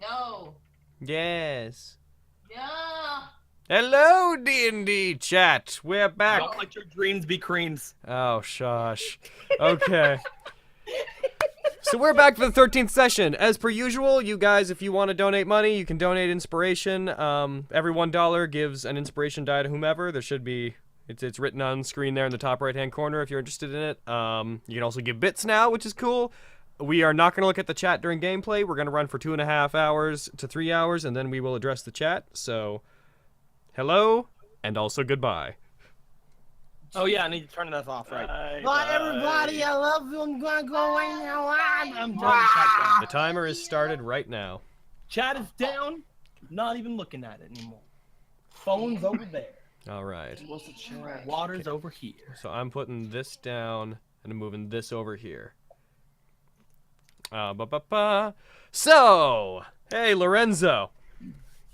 No. Yes. No. Hello, D&D chat. We're back. Don't let your dreams be creams. Oh, shush. Okay. So we're back for the 13th session. As per usual, you guys, if you want to donate money, you can donate inspiration. Every $1 gives an inspiration die to whomever. There should be, it's written on screen there in the top right-hand corner if you're interested in it. You can also give bits now, which is cool. We are not going to look at the chat during gameplay. We're going to run for 2.5 hours to 3 hours, and then we will address the chat. So, hello, and also goodbye. Oh yeah, I need to turn that off, right? Bye, everybody. I love you. I'm gonna go away now. I'm turning the chat down. The timer is started right now. Chat is down. Not even looking at it anymore. Phone's over there. All right. Water's over here. So I'm putting this down and I'm moving this over here. So, hey, Lorenzo.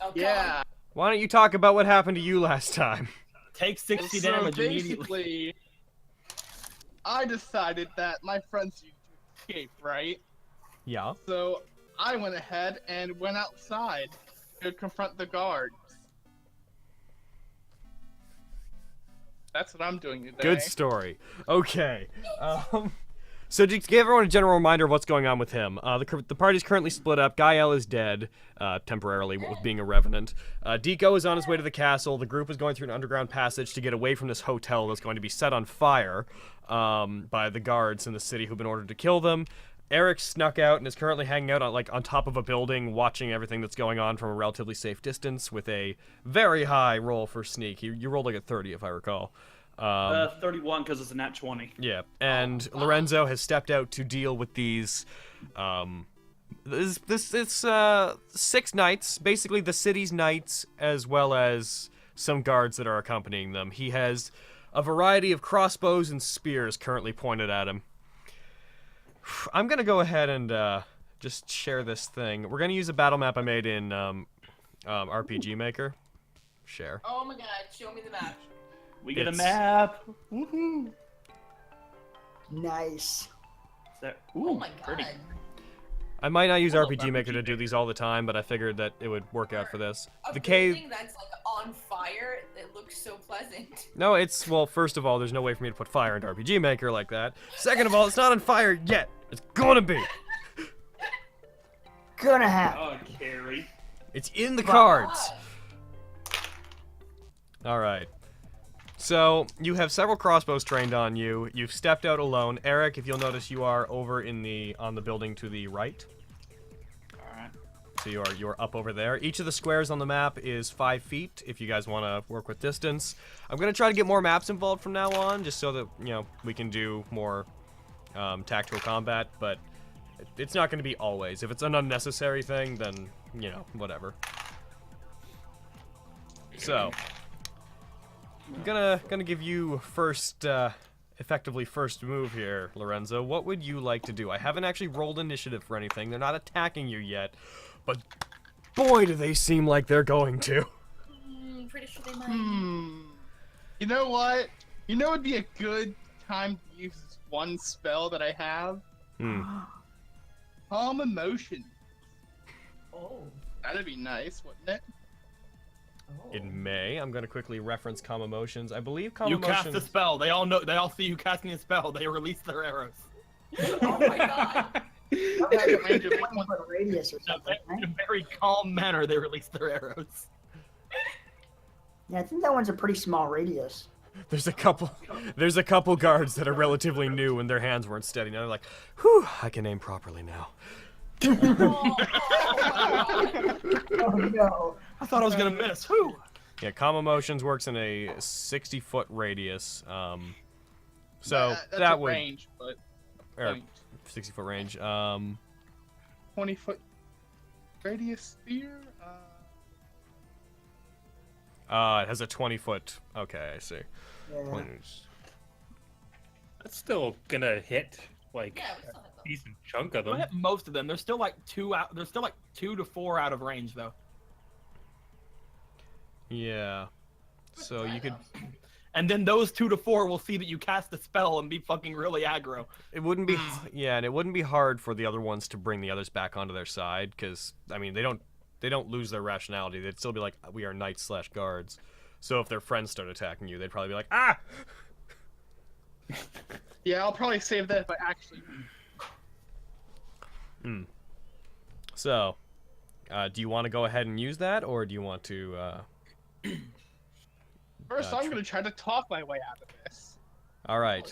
Okay. Yeah. Why don't you talk about what happened to you last time? Take 60 So damage immediately. basically, I decided that my friends need to escape, right? Yeah. So I went ahead and went outside to confront the guards. That's what I'm doing today. Good story. Okay. So to give everyone a general reminder of what's going on with him, the party's currently split up. GAE-EL is dead, temporarily, with being a Revenant. Deco is on his way to the castle. The group is going through an underground passage to get away from this hotel that's going to be set on fire by the guards in the city who've been ordered to kill them. Eric snuck out and is currently hanging out on top of a building, watching everything that's going on from a relatively safe distance with a very high roll for sneak. You rolled like a 30, if I recall. 31 because it's a nat 20. Yeah, and Lorenzo has stepped out to deal with these, this 6 knights, basically the city's knights, as well as some guards that are accompanying them. He has a variety of crossbows and spears currently pointed at him. I'm gonna go ahead and just share this thing. We're gonna use a battle map I made in RPG Maker. Share. Oh my god, show me the map. We get a map. Woohoo! Nice. Ooh, Oh my god. pretty. I might not use I love RPG Maker to do these all the time, but I figured that it would work out for this. A The cave. building that's like on fire that looks so pleasant. No, it's, well, first of all, there's no way for me to put fire into RPG Maker like that. Second of all, it's not on fire yet. It's gonna be. Gonna happen. Oh, Carrie. It's in the cards. All right. So, you have several crossbows trained on you. You've stepped out alone. Eric, if you'll notice, you are over on the building to the right. Alright. So you're up over there. Each of the squares on the map is 5 feet, if you guys want to work with distance. I'm going to try to get more maps involved from now on, just so that, we can do more tactical combat, but it's not going to be always. If it's an unnecessary thing, then, whatever. So, I'm gonna give you effectively first move here, Lorenzo. What would you like to do? I haven't actually rolled initiative for anything. They're not attacking you yet, but boy, do they seem like they're going to. Pretty sure they might. You know what? You know, it'd be a good time to use this one spell that I have. Calm emotion. Oh. That'd be nice, wouldn't it? It may. I'm gonna quickly reference Calm Emotions. I believe Calm You Emotions. cast a spell. They all know. They all see you casting a spell. They release their arrows. Oh my god. Radius or something, right? In a very calm manner, they release their arrows. Yeah, I think that one's a pretty small radius. There's a couple guards that are relatively new and their hands weren't steady. Now they're like, whew, I can aim properly now. Oh, Oh no. I thought I was gonna miss. Who? Yeah, Calm Emotions works in a 60-foot radius. So That's that a would range, but or 60-foot range. 20-foot radius sphere. It has a 20-foot. Okay, I see. Yeah. That's still gonna hit like yeah, we still have them. a decent chunk of I them. hit most of them. They're still like 2 out. They're still like 2 to 4 out of range though. Yeah. So you could. and then those 2 to 4 will see that you cast a spell and be fucking really aggro. It wouldn't be, yeah, and it wouldn't be hard for the other ones to bring the others back onto their side, because I mean they don't lose their rationality. They'd still be like, we are knights/guards. So if their friends start attacking you, they'd probably be like, ah. Yeah, I'll probably save that if I actually. So, do you want to go ahead and use that, or do you want to? First, I'm gonna try to talk my way out of this. All right.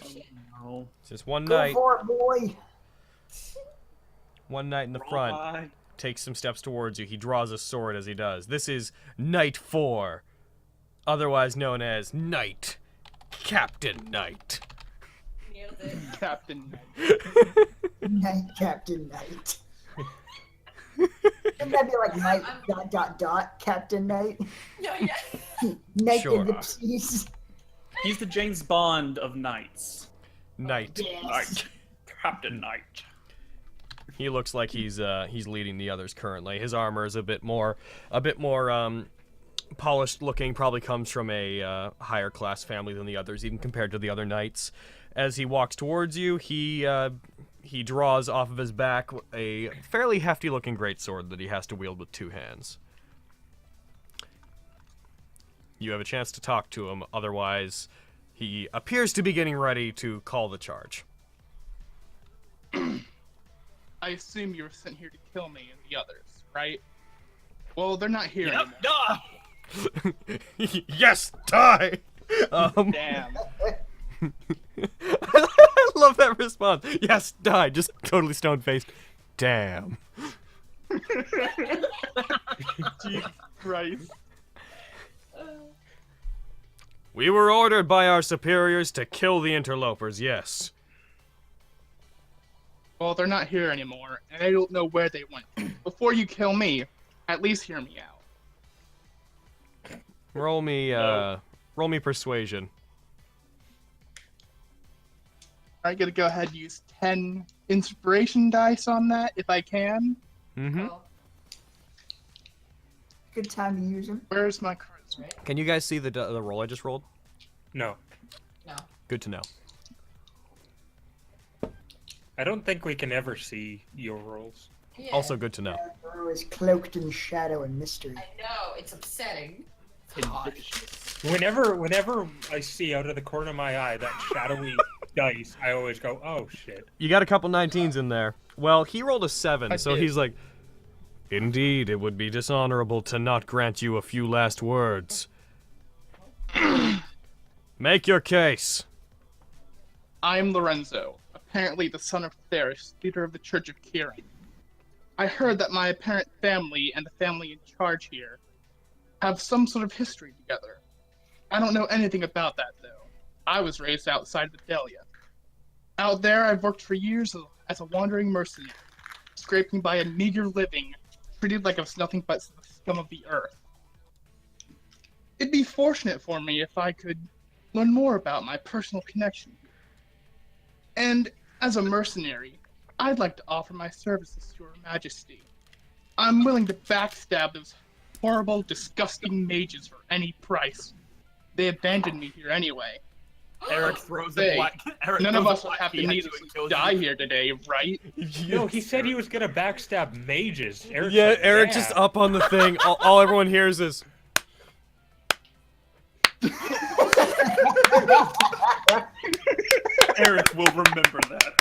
No. It's just one Go knight. for it, boy. One knight in the front Bye. takes some steps towards you. He draws a sword as he does. This is Knight 4, otherwise known as Knight, Captain Knight. Nailed it. Captain. Knight, Captain Knight. Wouldn't that be like Knight ... Captain Knight? No, yeah. Knight Sure. in the peace. He's the James Bond of knights. Knight. Yes. Knight. Captain Knight. He looks like he's leading the others currently. His armor is a bit more polished looking. Probably comes from a higher class family than the others, even compared to the other knights. As he walks towards you, he draws off of his back a fairly hefty looking greatsword that he has to wield with 2 hands. You have a chance to talk to him, otherwise he appears to be getting ready to call the charge. I assume you were sent here to kill me and the others, right? Well, they're not here Yep. anymore. Yes, die! Damn. I love that response. Yes, die. Just totally stone-faced. Damn. Jesus Christ. We were ordered by our superiors to kill the interlopers, yes. Well, they're not here anymore, and I don't know where they went. Before you kill me, at least hear me out. Roll me persuasion. I'm gonna go ahead and use 10 inspiration dice on that, if I can. Mm-hmm. Oh, Good time to use them. Where's my charisma? Can you guys see the roll I just rolled? No. no. Good to know. I don't think we can ever see your rolls. Yeah, Also good to know. Brew is cloaked in shadow and mystery. I know, it's upsetting. Whenever I see out of the corner of my eye that shadowy dice, I always go, oh shit. You got a couple 19s in there. Well, he rolled a 7, I so did. he's like, indeed, it would be dishonorable to not grant you a few last words. Make your case. I'm Lorenzo, apparently the son of Theris, leader of the Church of Kirin. I heard that my apparent family and the family in charge here have some sort of history together. I don't know anything about that, though. I was raised outside of Idelia. Out there, I've worked for years as a wandering mercenary, scraping by a meager living, treated like I was nothing but the scum of the earth. It'd be fortunate for me if I could learn more about my personal connection here. And as a mercenary, I'd like to offer my services to Her Majesty. I'm willing to backstab those horrible, disgusting mages for any price. They abandoned me here anyway. Eric throws Hey, a black. Eric None of throws a us will black have to key at need you to and kills die you. here today, right? No, he said he was gonna backstab mages. Eric's Yeah, like, Eric just up on the thing. All everyone hears is, Eric will remember that.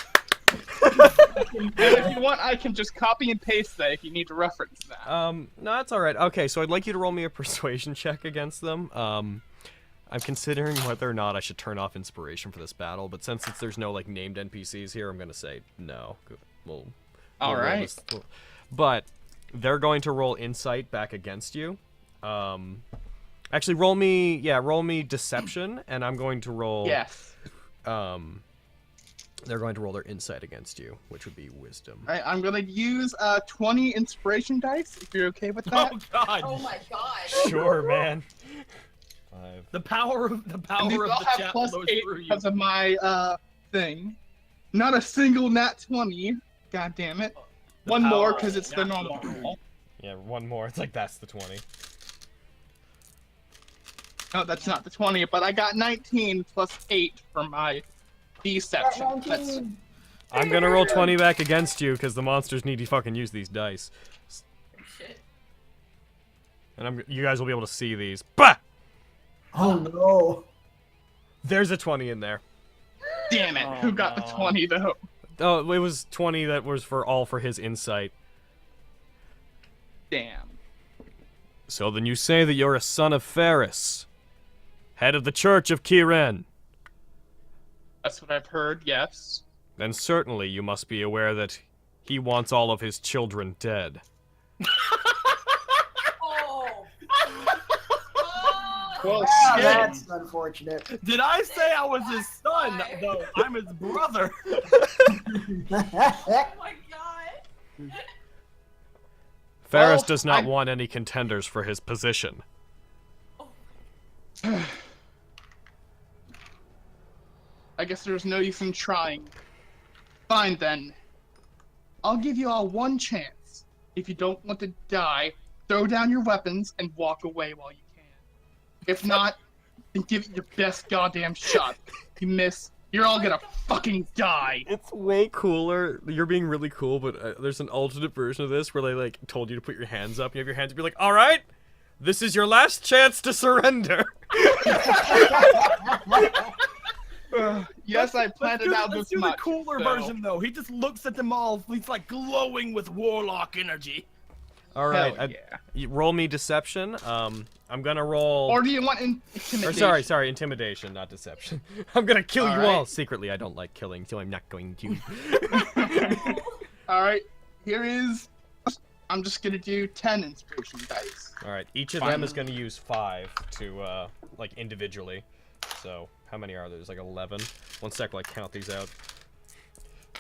And if you want, I can just copy and paste that if you need to reference that. no, that's all right. Okay, so I'd like you to roll me a persuasion check against them. I'm considering whether or not I should turn off inspiration for this battle, but since there's no like named NPCs here, I'm gonna say no. We'll All roll right. this- but they're going to roll insight back against you. Actually, roll me deception, and I'm going to roll. Yes. They're going to roll their insight against you, which would be wisdom. All right, I'm gonna use 20 inspiration dice, if you're okay with that. Oh god! Oh my god. Sure, man. 5. The power of And these the all have chat plus flows 8 through you. because of my thing. Not a single nat 20. God damn it. The One more power because of it's the natural normal roll. Yeah, one more. It's like that's the 20. No, that's not the 20, but I got 19 plus 8 for my deception. That's, 19. I'm gonna roll 20 back against you because the monsters need to fucking use these dice. Shit. And you guys will be able to see these. Bah! Oh no. There's a 20 in there. damn it, Oh, who got the no. 20 though? Oh, it was 20 that was for his insight. Damn. So then you say that you're a son of Ferris, head of the Church of Kiren. That's what I've heard, yes. Then certainly you must be aware that he wants all of his children dead. Oh. Well, Ah, shit. that's unfortunate. Did I say I was his son? No, I'm his brother. Oh my god. Ferris Well, does not I- want any contenders for his position. I guess there's no use in trying. Fine then. I'll give you all one chance. If you don't want to die, throw down your weapons and walk away while you can. If not, then give it your best goddamn shot. If you miss, you're all gonna fucking die. It's way cooler. You're being really cool, but there's an alternate version of this where they like told you to put your hands up. You have your hands up. You're like, all right, this is your last chance to surrender. Yes, I planned it out Let's this do much. the cooler so- version though. He just looks at them all. He's like glowing with warlock energy. All right, Hell yeah. you roll me deception. I'm gonna roll. Or do you want Or intimidation? sorry, intimidation, not deception. I'm gonna kill you All right. all secretly. I don't like killing, so I'm not going to. All right, here is. I'm just gonna do 10 inspiration dice. All right, each of them is gonna use 5 to like individually. So how many are there? There's like 11. One sec while I count these out.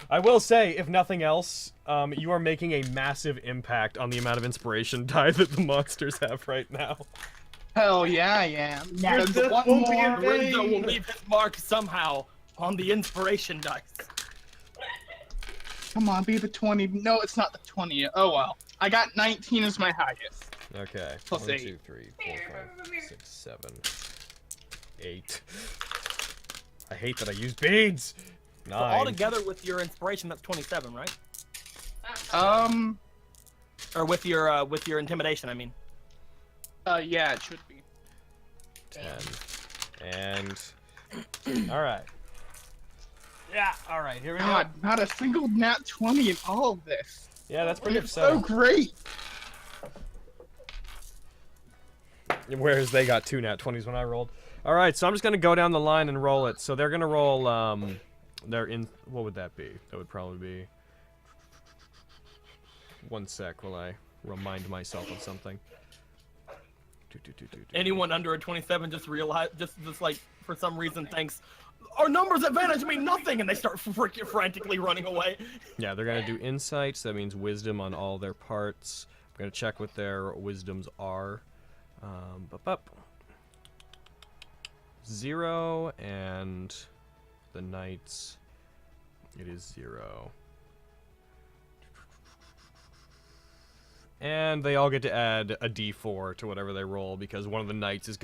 I will say, if nothing else, you are making a massive impact on the amount of inspiration die that the monsters have right now. Hell yeah, I am. Yeah, There's one more. Lorenzo will leave his mark somehow on the inspiration dice. Come on, be the 20. No, it's not the 20. Oh well. I got 19 as my highest. Okay. Plus 1, 8. 2, 3, 4, 5, 6, 7, 8. I hate that I use beads. 9. So all together with your inspiration, that's 27, right? Or with your intimidation, I mean. Yeah, it should be. 10. And all right. Yeah. All right. Here we God, not a single nat 20 in all of this. Yeah, that's pretty It's so upsetting. great. Whereas they got 2 nat 20s when I rolled. All right, so I'm just gonna go down the line and roll it. So they're gonna roll. They're in. What would that be? That would probably be. One sec while I remind myself of something. Anyone under a 27 just realize, just like for some reason thinks, our numbers advantage mean nothing, and they start freaking frantically running away. Yeah, they're gonna do insights. That means wisdom on all their parts. I'm gonna check what their wisdoms are. 0 and the knights. It is 0. And they all get to add a d4 to whatever they roll because one of the knights is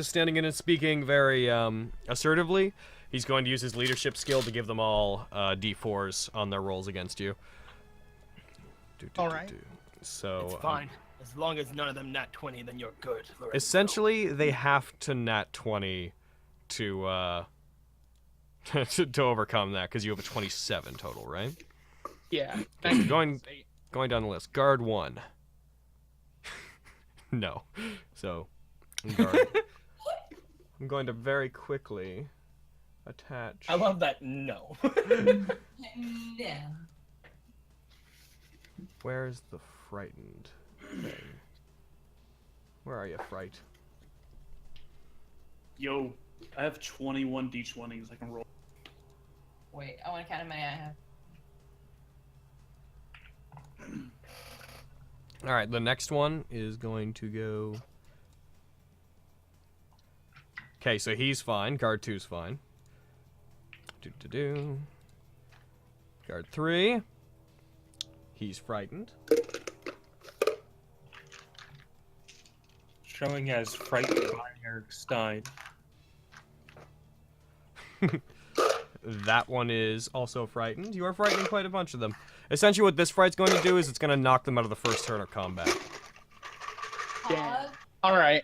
standing in and speaking very assertively. He's going to use his leadership skill to give them all d4s on their rolls against you. All right. So It's fine. As long as none of them nat 20, then you're good. Lorenzo. essentially, they have to nat 20 to to overcome that because you have a 27 total, right? Yeah. Going down the list. Guard 1. No. So, guard. I'm going to very quickly attach. I love that. No. No. Where's the frightened thing? Where are you, fright? Yo, I have 21 d20s I can roll. Wait, I want to count how many I have. All right, the next one is going to go. Okay, so he's fine. Guard 2's fine. Guard 3. He's frightened. Showing as frightened Eric Stein. That one is also frightened. You are frightening quite a bunch of them. Essentially what this fright's going to do is it's going to knock them out of the first turn of combat. Yeah. Alright.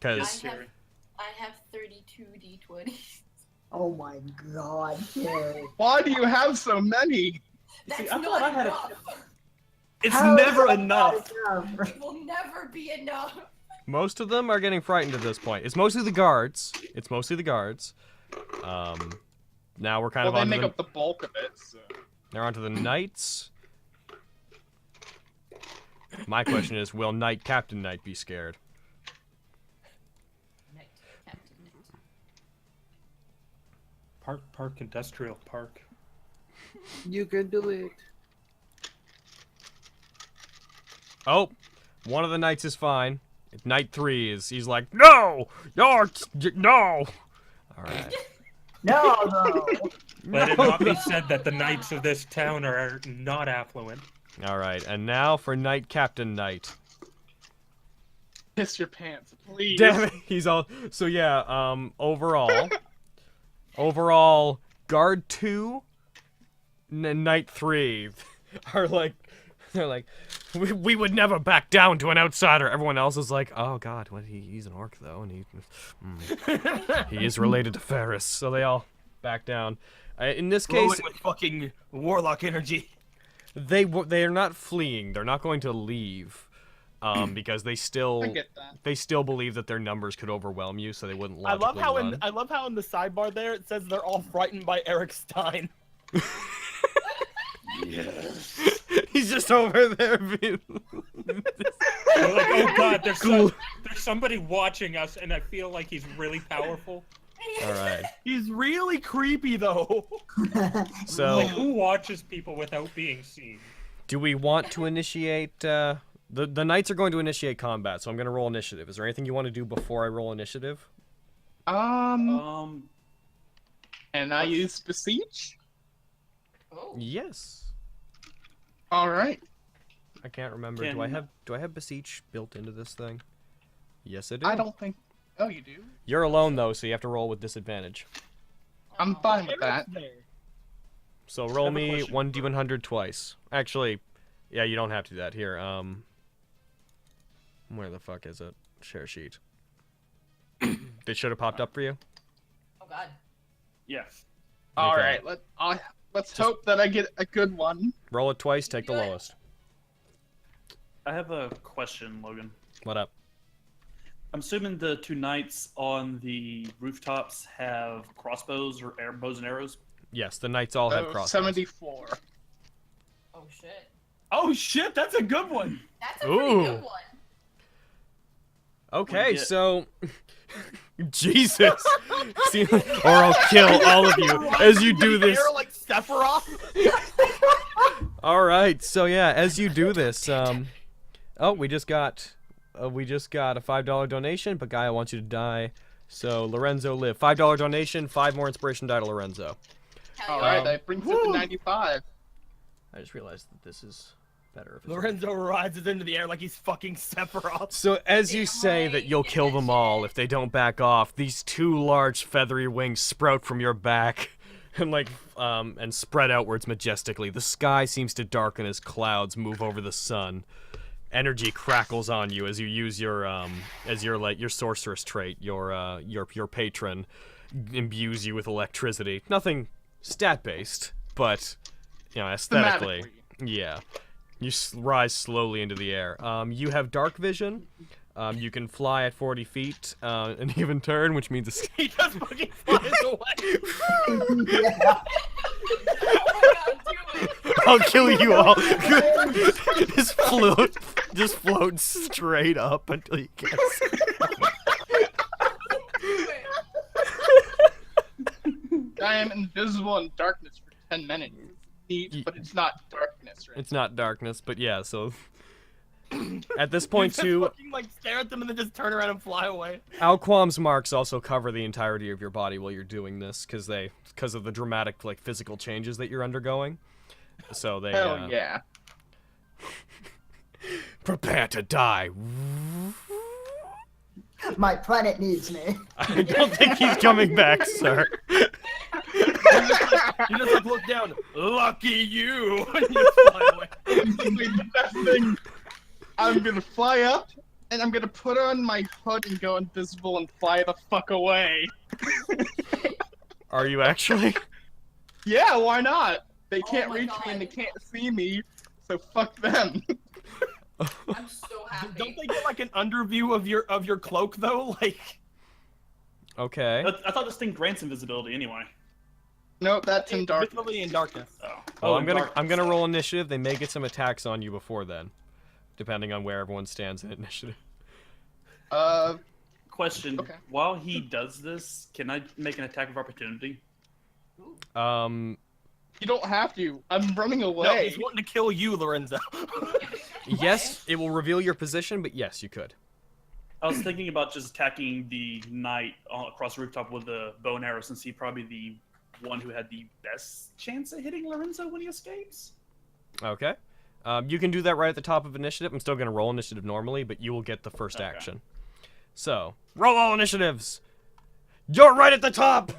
Because I have 32 d20s. Oh my god, Gary. Why do you have so many? That's I thought not I had enough. It's How is never that enough. not enough? It will never be enough. most of them are getting frightened at this point. It's mostly the guards. Now we're kind Well, of they on make the... up the bulk of it, so. They're onto the knights. My question is, will Knight Captain Knight be scared? Knight, Captain Knight. Park Industrial Park. You can do it. Oh, one of the knights is fine. Knight 3 is, he's like, no! No! Alright. No, no. Let it not be said that the knights of this town are not affluent. Alright, and now for Knight Captain Knight. Piss your pants, please. Damn it, he's all... So yeah, overall, Guard 2 and Knight 3 are like... They're like, we would never back down to an outsider. Everyone else is like, oh god, he's an orc though, and he is related to Ferris, so they all back down. In this case, Rolling with fucking warlock energy. they are not fleeing. They're not going to leave, because they I still get that. believe that their numbers could overwhelm you, so they wouldn't I logically love how in the sidebar there it says they're all frightened by Eric Stein. Yes. He's just over there being... They're like, oh god, there's somebody watching us, and I feel like he's really powerful. Alright, He's really creepy though. so... Like, who watches people without being seen? Do we want to initiate, the knights are going to initiate combat, so I'm going to roll initiative. Is there anything you want to do before I roll initiative? And I use beseech. Oh. Yes. All right. I can't remember. Can- Do I have beseech built into this thing? Yes, I do. I don't think. Oh, you do. You're alone though, so you have to roll with disadvantage. I'm fine with that. Eric's there. So roll have a me question. 1d100 twice. Actually, yeah, you don't have to do that. Here, where the fuck is it? Share sheet. It should have popped up for you. Oh god. Yes. All Okay. right. Let's hope that I get a good one. Roll it twice. Take the Do it. lowest. I have a question, Logan. What up? I'm assuming the two knights on the rooftops have crossbows or bows and arrows. Yes, the knights all have crossbows. 74. Oh shit. Oh shit, that's a good one. That's a pretty Ooh. good one. Okay, get? so Jesus, see, or I'll kill all of you as you do this. Air like Sephiroth. All right, so yeah, as you do this, oh, we just got a $5 donation, but Gaia wants you to die, so Lorenzo live. $5 donation, 5 more inspiration die to Lorenzo. Hell All yeah. right, that brings it to 95. I just realized that this is better if it's Lorenzo rises into the air like he's fucking Sephiroth. So as you say that you'll kill them all if they don't back off, these 2 large feathery wings sprout from your back and and spread outwards majestically. The sky seems to darken as clouds move over the sun. Energy crackles on you as you use your your sorceress trait. Your patron imbues you with electricity. Nothing stat based, but aesthetically. Thematically. Yeah. You rise slowly into the air. You have dark vision. You can fly at 40 feet, an even turn, which means it's... He just fucking flies away. Yeah. Oh my god, do it. I'll kill you all. Just float straight up until you get... Do it. I am invisible in darkness for 10 minutes. Neat, but it's not darkness, right? It's not darkness, but yeah, so... At this point, too, Fucking like stare at them and then just turn around and fly away. Alquam's marks also cover the entirety of your body while you're doing this, because of the dramatic, physical changes that you're undergoing. So they... Hell yeah. Prepare to die. My planet needs me. I don't think he's coming back, sir. You just like look down. Lucky you. And you fly away. The best thing, I'm gonna fly up, and I'm gonna put on my hood and go invisible and fly the fuck away. Are you actually? Yeah, why not? They can't my reach God. me and they can't see me, so fuck them. I'm so happy. Don't they get like an underview of your cloak though? Like. Okay. I thought this thing grants invisibility anyway. Nope, that's in dark. Definitely in darkness. Well, in I'm gonna darkness. roll initiative. They may get some attacks on you before then, depending on where everyone stands in initiative. Question: Okay. While he does this, can I make an attack of opportunity? You don't have to. I'm running No, away. he's wanting to kill you, Lorenzo. Yes, it will reveal your position, but yes, you could. I was thinking about just attacking the knight across the rooftop with a bow and arrow, since he's probably the one who had the best chance at hitting Lorenzo when he escapes. Okay. You can do that right at the top of initiative. I'm still gonna roll initiative normally, but you will get the first Okay. action. So, roll all initiatives. You're right at the top.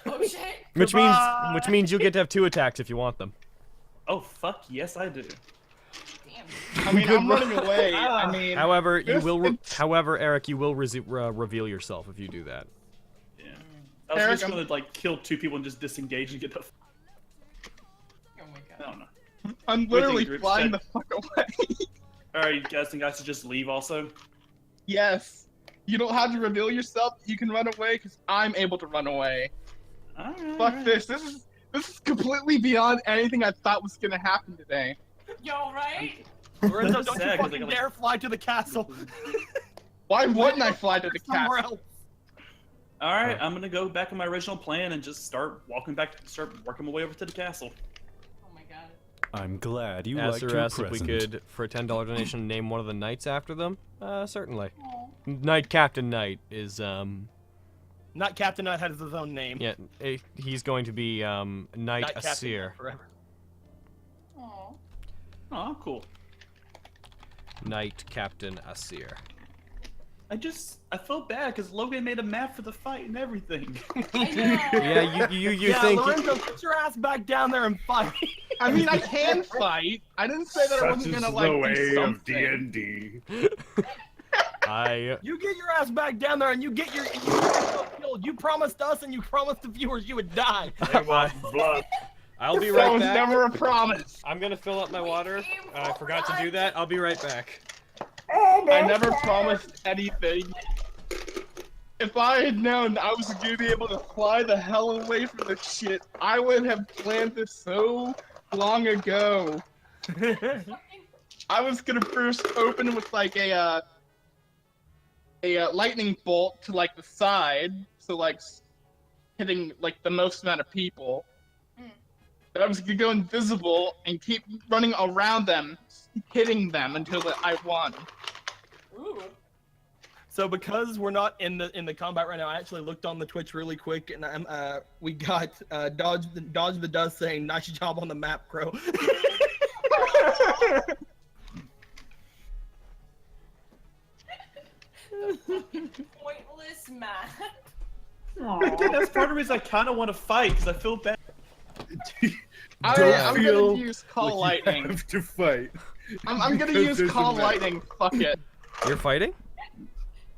Oh shit. Which means you get to have 2 attacks if you want them. Oh fuck! Yes, I do. Damn. I mean, I'm running away. I mean, However, you this- will. it's- However, Eric, you will reveal yourself if you do that. Yeah. I was Eric, just gonna like kill 2 people and just disengage and get the. Oh my I god. don't know. I'm literally Group flying check. the fuck away. Alright, you guys think I should just leave also? Yes. You don't have to reveal yourself. You can run away because I'm able to run away. Alright. Fuck this. This is completely beyond anything I thought was gonna happen today. Yo, right? Lorenzo, Sad, don't 'cause you I fucking got, like- dare fly to the castle. Why wouldn't I fly to the Somewhere castle? else. Alright, I'm gonna go back on my original plan and just start working my way over to the castle. Oh my god. I'm glad you Ask liked or your ask if we present. could, for a $10 donation, name one of the knights after them. Certainly. Aw. Knight Captain Knight is Not Captain Nut has his own name. yeah, he's going to be Knight Not Captain Asir. Nut forever. Aw. Oh, cool. Knight Captain Asir. I felt bad because Logan made a map for the fight and everything. I know. Yeah, you Yeah, think Lorenzo, get your ass back down there and fight. I mean, I can fight. I didn't say that I wasn't gonna like do something. D&D. I You get your ass back down there and you get yourself killed. You promised us and you promised the viewers you would die. I'll be That right was back. never a promise. I'm gonna fill up my water. I forgot to do that. I'll be right back. I never promised anything. If I had known I was gonna be able to fly the hell away from this shit, I would have planned this so long ago. I was gonna first open with like a lightning bolt to like the side, so like hitting like the most amount of people. But I was gonna go invisible and keep running around them, hitting them until I won. Ooh. So because we're not in the combat right now, I actually looked on the Twitch really quick, and we got Dodge the Dust saying nice job on the map, Crow. Pointless map. That's part of the reason I kind of want to fight because I feel bad. I'm feel gonna use Call Lightning. Have to fight. I'm gonna because use there's a Call map. Lightning. Fuck it. You're fighting?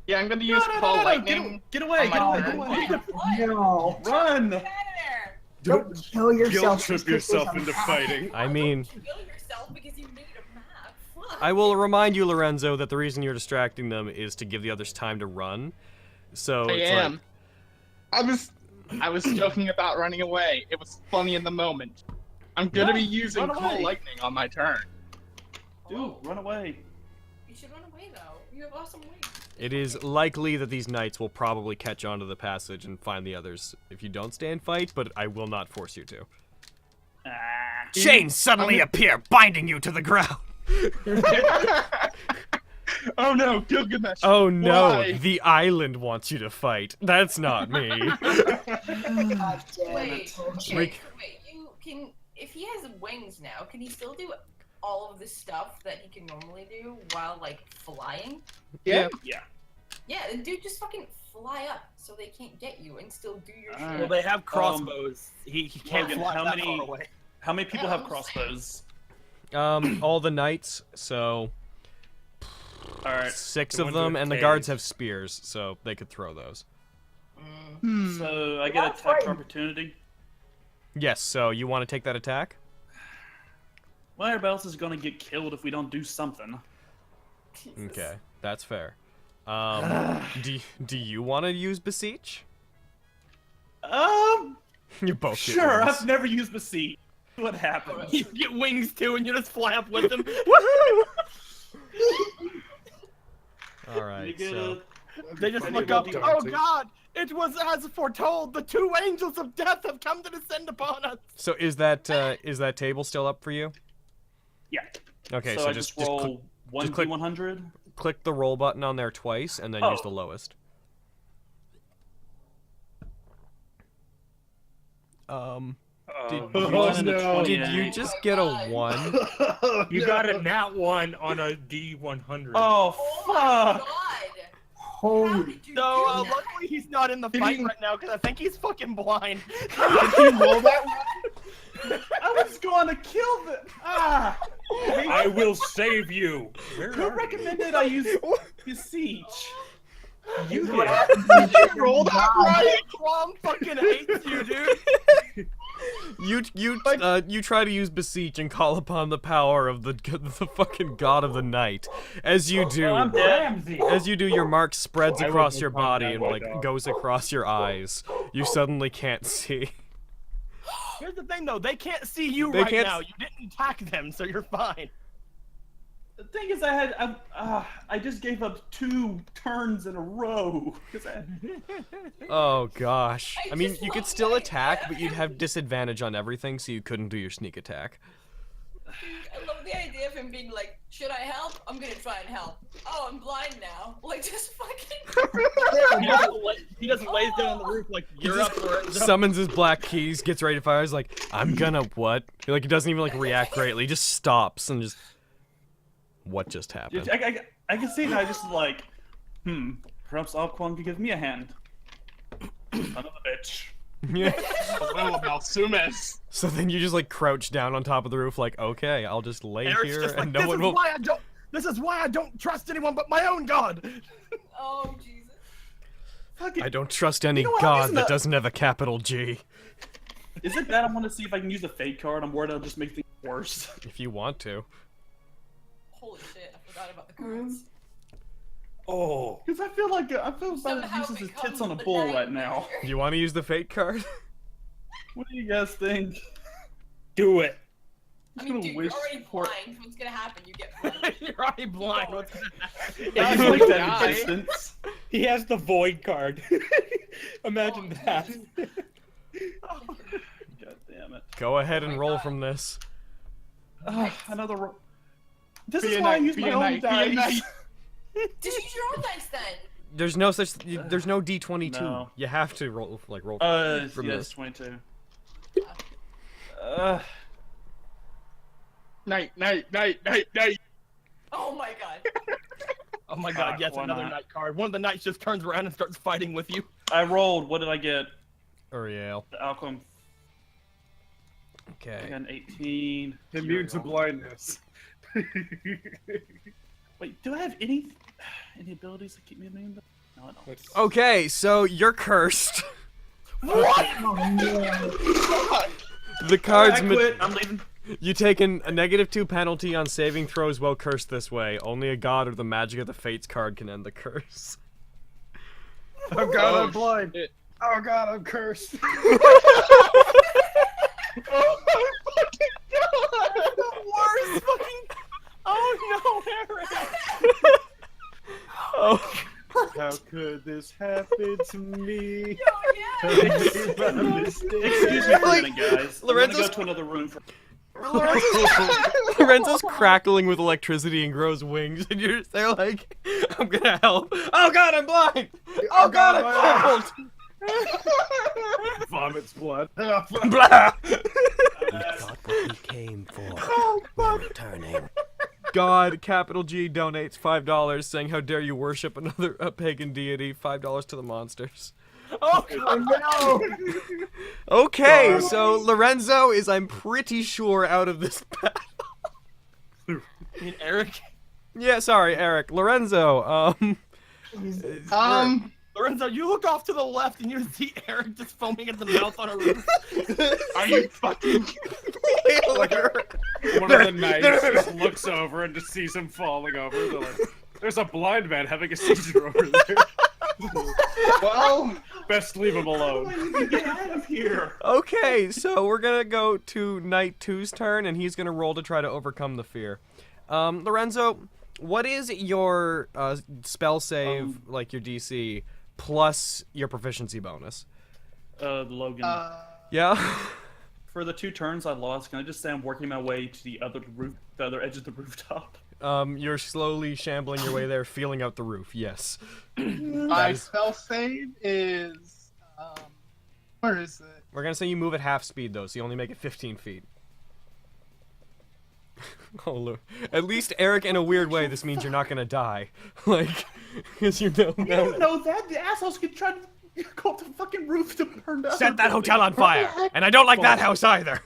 Yeah, I'm gonna use Call Lightning. Get away! on Get my away! turn. Get away! What? No. Run! Get out of there. Don't kill yourself. Guilt trip yourself into fighting. I mean, Kill yourself because you made a map. Fuck. I will remind you, Lorenzo, that the reason you're distracting them is to give the others time to run. So I it's am. I was joking about running away. It was funny in the moment. I'm gonna be using run Call away. Lightning on my turn. Dude, run away! You should run away though. You have awesome wings. it is likely that these knights will probably catch on to the passage and find the others if you don't stay and fight, but I will not force you to. Ah. Chains suddenly appear, binding you to the ground. Oh no, Gilgamesh. Oh no, Why? the island wants you to fight. That's not me. God damn Wait, it. okay, Rick- wait, you can, if he has wings now, can he still do all of the stuff that he can normally do while, like, flying? Yeah. Yeah. Yeah, then dude, just fucking fly up so they can't get you and still do your Well, shit. they have crossbows. He can't Logan, fly how that many- far away. How many people Yeah, have crossbows? All the knights, so All right. 6 The of ones them, with and the guards cage. have spears, so they could throw those. So I get attack opportunity. Yes, so you want to take that attack? Well, everybody else is gonna get killed if we don't do something. Jesus. Okay, that's fair. Do you want to use beseech? You both get Sure. wings. I've never used Beseech. What happens? You get wings too, and you just fly up with them. Woohoo! All You right, get so They just I look need up. to Oh do- God! It was as foretold. The 2 angels of death have come to descend upon us. so is that table still up for you? Yeah. Okay, so so I just roll one click- d100. click the roll button on there twice, and then use Oh. the lowest. Did Uh, you, Oh, and a no. did you 28. just get a 1? You got a nat 1 on a D100. Oh Oh my fuck! god! How Holy. did you So do that? luckily he's not in the fight right now because I think he's fucking blind. Did he roll that I was going to kill them. Ah! I will save you. Where Who are you? recommended I use Beseech? You What did. happened when you Roll that died? right. Crom fucking hates you, dude. You try to use beseech and call upon the power of the fucking god of the night. As you do, I'm dead. as you do, your mark spreads I across wasn't your calling body that and my like dog. goes across your eyes. You suddenly can't see. Here's the thing though, they can't see you They right can't now. s- You didn't attack them, so you're fine. The thing is, I just gave up 2 turns in a row. 'Cause Oh gosh. I I mean, just you could love still that. attack, but you'd have disadvantage on everything, so you couldn't do your sneak attack. I love the idea of him being like, should I help? I'm gonna try and help. Oh, I'm blind now. Like, just fucking. He doesn't lay down on the roof like you're up for it. Summons his black keys, gets ready to fire. He's like, I'm gonna what? Like he doesn't even like react greatly. He just stops and just. What just happened? I can see now, just like, perhaps Alquan could give me a hand. Son of a bitch. Yeah. Hello, Malsumes. So then you just like crouch down on top of the roof, like, okay, I'll just lay Eric's here just like, and no this one is will. why I don't. This is why I don't trust anyone but my own god. Oh, Jesus. Fuck it. I don't trust any You know what, god isn't that that- doesn't have a capital G. Is it bad? I want to see if I can use the fate card. I'm worried it'll just make things worse. If you want to. Holy shit, I forgot about the cards. Oh. Because I feel like about Somehow uses his become tits on a the bull knight. right now. You want to use the fate card? What do you guys think? Do it. I Just mean, gonna dude, you're wish already for- blind. What's gonna happen? You get blind. You're already blind. What's gonna happen? I Yeah, just you like that die. distance. He has the void card. Imagine Oh, that. God damn it. Go ahead Oh and my roll God. from this. Another roll. This Be is a why I knight, use be my a own knight, be a dice. knight. Just use your own dice then. There's no such. There's no D22. No. You have to roll roll. From Yes, this. 22. Night. Oh my god. Oh my god, Fuck, yes, why another not? knight card. One of the knights just turns around and starts fighting with you. I rolled. What did I get? Uriel. The outcome. I Okay. got an 18. Immune to blindness. Wait, do I have any abilities that keep me immune? No, I don't. Okay, so you're cursed. Oh, no. The cards. I quit. I'm leaving. You take a -2 penalty on saving throws while cursed this way. Only a god or the magic of the fates card can end the curse. Oh god, I'm Oh, blind. shit. Oh god, I'm cursed. Oh my fucking god! The worst fucking. Oh no, Aaron! Oh. How could this happen to me? Oh yeah. Excuse me for a minute, guys. I'm gonna Lorenzo's- go to another room for. Lorenzo's crackling with electricity and grows wings, and you're just there like, I'm gonna help. Oh god, I'm blind! Oh god, I'm crippled! Vomits blood. Blah! We got what we came for. We're returning. God, capital G donates $5 saying, "How dare you worship another pagan deity?" $5 to the monsters. Oh, no! Okay, so Lorenzo is, I'm pretty sure, out of this battle. I mean, Eric. Yeah, sorry, Eric. Lorenzo, Lorenzo, you look off to the left and you see Eric just foaming at the mouth on a roof. Are you fucking? One of the knights just looks over and just sees him falling over. They're like, "There's a blind man having a seizure over there." Well, Best leave him alone. Get out of here. Okay, so we're gonna go to Knight 2's turn, and he's gonna roll to try to overcome the fear. Lorenzo, what is your spell save, like your DC, plus your proficiency bonus? Logan. Yeah? For the 2 turns I lost, can I just say I'm working my way to the other edge of the rooftop? You're slowly shambling your way there, feeling out the roof, yes. my spell save is where is it? We're gonna say you move at half speed, though, so you only make it 15 feet. Oh, look. At least, Eric, in a weird way, this means you're not gonna die. Like, because you know You don't know that. The assholes could try to go up the fucking roof to burn down. Set that hotel on fire! And I don't like that house either!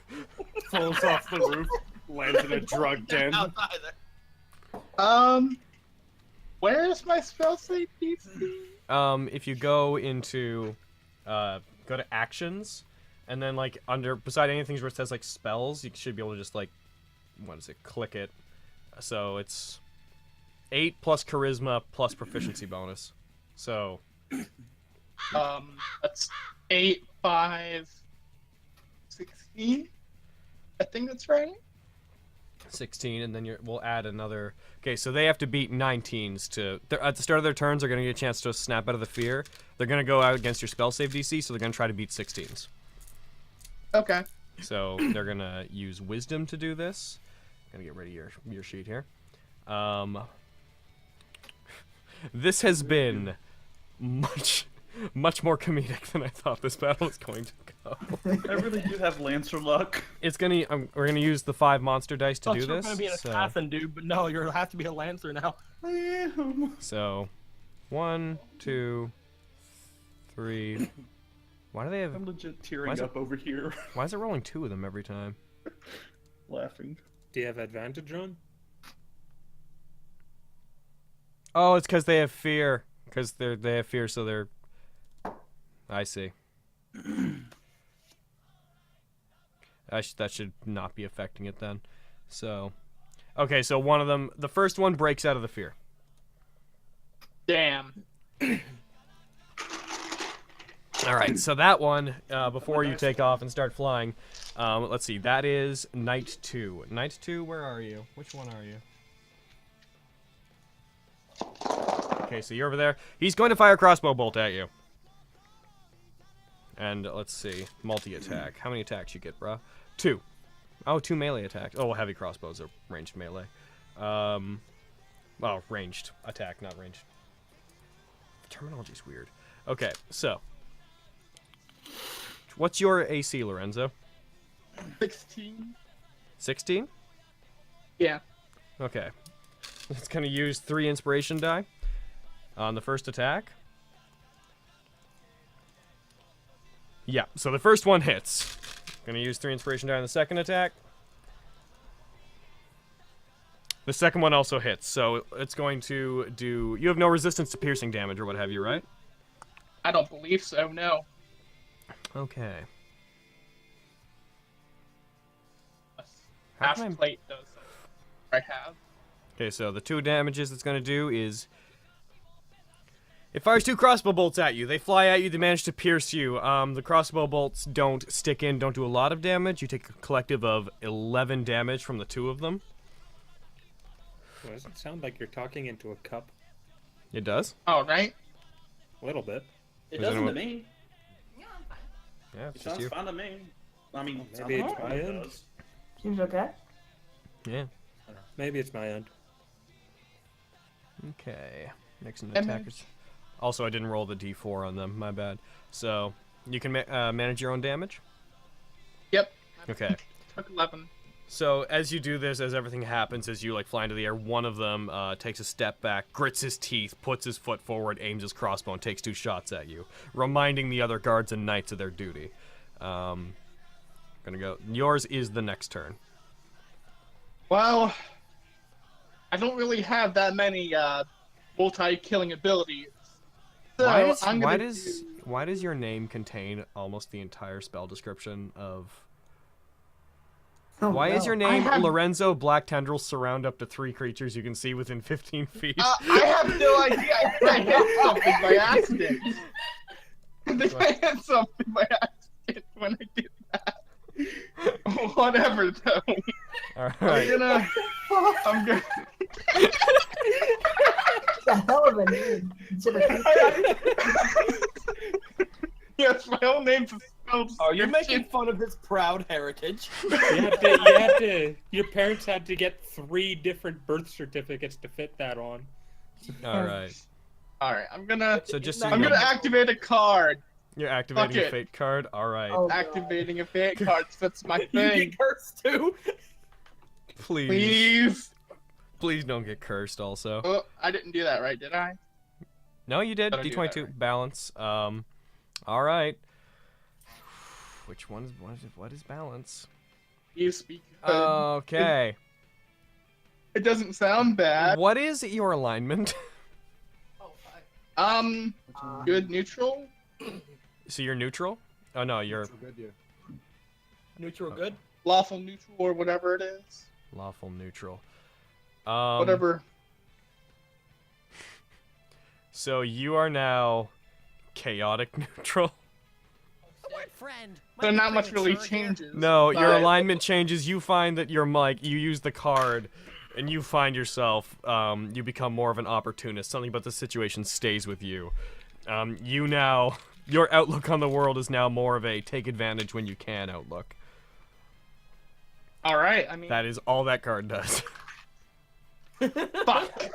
Falls off the roof, lands in a drug den. Where's my spell save DC? If you go into, go to actions, and then, like, beside anything where it says, like, spells, you should be able to just, like, click it. So it's 8 plus charisma plus proficiency bonus. So. That's 8, 5, 16. I think that's right. 16, and then we'll add another. Okay, so they have to beat 19s to. At the start of their turns, they're going to get a chance to snap out of the fear. They're going to go out against your spell save DC, so they're going to try to beat 16s. Okay. So they're going to use wisdom to do this. I'm going to get rid of your sheet here. This has been much more comedic than I thought this battle was going to go. I really do have Lancer luck. It's gonna. We're gonna use the 5 monster dice to do You're this. gonna be an assassin, dude, but no, you have to be a lancer now. So, 1, 2, 3. Why do they have? I'm legit tearing up over here, Why is it rolling 2 of them every time? laughing. Do you have advantage on? Oh, it's because they have fear. Because they have fear, so they're. I see. That should not be affecting it then. So, okay, so one of them, the first one breaks out of the fear. Damn. All right, so that one, before you take off and start flying, let's see, that is Knight 2. Knight 2, where are you? Which one are you? Okay, so you're over there. He's going to fire a crossbow bolt at you. And let's see, multi-attack. How many attacks you get, bruh? 2. Oh, 2 melee attacks. Oh, well, heavy crossbows are ranged melee. Well, ranged attack, not ranged. The terminology's weird. Okay, so. What's your AC, Lorenzo? 16. 16? Yeah. Okay. It's going to use 3 inspiration die on the first attack. Yeah, so the first one hits. Gonna use 3 inspiration die on the second attack. The second one also hits, so it's going to do. You have no resistance to piercing damage or what have you, right? I don't believe so, no. Okay. Half come I- plate does I have. Okay, so the 2 damages it's gonna do is. It fires 2 crossbow bolts at you. They fly at you, they manage to pierce you. The crossbow bolts don't stick in, don't do a lot of damage. You take a collective of 11 damage from the 2 of them. Well, does it sound like you're talking into a cup? It does? Oh, right? A little bit. It Is doesn't anyone- to me. Yeah, I'm fine. Yeah, It it's just sounds you. fine to me. I mean, Maybe sounds it's like my it end. does. Seems okay. Yeah. Maybe it's my end. Okay. Next in And attackers. Also, I didn't roll the d4 on them. My bad. So, you can manage your own damage? Yep. Okay. Took 11. So as you do this, as everything happens, as you like fly into the air, one of them takes a step back, grits his teeth, puts his foot forward, aims his crossbow, and takes 2 shots at you, reminding the other guards and knights of their duty. Gonna go. Yours is the next turn. Well, I don't really have that many multi-killing abilities. So Why does your name contain almost the entire spell description of? Oh, Why is no. your name have- Lorenzo? Black tendrils surround up to 3 creatures you can see within 15 feet. I have no idea. I hit something by accident. I think I hit something by accident when I did that. Whatever, though. All right. I'm gonna. It's a hell of a name. Yes, my whole name's spelled. Oh, you're making fun of his proud heritage. Your parents had to get 3 different birth certificates to fit that on. All right. All right, I'm gonna. So just so I'm you gonna know, activate a card. you're activating Fuck a it. fate card. All right. Oh, God. Activating a fate card. That's my You thing. get cursed too. Please. Please. Please don't get cursed. Also. Oh, I didn't do that right, did I? No, you did. Gotta do D22 that right. balance. All right. Which one is what is balance? You speak. good. Okay. It doesn't sound bad. What is your alignment? Oh, fuck. Good neutral. So you're neutral? Oh no, you're Good, yeah. Neutral good. Lawful neutral or whatever it is. lawful neutral. Whatever. So you are now chaotic neutral. So not much really changes. No, your but- alignment changes. You find that you're like you use the card, and you find yourself you become more of an opportunist. Something about the situation stays with you. You now your outlook on the world is now more of a take advantage when you can outlook. All right. I mean, That is all that card does. fuck.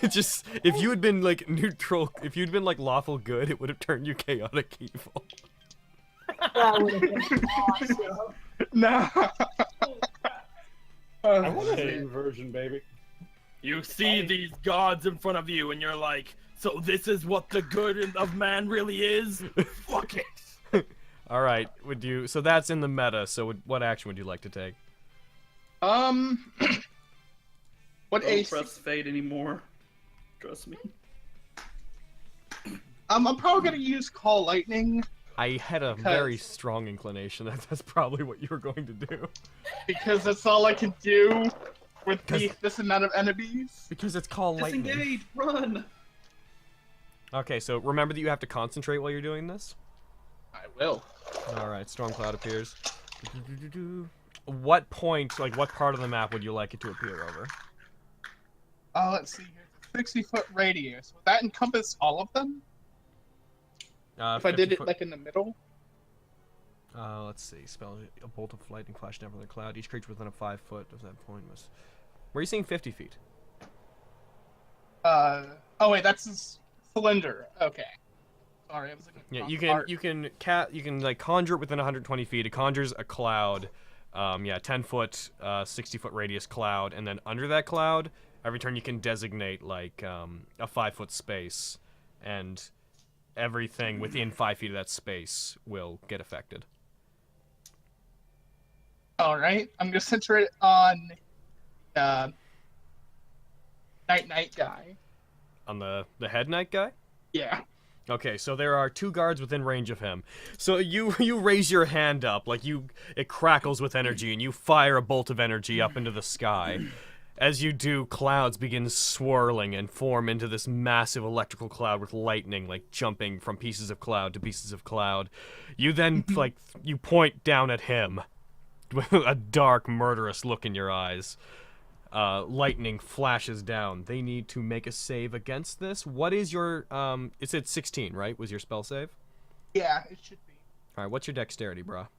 It just if you had been like neutral, if you'd been like lawful good, it would have turned you chaotic evil. That would have been awesome. No. I want to. Same version, baby. You see these gods in front of you, and you're like, "So this is what the good of man really is." Fuck it. All right, would you? So that's in the meta. So what action would you like to take? What Don't AC? press fade anymore. Trust me. I'm probably gonna use Call Lightning I had a Because- very strong inclination that that's probably what you were going to do. because that's all I can do with Because- this amount of enemies. Because it's called lightning. Disengage, run. Okay, so remember that you have to concentrate while you're doing this. I will. All right, storm cloud appears. What point, like what part of the map would you like it to appear over? Let's see here. 60-foot radius. Would that encompass all of them? If I did 50 it foot- like in the middle? let's see. Spell a bolt of lightning flash down from the cloud. Each creature within a 5 foot of that point must. Were you saying 50 feet? Oh wait, that's his cylinder. Okay. Sorry, I was looking. Yeah, at you the can art. you can like conjure it within 120 feet. It conjures a cloud, 10 foot, 60 foot radius cloud, and then under that cloud, every turn you can designate like a 5 foot space, and everything within 5 feet of that space will get affected. All right, I'm gonna center it on Night guy. On the head knight guy. Yeah. Okay, so there are 2 guards within range of him. So you raise your hand up, like it crackles with energy, and you fire a bolt of energy up into the sky. As you do, clouds begin swirling and form into this massive electrical cloud with lightning, like jumping from pieces of cloud to pieces of cloud. You then, like, you point down at him with a dark, murderous look in your eyes. Lightning flashes down. They need to make a save against this. What is your, it's at 16, right? Was your spell save? Yeah, it should be. Alright, what's your dexterity, brah?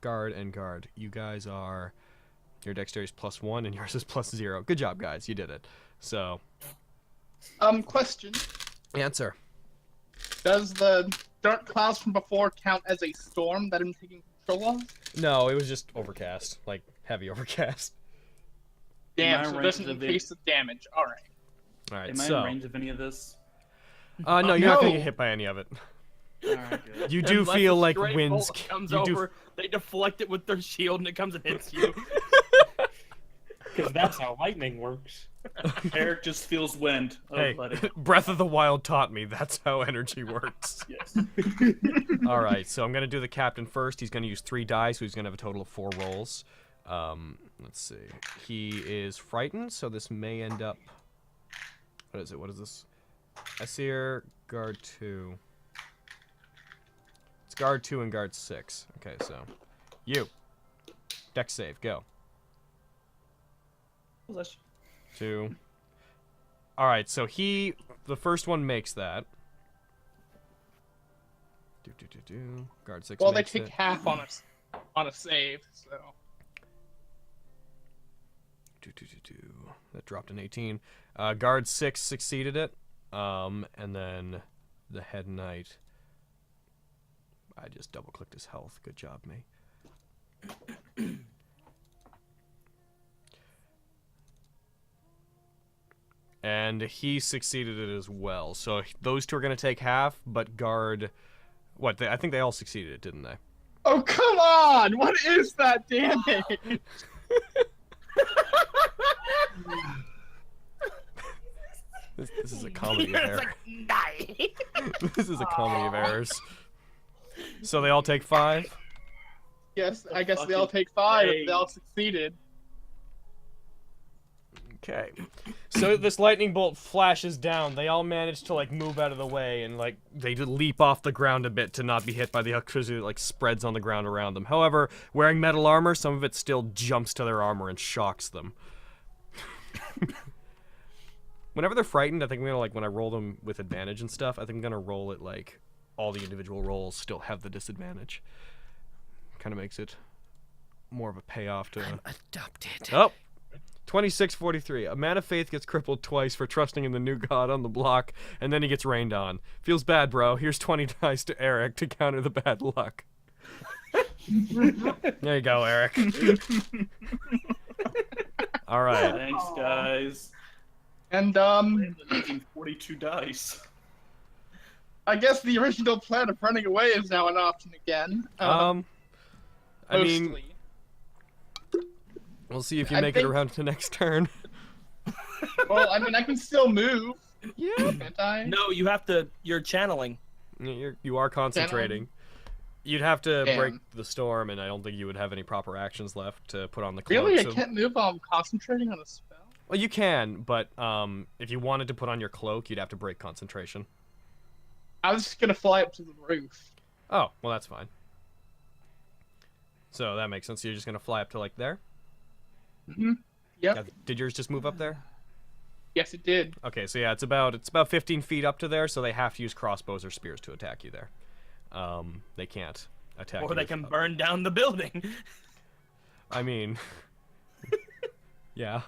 Guard and guard. You guys are, your dexterity is +1 and yours is +0. Good job, guys. You did it. So, Question. answer. Does the dark clouds from before count as a storm that I'm taking Prolong? No, it was just overcast, like heavy overcast. Damn, Am I so in it range doesn't of it? increase the damage. Alright. All right, Am I so in range of any of this? no, you're not gonna no. get hit by any of it. Alright, good. You do Unless feel a like stray winds. bolt comes You do. over, they deflect it with their shield, and it comes and hits you. Because that's how lightning works. Eric just feels wind. Oh, Hey, buddy. Breath of the Wild taught me that's how energy works. Yes. All right, so I'm gonna do the captain first. He's gonna use 3 dice, so he's gonna have a total of 4 rolls. Let's see. He is frightened, so this may end up. What is it? What is this? Essir, guard 2. It's guard 2 and guard 6. Okay, so you. Dex save, go. 2. All right, so the first one makes that. Guard 6 Well, they makes take it. half on a save, so. That dropped an 18. Guard 6 succeeded it. And then the head knight. I just double clicked his health. Good job, me. And he succeeded it as well. So those 2 are going to take half, but guard. What? I think they all succeeded it, didn't they? Oh, come on! What is that damage? This is a comedy of errors. This is a comedy of errors. So they all take 5? Yes, I guess they all take 5 if they all succeeded. Okay. So this lightning bolt flashes down. They all manage to, like, move out of the way, and, like, they leap off the ground a bit to not be hit by the electricity that, like, spreads on the ground around them. However, wearing metal armor, some of it still jumps to their armor and shocks them. Whenever they're frightened, I think I'm gonna, like, when I roll them with advantage and stuff, I think I'm gonna roll it, like, all the individual rolls still have the disadvantage. Kind of makes it more of a payoff to... I'm adopted. Oh! 2643. A man of faith gets crippled twice for trusting in the new god on the block, and then he gets rained on. Feels bad, bro. Here's 20 dice to Eric to counter the bad luck. There you go, Eric. All right. Thanks, guys. And, 42 dice. I guess the original plan of running away is now an option again. I mean, mostly. we'll see if you I make it think- around to next turn. Well, I mean, I can still move. Yeah. Can't I? No, you have to. You're channeling. You are concentrating. You'd have to Damn. break the storm, and I don't think you would have any proper actions left to put on the cloak. Really? I so- can't move while I'm concentrating on a spell? Well, you can, but if you wanted to put on your cloak, you'd have to break concentration. I was just gonna fly up to the roof. Oh, well, that's fine. So that makes sense. You're just gonna fly up to like there? Mm-hmm. Yep. Yeah, did yours just move up there? Yes, it did. Okay, so yeah, it's about 15 feet up to there, so they have to use crossbows or spears to attack you there. They can't attack you. Or they can burn down the building. I mean, yeah.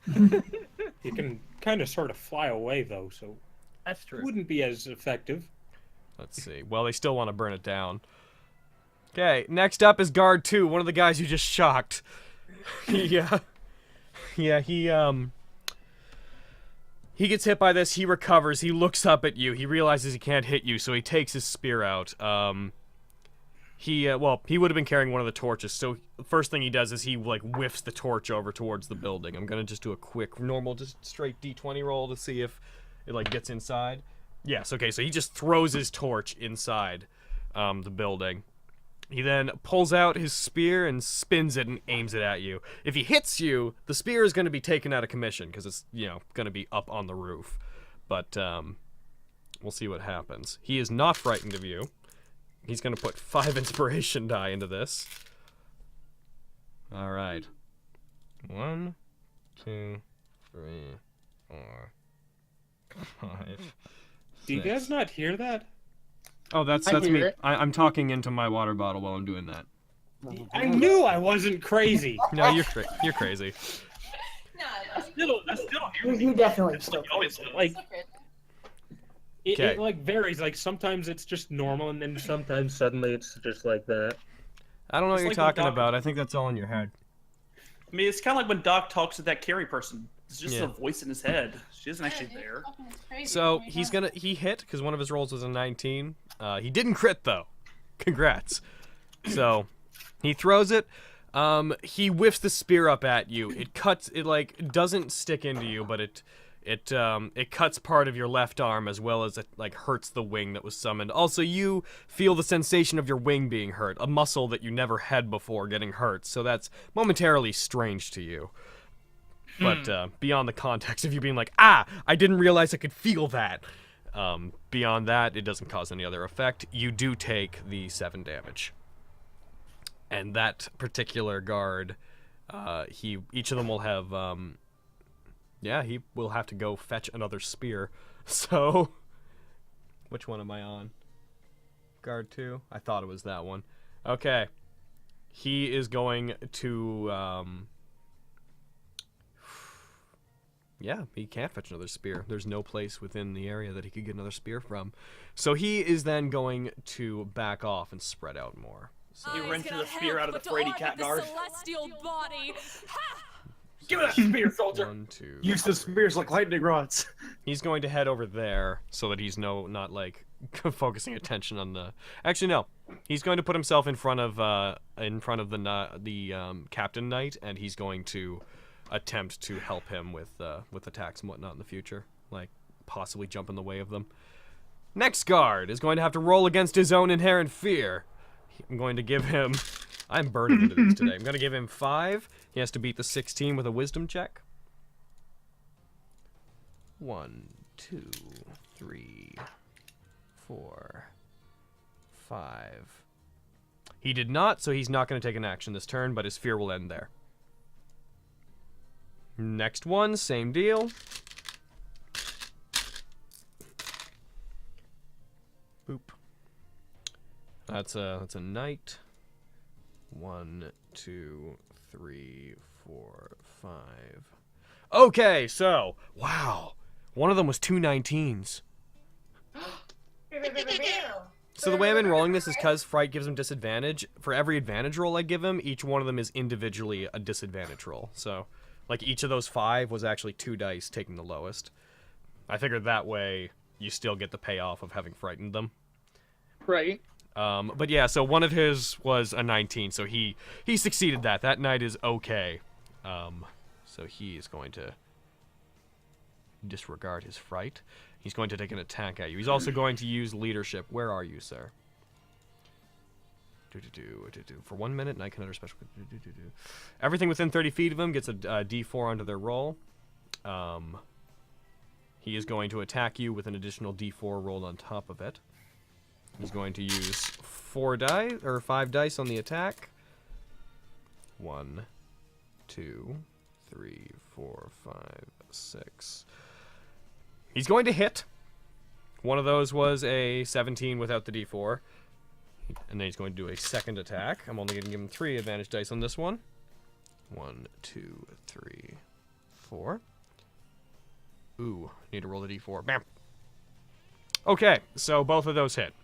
You can kind of sort of fly away, though, so That's it true. wouldn't be as effective. Let's see. Well, they still want to burn it down. Okay, next up is guard 2, one of the guys you just shocked. He gets hit by this, he recovers, he looks up at you, he realizes he can't hit you, so he takes his spear out. He would have been carrying one of the torches, so the first thing he does is he, like, whiffs the torch over towards the building. I'm gonna just do a quick, normal, just straight D20 roll to see if it, like, gets inside. Yes, okay, so he just throws his torch inside the building. He then pulls out his spear and spins it and aims it at you. If he hits you, the spear is going to be taken out of commission because it's, going to be up on the roof. But we'll see what happens. He is not frightened of you. He's going to put 5 inspiration die into this. All right. 1, 2, 3, 4, 5. Do you guys not hear that? Oh, that's I hear me. it. I'm talking into my water bottle while I'm doing that. I knew I wasn't crazy. No, you're crazy. No, That's still You definitely It's like still. always Like, okay. it like varies. Like sometimes it's just normal, and then sometimes suddenly it's just like that. I don't know what It's you're like when talking Doc- about. I think that's all in your head. I mean, it's kind of like when Doc talks to that carry person. It's just Yeah. a voice in his head. She isn't actually there. So he hit because one of his rolls was a 19. He didn't crit though. Congrats. So he throws it. He whiffs the spear up at you. It cuts. It like doesn't stick into you, but it cuts part of your left arm as well as it like hurts the wing that was summoned. Also, you feel the sensation of your wing being hurt, a muscle that you never had before getting hurt. So that's momentarily strange to you. But beyond the context of you being like, I didn't realize I could feel that. Beyond that, it doesn't cause any other effect. You do take the 7 damage. And that particular guard, each of them will have, he will have to go fetch another spear. So, which one am I on? Guard 2? I thought it was that one. Okay. He is going to, yeah, he can't fetch another spear. There's no place within the area that he could get another spear from. So he is then going to back off and spread out more. So. He wrenches a spear out of the Frady cat guard. Celestial body. Give me that spear, soldier. 1, 2. Use the spears like lightning rods. He's going to head over there so that he's not like focusing attention on the. Actually, no. He's going to put himself in front of the Captain Knight, and he's going to attempt to help him with attacks and whatnot in the future, like possibly jump in the way of them. Next guard is going to have to roll against his own inherent fear. I'm going to give him. I'm burning into these today. I'm going to give him 5. He has to beat the 16 with a wisdom check. 1, 2, 3, 4, 5. He did not, so he's not going to take an action this turn, but his fear will end there. Next one, same deal. Boop. That's a knight. 1, 2, 3, 4, 5. Okay, so wow, one of them was 2 19s. So the way I've been rolling this is because Fright gives him disadvantage. For every advantage roll I give him, each one of them is individually a disadvantage roll. So. Like, each of those 5 was actually 2 dice, taking the lowest. I figured that way you still get the payoff of having frightened them. Right. But yeah, so one of his was a 19, so he succeeded that. That knight is okay. So he is going to disregard his fright. He's going to take an attack at you. He's also going to use leadership. Where are you, sir? For 1 minute, Knight can enter special. Everything within 30 feet of him gets a D4 onto their roll. He is going to attack you with an additional D4 rolled on top of it. He's going to use 5 dice on the attack. 1, 2, 3, 4, 5, 6. He's going to hit. One of those was a 17 without the D4. And then he's going to do a second attack. I'm only going to give him 3 advantage dice on this one. 1, 2, 3, 4. Ooh, need to roll the D4. Bam. Okay, so both of those hit.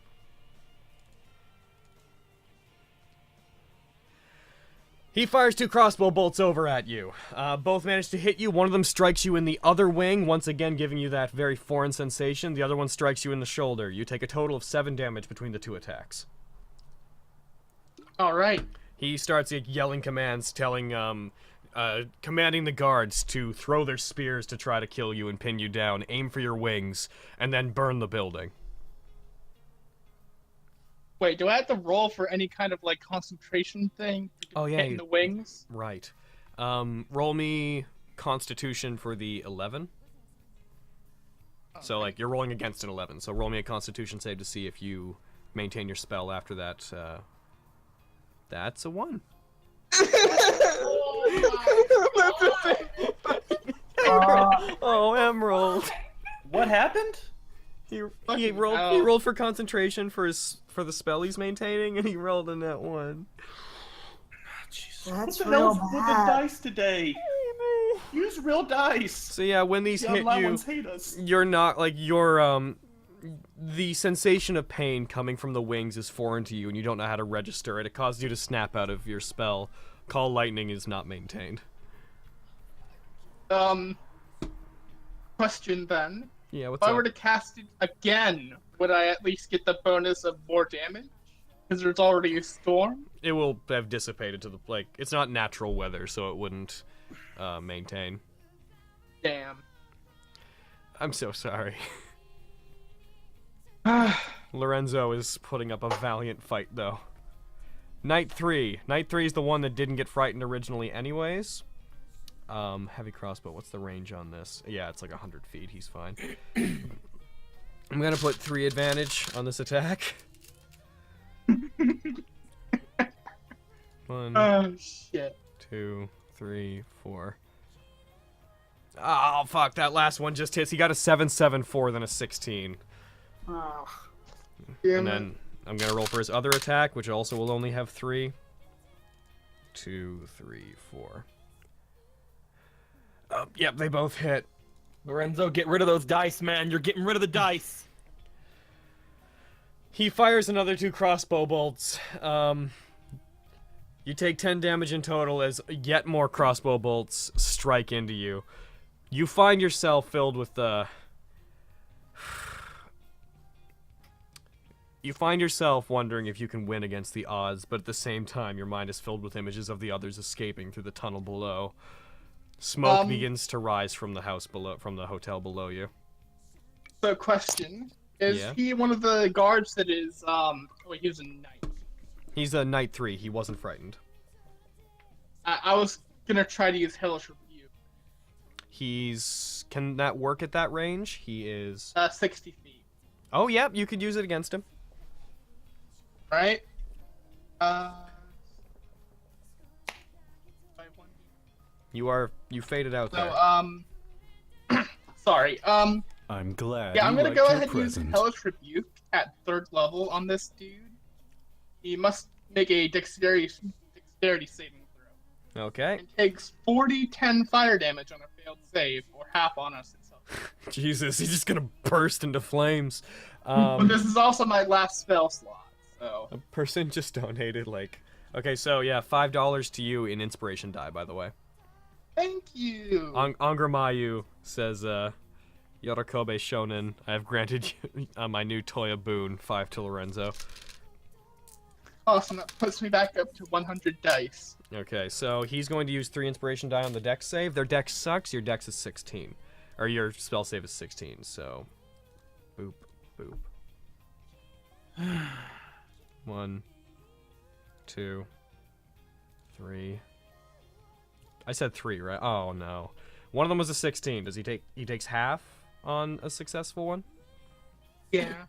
He fires 2 crossbow bolts over at you. Both manage to hit you. One of them strikes you in the other wing, once again giving you that very foreign sensation. The other one strikes you in the shoulder. You take a total of 7 damage between the 2 attacks. All right. He starts yelling commands, commanding the guards to throw their spears to try to kill you and pin you down, aim for your wings, and then burn the building. Wait, do I have to roll for any kind of like concentration thing? Oh yeah, hitting the wings. Right. Roll me Constitution for the 11. So like you're rolling against an 11. So roll me a Constitution save to see if you maintain your spell after that. That's a 1. Oh, Emerald. What happened? He rolled for concentration for the spell he's maintaining, and he rolled a net 1. That's what the hell real is with the bad. dice today? Use real dice. So yeah, when these hit online you, ones hate us. you're not like your the sensation of pain coming from the wings is foreign to you, and you don't know how to register it. It causes you to snap out of your spell. Call Lightning is not maintained. Question then. Yeah, what's If I up? were to cast it again, would I at least get the bonus of more damage? Because there's already a storm? It will have dissipated to the, like, it's not natural weather, so it wouldn't maintain. Damn. I'm so sorry. Lorenzo is putting up a valiant fight, though. Knight 3. Knight 3 is the one that didn't get frightened originally anyways. Heavy crossbow. What's the range on this? Yeah, it's like 100 feet. He's fine. I'm gonna put 3 advantage on this attack. 1, Oh, shit. 2, 3, 4. Oh, fuck. That last one just hits. He got a 7-7-4, then a 16. Oh, And then I'm gonna roll for his other attack, which also will only have 3. 2, 3, 4. Yep, they both hit. Lorenzo, get rid of those dice, man. You're getting rid of the dice. He fires another 2 crossbow bolts. You take 10 damage in total as yet more crossbow bolts strike into you. You find yourself filled with You find yourself wondering if you can win against the odds, but at the same time, your mind is filled with images of the others escaping through the tunnel below. Smoke begins to rise from the house below, from the hotel below you. So, question. Is Yeah. he one of the guards that is, wait, he was a knight. He's a Knight 3. He wasn't frightened. I was gonna try to use Hellish Rebuke. Can that work at that range? He is... 60 feet. Oh, yep, you could use it against him. Right? You faded out there. So, sorry, I'm glad. yeah, I'm you gonna liked go your ahead and use present. Hellish Rebuke at 3rd level on this dude. He must make a dexterity saving throw. Okay. And takes 40-10 fire damage on a failed save, or half on us itself. Jesus, he's just gonna burst into flames. But this is also my last spell slot, so... A person just donated, like... Okay, so, yeah, $5 to you in inspiration die, by the way. Thank you! Angramayu says, Yorakobe Shonen, I have granted you my new Toya boon, 5 to Lorenzo. Awesome, that puts me back up to 100 dice. Okay, so he's going to use 3 inspiration die on the dex save. Their dex sucks, your dex is 16. Or your spell save is 16, so... Boop, boop. 1, 2, 3. I said 3, right? Oh, no. One of them was a 16. Does he take... He takes half on a successful one? Yeah.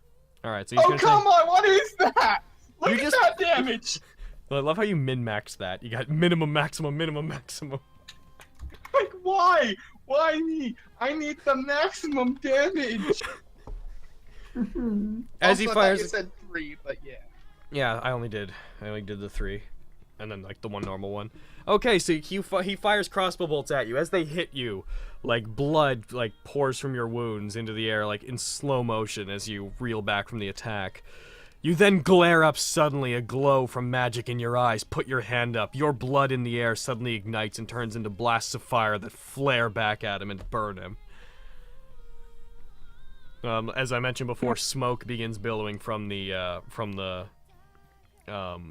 Alright, so he's Oh, gonna come on, what is that? Look You at just- that damage! I love how you min-maxed that. You got minimum, maximum, minimum, maximum. Like, why? Why me? I need the maximum damage! As he Also, I thought fires... you said 3, but yeah. Yeah, I only did the 3. And then, like, the one normal one. Okay, so he fires crossbow bolts at you. As they hit you, like, blood, like, pours from your wounds into the air, like, in slow motion as you reel back from the attack. You then glare up suddenly, a glow from magic in your eyes. Put your hand up. Your blood in the air suddenly ignites and turns into blasts of fire that flare back at him and burn him. As I mentioned before, smoke begins billowing from the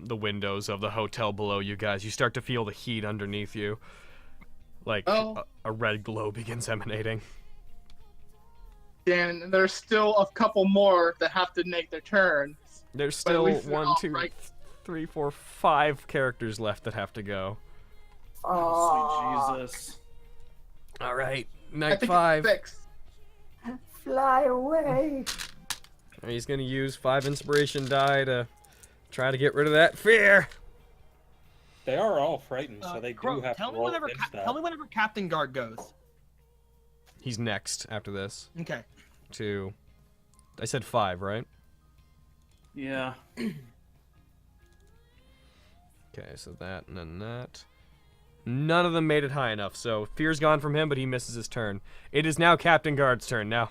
windows of the hotel below you guys. You start to feel the heat underneath you. Like, a red glow begins emanating. And there's still a couple more that have to make their turn. There's But at still least they're 1, all 2, right. 3, 4, 5 characters left that have to go. Oh, Sweet Jesus. Alright, I night think 5. it's 6. fly away. He's gonna use 5 inspiration die to try to get rid of that fear. They are all frightened, so they Crow, do have tell to me roll whenever against that. tell me whenever Captain Guard goes. He's next after this. Okay. 2. I said 5, right? Yeah. Okay, so that and then that. None of them made it high enough, so fear's gone from him, but he misses his turn. It is now Captain Guard's turn. Now,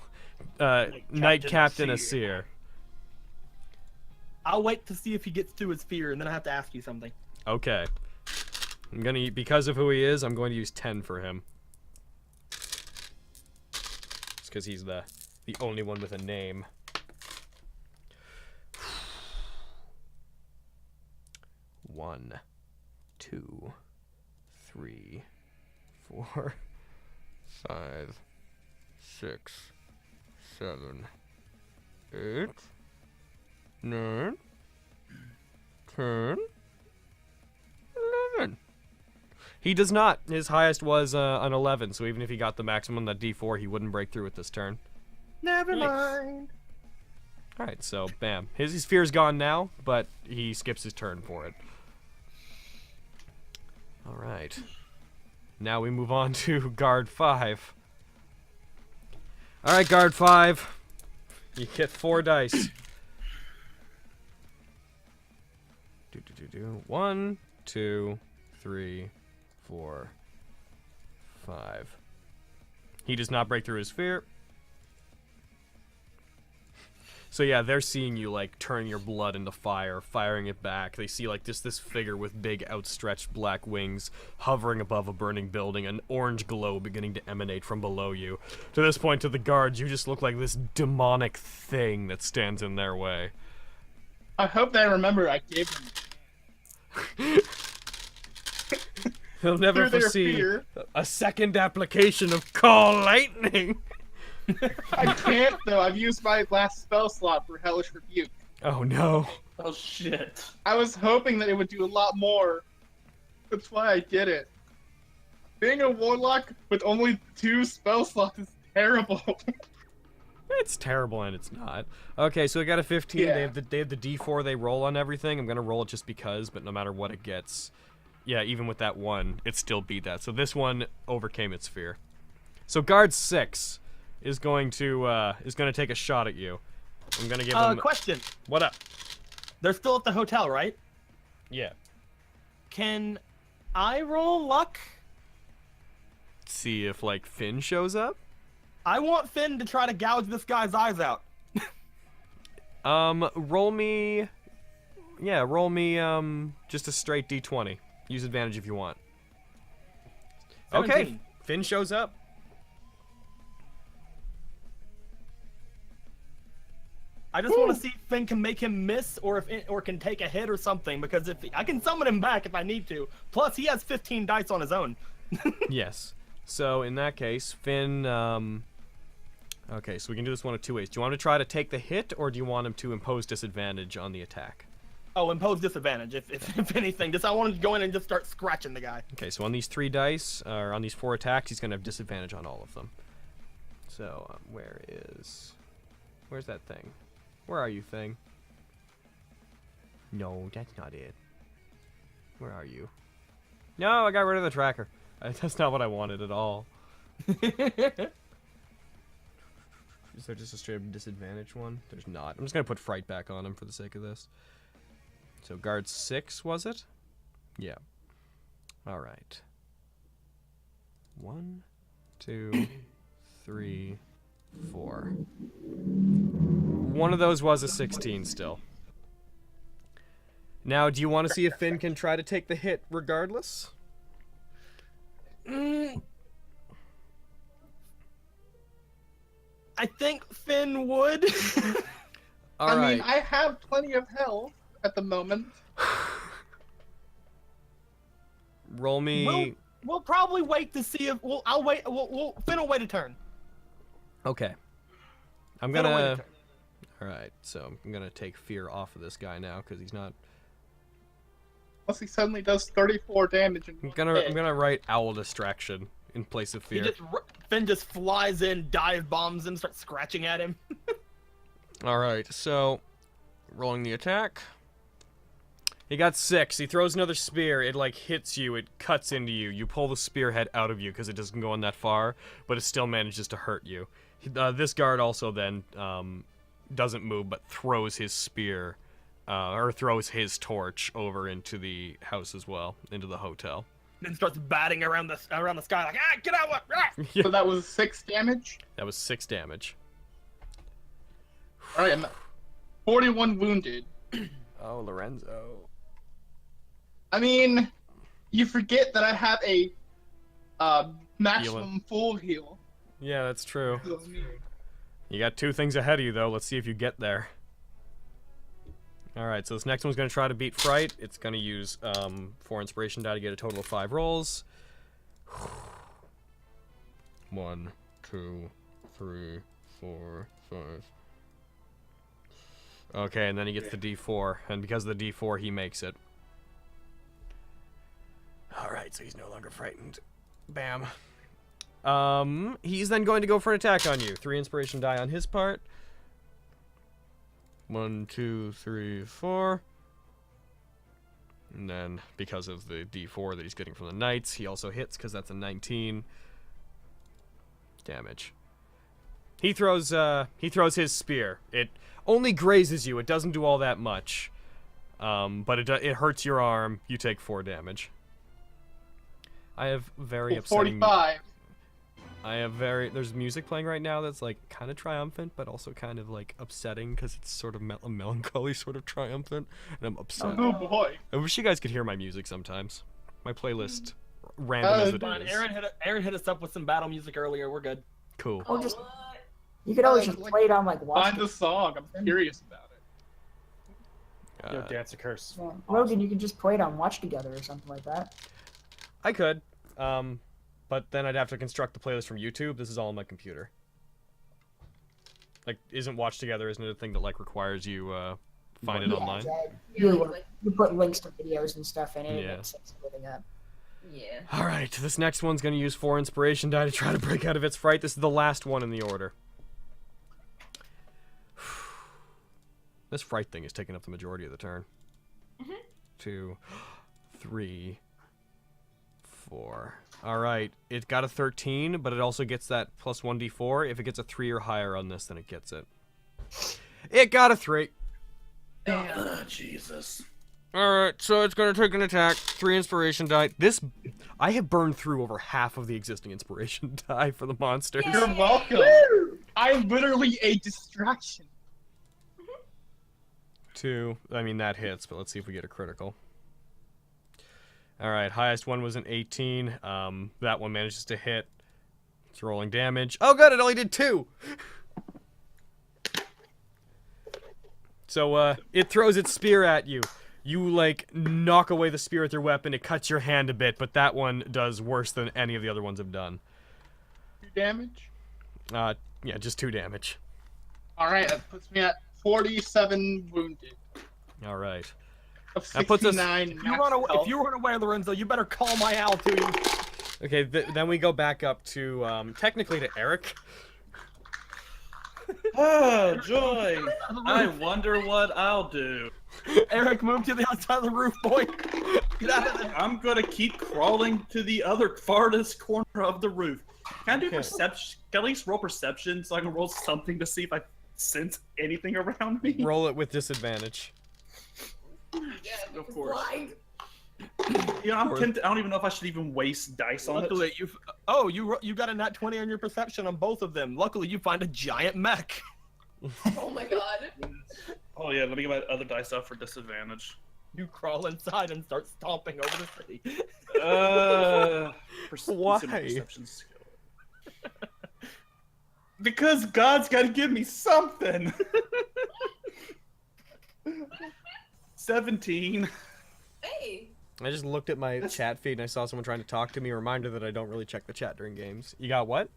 Knight Captain Asir. I'll wait to see if he gets to his fear, and then I have to ask you something. Okay. I'm gonna, because of who he is, I'm going to use 10 for him. It's because he's the only one with a name. One, 2, 3, 4, 5, 6, 7, 8, 9, 10, 11. He does not. His highest was an 11, so even if he got the maximum, that D4, he wouldn't break through it this turn. Never mind. Alright, so bam. His fear's gone now, but he skips his turn for it. Alright. Now we move on to Guard 5. Alright, Guard 5. You get 4 dice. 1, 2, 3, 4, 5. He does not break through his fear. So yeah, they're seeing you like turn your blood into fire, firing it back. They see like this figure with big outstretched black wings hovering above a burning building, an orange glow beginning to emanate from below you. To this point, to the guards, you just look like this demonic thing that stands in their way. I hope they remember I gave them. They'll never Through their foresee fear. a second application of Call Lightning. I can't though. I've used my last spell slot for Hellish Rebuke. Oh no. Oh shit. I was hoping that it would do a lot more. That's why I did it. Being a warlock with only 2 spell slots is terrible. It's terrible and it's not. Okay, so I got a 15. Yeah. They have the D4 they roll on everything. I'm gonna roll it just because, but no matter what it gets, yeah, even with that 1, it still beat that. So this one overcame its fear. So guard 6 is going to take a shot at you. I'm gonna give him. Question. What up? They're still at the hotel, right? Yeah. Can I roll luck? See if like Finn shows up. I want Finn to try to gouge this guy's eyes out. Roll me. Yeah, roll me just a straight D20. Use advantage if you want. 17. Okay, Finn shows up. I just want to see if Finn can make him miss, or can take a hit or something. Because if I can summon him back if I need to. Plus, he has 15 dice on his own. Yes. So in that case, Finn. Okay, so we can do this one of 2 ways. Do you want to try to take the hit, or do you want him to impose disadvantage on the attack? Oh, impose disadvantage. If anything, just I want him to go in and just start scratching the guy. Okay, so on these 3 dice, or on these 4 attacks, he's gonna have disadvantage on all of them. So where's that thing? Where are you, thing? No, that's not it. Where are you? No, I got rid of the tracker. That's not what I wanted at all. Is there just a straight up disadvantage one? There's not. I'm just gonna put fright back on him for the sake of this. So guard 6, was it? Yeah. Alright. 1, 2, 3, 4. One of those was a 16 still. Now, do you want to see if Finn can try to take the hit regardless? I think Finn would. All right. I mean, I have plenty of health at the moment. Roll me. We'll probably wait to see if I'll wait. Finn will wait a turn. Okay. I'm Finn will wait a gonna. turn. All right. So I'm gonna take fear off of this guy now because he's not. Unless he suddenly does 34 damage. I'm gonna write owl distraction in place of fear. Finn just flies in, dive bombs him, starts scratching at him. All right. So, rolling the attack. He got 6. He throws another spear. It like hits you. It cuts into you. You pull the spearhead out of you because it doesn't go on that far, but it still manages to hurt you. This guard also then doesn't move, but throws his spear, or throws his torch over into the house as well, into the hotel. Then starts batting around the sky like, get out! Ah! Yeah. So that was 6 damage? That was 6 damage. All right, I'm at 41 wounded. Oh, Lorenzo. I mean, you forget that I have a maximum full heal. Yeah, that's true. You got 2 things ahead of you, though. Let's see if you get there. Alright, so this next one's going to try to beat Fright. It's going to use 4 inspiration die to get a total of 5 rolls. 1, 2, 3, 4, 5. Okay, and then he gets the D4, and because of the D4, he makes it. Alright, so he's no longer frightened. Bam. He's then going to go for an attack on you. 3 inspiration die on his part. 1, 2, 3, 4. And then, because of the D4 that he's getting from the knights, he also hits because that's a 19 damage. He throws his spear. It only grazes you. It doesn't do all that much, but it hurts your arm. You take 4 damage. I have very upsetting. 45. There's music playing right now that's like kind of triumphant, but also kind of like upsetting because it's sort of a melancholy sort of triumphant, and I'm upset. Oh boy. I wish you guys could hear my music sometimes. My playlist, random as it Fine. is. Aaron hit us up with some battle music earlier. We're good. Cool. Or just you could always just play it on like watch. Find the song. I'm curious about it. Yo, dance a curse. Yeah. Logan, you can just play it on Watch Together or something like that. I could, but then I'd have to construct the playlist from YouTube. This is all on my computer. Like, isn't Watch Together, isn't it a thing that like requires you find it Yeah, online? you put links to videos and stuff in it, Yeah. and it sets everything up. Yeah. All right, this next one's gonna use 4 inspiration die to try to break out of its fright. This is the last one in the order. This fright thing is taking up the majority of the turn. 2, 3, 4. All right, it got a 13, but it also gets that plus 1d4. If it gets a 3 or higher on this, then it gets it. It got a 3. Jesus. Alright, so it's gonna take an attack, 3 inspiration die. I have burned through over half of the existing inspiration die for the monsters. You're welcome. I'm literally a distraction. 2, I mean that hits, but let's see if we get a critical. Alright, highest one was an 18, that one manages to hit. It's rolling damage. Oh good, it only did 2! So, it throws its spear at you. You, like, knock away the spear with your weapon, it cuts your hand a bit, but that one does worse than any of the other ones have done. 2 damage? Yeah, just 2 damage. Alright, that puts me at 47 wounded. Alright. Of That puts us- 69 If you run away, Lorenzo, you better call my owl to you. Okay, then we go back up to, technically to Eric. Oh, joy. I wonder what I'll do. Eric, move to the outside of the roof, boy. Get out of there. I'm gonna keep crawling to the other farthest corner of the roof. Can I do perception? Can I at least roll perception so I can roll something to see if I sense anything around me? Roll it with disadvantage. Yeah, Of course. blind. You know, I'm tempted. I don't even know if I should even waste dice on it. Luckily, you got a nat 20 on your perception on both of them. Luckily, you find a giant mech. Oh my god. Oh yeah, let me get my other dice out for disadvantage. You crawl inside and start stomping over the city. Why? Perception skill. Because God's got to give me something. 17. Hey. I just looked at my chat feed and I saw someone trying to talk to me. A reminder that I don't really check the chat during games. You got what?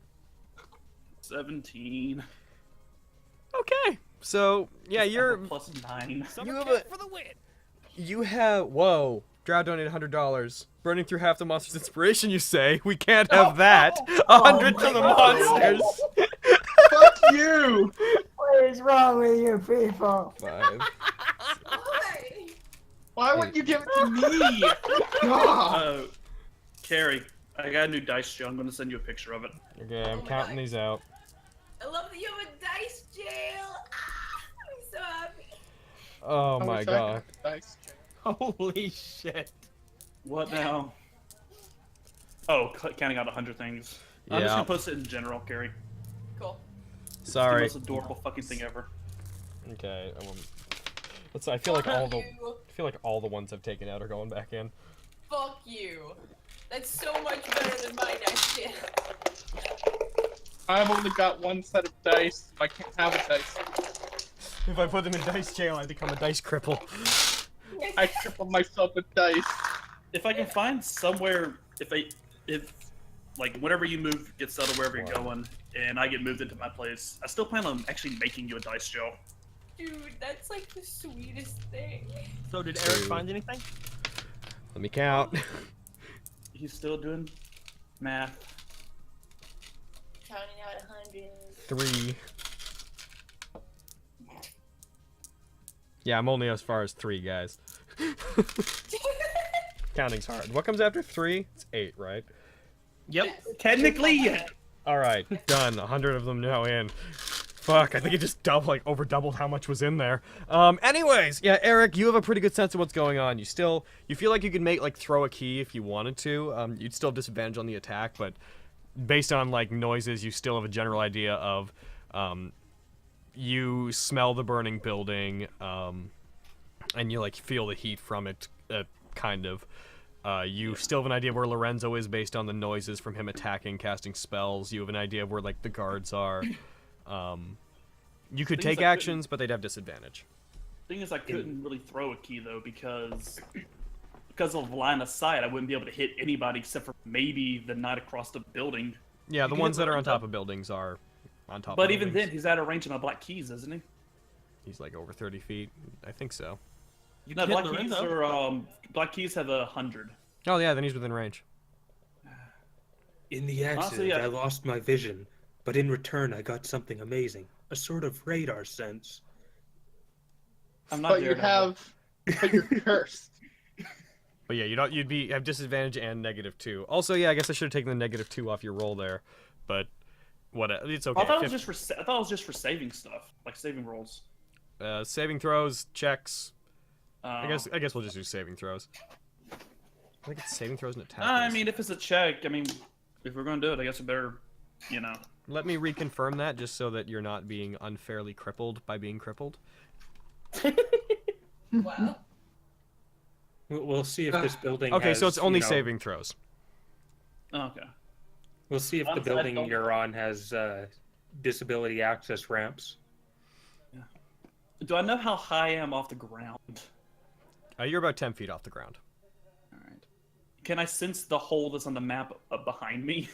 17. Okay. So, yeah, you're... Plus 9. You have a... for the win. You have... Whoa. Drow donated $100. Burning through half the monster's inspiration, you say? We can't have that. 100 to the monsters. Fuck you! What is wrong with you people? 5. Why? Why would you give it to me? God. Carrie, I got a new dice show. I'm going to send you a picture of it. Okay, I'm counting these out. I love that you have a dice jail. Ah, I'm so happy. Oh my wish I god. could have dice. Holy shit. What now? Oh, counting out 100 things. I'm just Yeah. going to post it in general, Carrie. Cool. Sorry. It's the most adorable fucking thing ever. Okay. Let's. I feel like all the. You. I feel like all the ones I've taken out are going back in. Fuck you. That's so much better than my dice shit. I've only got one set of dice. I can't have a dice. If I put them in dice jail, I become a dice cripple. I cripple myself with dice. If I can find somewhere, if like whenever you move, get settled wherever you're going, and I get moved into my place, I still plan on actually making you a dice jail. Dude, that's like the sweetest thing. So did Eric find anything? Let me count. He's still doing math. Counting out 100. 3. Yeah, I'm only as far as 3, guys. Counting's hard. What comes after 3? It's 8, right? Yep. Technically, yeah. All right, done. 100 of them now in. Fuck, I think it just over doubled how much was in there. Anyways, yeah, Eric, you have a pretty good sense of what's going on. You feel like you could throw a key if you wanted to. You'd still have disadvantage on the attack, but based on, like, noises, you still have a general idea of, you smell the burning building, and you, like, feel the heat from it, kind of. You still have an idea of where Lorenzo is based on the noises from him attacking, casting spells. You have an idea of where, like, the guards are. You could take actions, but they'd have disadvantage. Thing is, I couldn't really throw a key though because of line of sight, I wouldn't be able to hit anybody except for maybe the knight across the building. Yeah, the ones that are on top of buildings are on top. But of even buildings. then, he's out of range of my black keys, isn't he? He's like over 30 feet. I think so. No, black keys have 100. Oh yeah, then he's within range. In the accident, Honestly, yeah. I lost my vision, but in return, I got something amazing. A sort of radar sense. I'm not there. But you're cursed. But yeah, you'd have disadvantage and -2. Also, yeah, I guess I should have taken the -2 off your roll there, but what? It's okay. I thought it was just for saving stuff, like saving rolls. Saving throws, checks. I guess we'll just do saving throws. I think it's saving throws and attacks. I mean, if it's a check, I mean, if we're gonna do it, I guess we better, you know. Let me reconfirm that, just so that you're not being unfairly crippled by being crippled. Wow. We'll see if this building. Okay, has, so it's only you know, saving throws. Oh, okay. We'll see if the building you're on has disability access ramps. Do I know how high I am off the ground? You're about 10 feet off the ground. All right. Can I sense the hole that's on the map up behind me?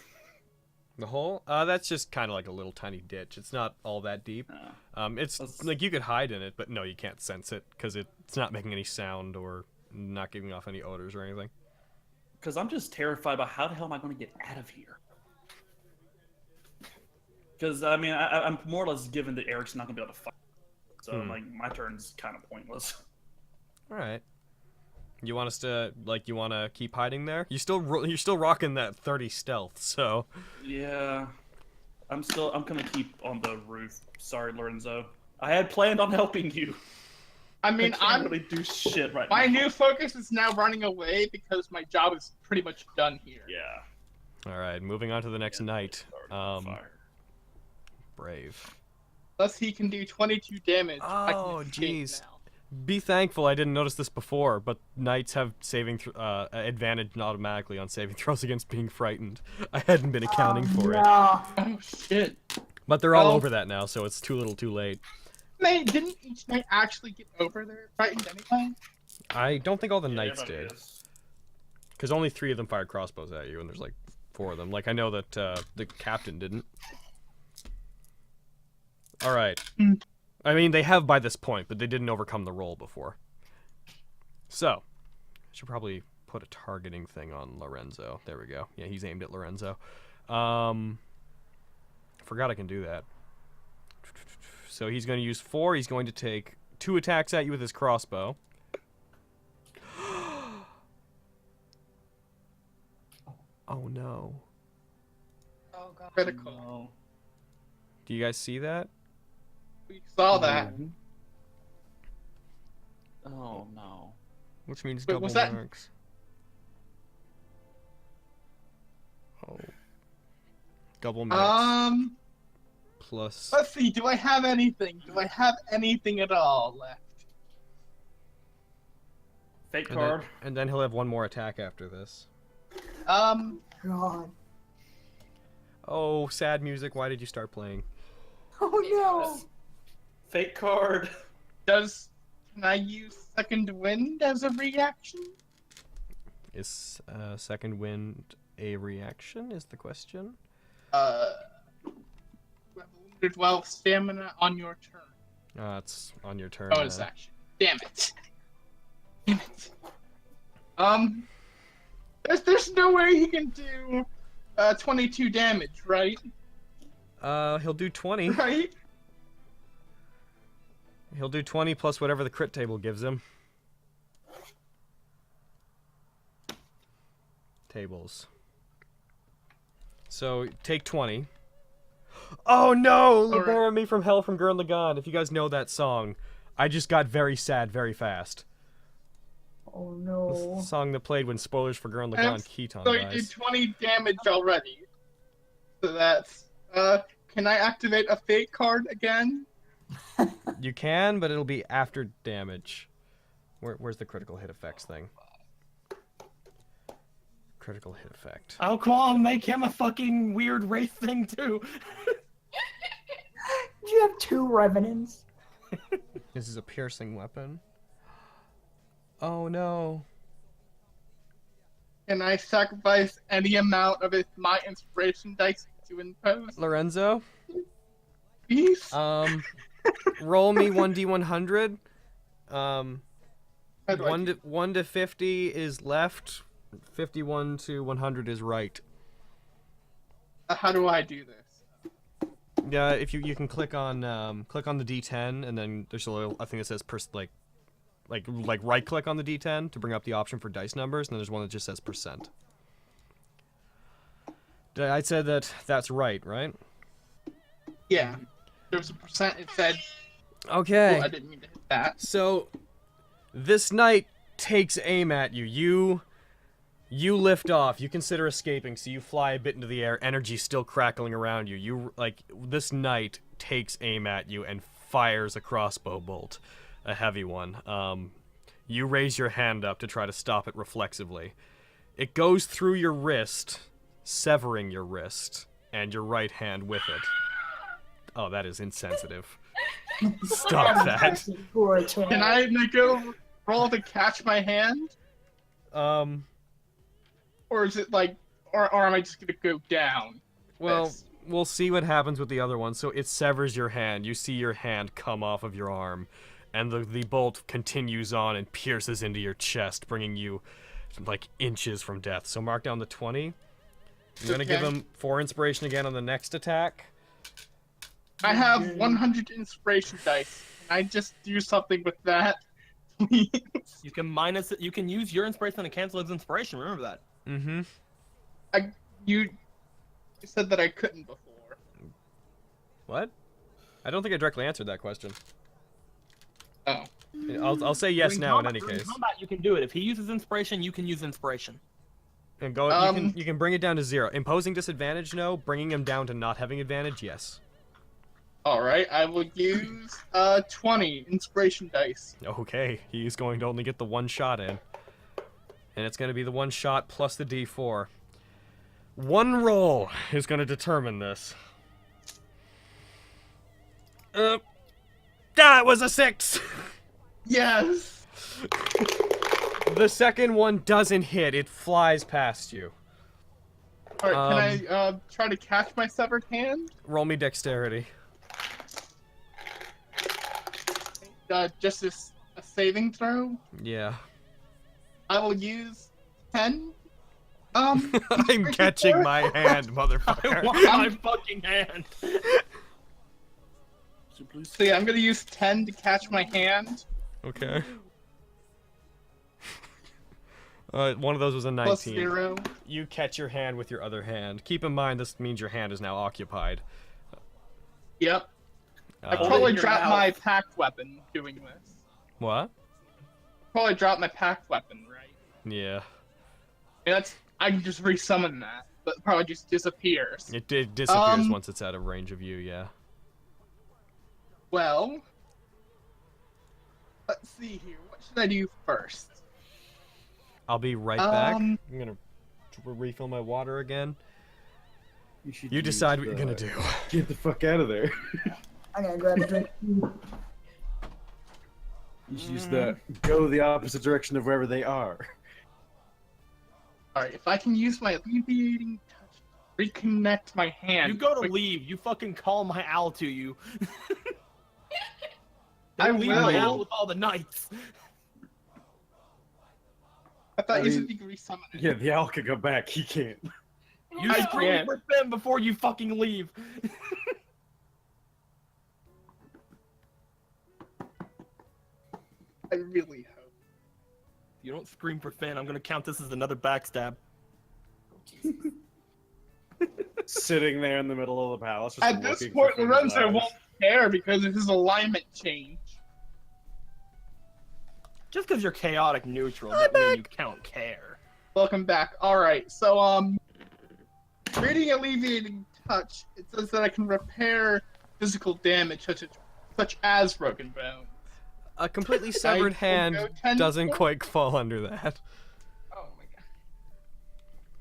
The hole? That's just kind of like a little tiny ditch. It's not all that deep. It's like you could hide in it, but no, you can't sense it because it's not making any sound or not giving off any odors or anything. Because I'm just terrified about how the hell am I going to get out of here? Because, I mean, I'm more or less given that Eric's not going to be able to fight. So, like, my turn's kind of pointless. All right. You want us to, like, you want to keep hiding there? You're still rocking that 30 stealth, so. Yeah. I'm gonna keep on the roof. Sorry, Lorenzo. I had planned on helping you. I mean, I can't really do shit right my now. new focus is now running away because my job is pretty much done here. Yeah. All right, moving on to the next knight. Fire. Brave. Thus, he can do 22 damage. Oh, jeez. Be thankful I didn't notice this before, but knights have advantage automatically on saving throws against being frightened. I hadn't been accounting for it. Oh, shit. But they're all over that now, so it's too little too late. Didn't each knight actually get over their frightened anyway? I don't think all the knights did. Because only 3 of them fired crossbows at you, and there's like 4 of them. Like, I know that the captain didn't. Alright. I mean, they have by this point, but they didn't overcome the roll before. So, I should probably put a targeting thing on Lorenzo. There we go. Yeah, he's aimed at Lorenzo. Forgot I can do that. So he's going to use 4. He's going to take 2 attacks at you with his crossbow. Oh no. Oh god. Critical. No. Do you guys see that? We saw that. Oh no. Which means Wait, double was that- marks. Oh. Double marks. plus. Let's see. Do I have anything? Do I have anything at all left? Fake And card. and then he'll have one more attack after this. God. Oh, sad music. Why did you start playing? Oh no. Fake card. Can I use Second Wind as a reaction? Is second wind a reaction? Is the question? You have a limited 12 stamina on your turn. It's on your turn. Bonus action. Damn it. Damn it. There's no way he can do 22 damage, right? He'll do 20. Right? He'll do 20 plus whatever the crit table gives him. Tables. So, take 20. Oh no! Libera me from hell from Gurren Lagann. If you guys know that song, I just got very sad very fast. Oh no. The song that played when spoilers for Gurren Lagann Keaton So he dies. did 20 damage already. So that's... can I activate a fate card again? You can, but it'll be after damage. Where's the critical hit effects thing? Critical hit effect. Oh, come on, make him a fucking weird race thing too. Did you have 2 Revenants? This is a piercing weapon. Oh no. Can I sacrifice any amount of my inspiration dice to impose? Lorenzo? Please? Roll me 1d100. How do I 1 to 50 is left. 51 to 100 is right. How do I do this? Yeah, if you can click on the D10 and then there's a little I think it says like right click on the D10 to bring up the option for dice numbers, and then there's one that just says percent. I said that's right? Yeah. There's a percent it said. Okay. Oh, I didn't mean to hit that. So this knight takes aim at you. You lift off. You consider escaping, so you fly a bit into the air, energy still crackling around you. This knight takes aim at you and fires a crossbow bolt, a heavy one. You raise your hand up to try to stop it reflexively. It goes through your wrist, severing your wrist, and your right hand with it. Oh, that is insensitive. Stop that. Can I make a roll to catch my hand? Or is it like, or am I just gonna go down? Well, we'll see what happens with the other one. So it severs your hand. You see your hand come off of your arm, and the bolt continues on and pierces into your chest, bringing you like inches from death. So mark down the 20. I'm gonna give him 4 inspiration again on the next attack. I have 100 inspiration dice. Can I just do something with that? Please? You can minus it. You can use your inspiration to cancel his inspiration. Remember that. Mm-hmm. You said that I couldn't before. What? I don't think I directly answered that question. Oh. I'll say yes now in any During case. combat, you can do it. If he uses inspiration, you can use inspiration. And go. You can bring it down to 0. Imposing disadvantage, no. Bringing him down to not having advantage, yes. All right, I will use 20 inspiration dice. Okay, he's going to only get the 1 shot in. And it's going to be the 1 shot plus the D4. 1 roll is going to determine this. That was a 6! Yes! The second one doesn't hit, it flies past you. Alright, can I try to catch my severed hand? Roll me dexterity. Just a saving throw? Yeah. I will use 10. I'm catching my hand, motherfucker. I want my fucking hand. So yeah, I'm gonna use 10 to catch my hand. Okay. One of those was a 19. Plus 0. You catch your hand with your other hand. Keep in mind, this means your hand is now occupied. Yep. I probably dropped my packed weapon doing this. What? Probably dropped my packed weapon, right? Yeah. I can just resummon that, but it probably just disappears. It disappears once it's out of range of you, yeah. Well, let's see here. What should I do first? I'll be right back. I'm gonna refill my water again. You decide what you're gonna do. Get the fuck out of there. I'm gonna grab a drink. You should use the go the opposite direction of wherever they are. Alright, if I can use my alleviating touch to reconnect my hand. You go to leave. You fucking call my owl to you. I leave will. my owl with all the knights. I thought I you mean, said you could resummon it. Yeah, the owl can go back. He can't. You I scream can't. for them before you fucking leave. I really hope. You don't scream for Finn. I'm gonna count this as another backstab. Sitting there in the middle of the palace. Just At this looking point, for Finn's Lorenzo eyes. won't care because of his alignment change. Just because you're chaotic neutral doesn't mean you can't care. Welcome back. Alright, so, reading Alleviating Touch, it says that I can repair physical damage such as broken bones. A completely severed hand go 10 doesn't points. quite fall under that. Oh my god.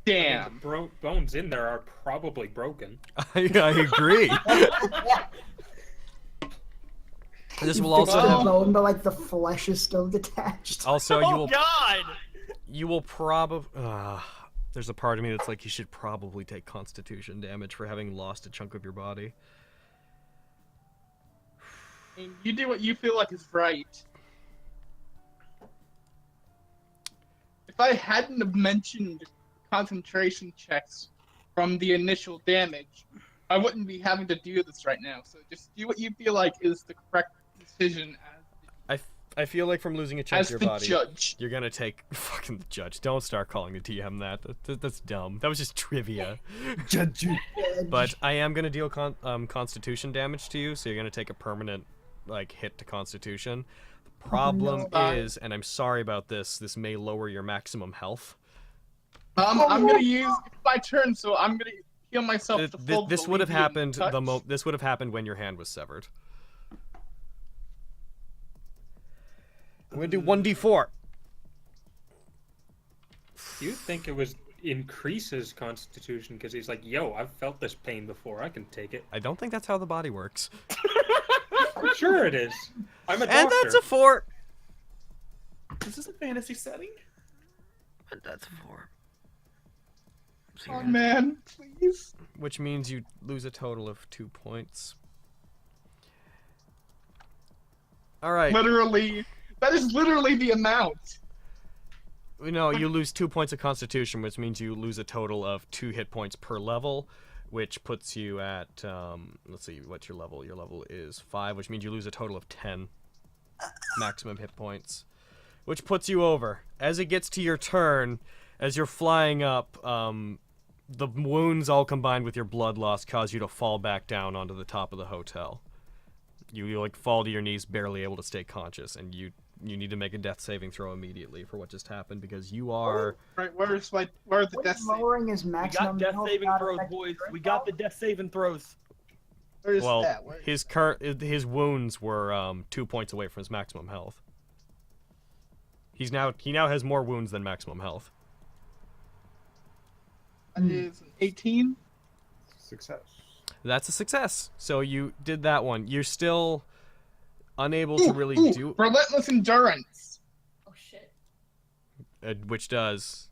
I mean, Damn. the bones in there are probably broken. I agree. This will Fix also the have. bone, but like the flesh is still detached. Also, you Oh will. God! You will probably. There's a part of me that's like, you should probably take Constitution damage for having lost a chunk of your body. I mean, you do what you feel like is right. If I hadn't have mentioned concentration checks from the initial damage, I wouldn't be having to do this right now. So just do what you feel like is the correct decision I feel like from losing a chunk as of your the body, judge. you're gonna take fucking the judge. Don't start calling the TM that. That's dumb. That was just trivia. Judge you. But I am gonna deal Constitution damage to you, so you're gonna take a permanent like hit to Constitution. The problem no. is, and I'm sorry about this, this may lower your maximum health. I'm gonna use my turn, so I'm gonna heal myself to full. This would have happened touch. this would have happened when your hand was severed. I'm gonna do 1d4. You think it was increases constitution because he's like, yo, I've felt this pain before. I can take it. I don't think that's how the body works. Sure it is. I'm a doctor. And that's a 4. Is this a fantasy setting? And that's a 4. Oh man, please. Which means you lose a total of 2 points. All right. Literally, that is literally the amount. No, you lose 2 points of Constitution, which means you lose a total of 2 hit points per level, which puts you at, let's see, what's your level? Your level is 5, which means you lose a total of 10 maximum hit points, which puts you over. As it gets to your turn, as you're flying up, the wounds all combined with your blood loss cause you to fall back down onto the top of the hotel. You like fall to your knees, barely able to stay conscious, and you need to make a death saving throw immediately for what just happened because you are. Right, where are the death saving? Lowering his We maximum got death health saving not throws, affect boys. strength We got the health? death saving throws. Where is Well, that? Where his his wounds were 2 points away from his maximum health. He now has more wounds than maximum health. That is an 18. Success. That's a success. So you did that one. You're still unable to really do, Relentless endurance. Oh shit. which does.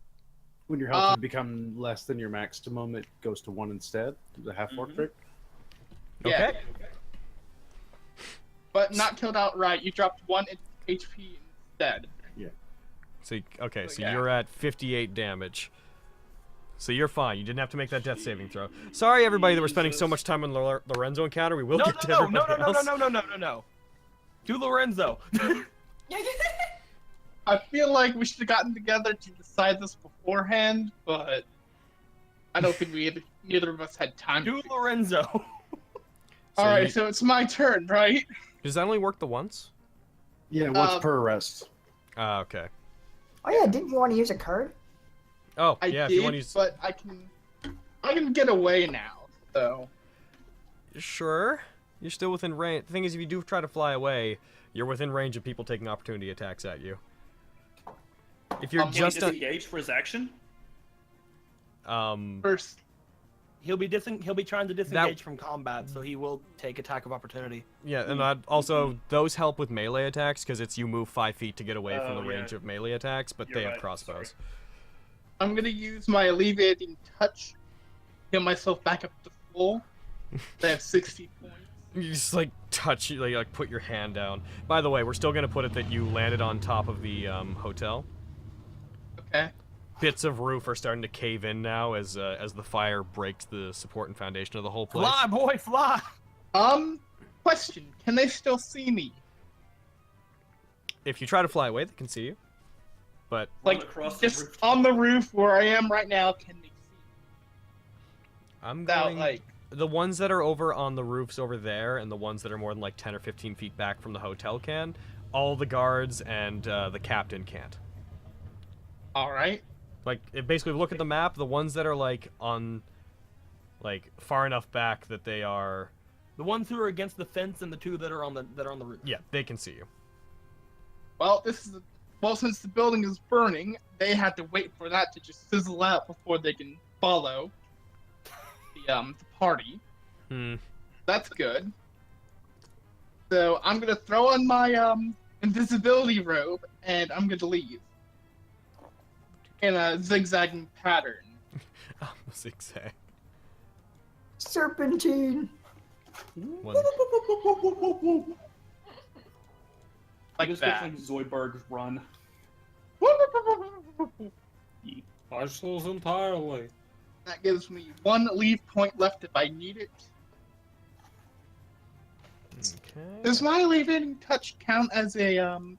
When your health would become less than your maximum, it goes to 1 instead. The half-orc trick. Yeah. Okay. But not killed outright. You dropped 1 HP instead. So okay, so yeah. you're at 58 damage. So you're fine. You didn't have to make that death saving throw. Sorry, everybody, that we're spending so much time on the Lorenzo encounter. We will get to everybody else. No. Do Lorenzo. I feel like we should have gotten together to decide this beforehand, but I don't think neither of us had time. Do Lorenzo. So Alright, so it's my turn, right? Does that only work the once? Yeah, once per arrest. Ah, okay. Oh yeah, didn't you want to use a card? Oh, I yeah, did, if you want to use. but I can get away now, so. Sure. You're still within range. The thing is, if you do try to fly away, you're within range of people taking opportunity attacks at you. If you're just disengaged for his action. First, He'll be trying to disengage from combat, so he will take attack of opportunity. Yeah, and also those help with melee attacks because it's you move 5 feet to get away from the range of melee attacks, but they have crossbows. Sorry. I'm gonna use my alleviating touch, get myself back up to full. I have 60 points. You just like touch, like put your hand down. By the way, we're still gonna put it that you landed on top of the hotel. Okay. Bits of roof are starting to cave in now as the fire breaks the support and foundation of the whole place. Fly, boy, fly! Question: can they still see me? If you try to fly away, they can see you. But Like, just on the roof where I am right now, can they see me? I'm Without, going like, the ones that are over on the roofs over there, and the ones that are more than like 10 or 15 feet back from the hotel can. All the guards and the captain can't. all right. Like, basically, look at the map. The ones that are like on, like far enough back that they are. The ones who are against the fence and the two that are on the roof. Yeah, they can see you. Well, since the building is burning, they had to wait for that to just sizzle out before they can follow the party. That's good. So I'm gonna throw on my invisibility robe and I'm gonna leave in a zigzagging pattern. Zigzag. Serpentine. One. Like just that. like Zoidberg's run. Parcels entirely. That gives me 1 leave point left if I need it. Okay. Does my alleviating touch count as a action?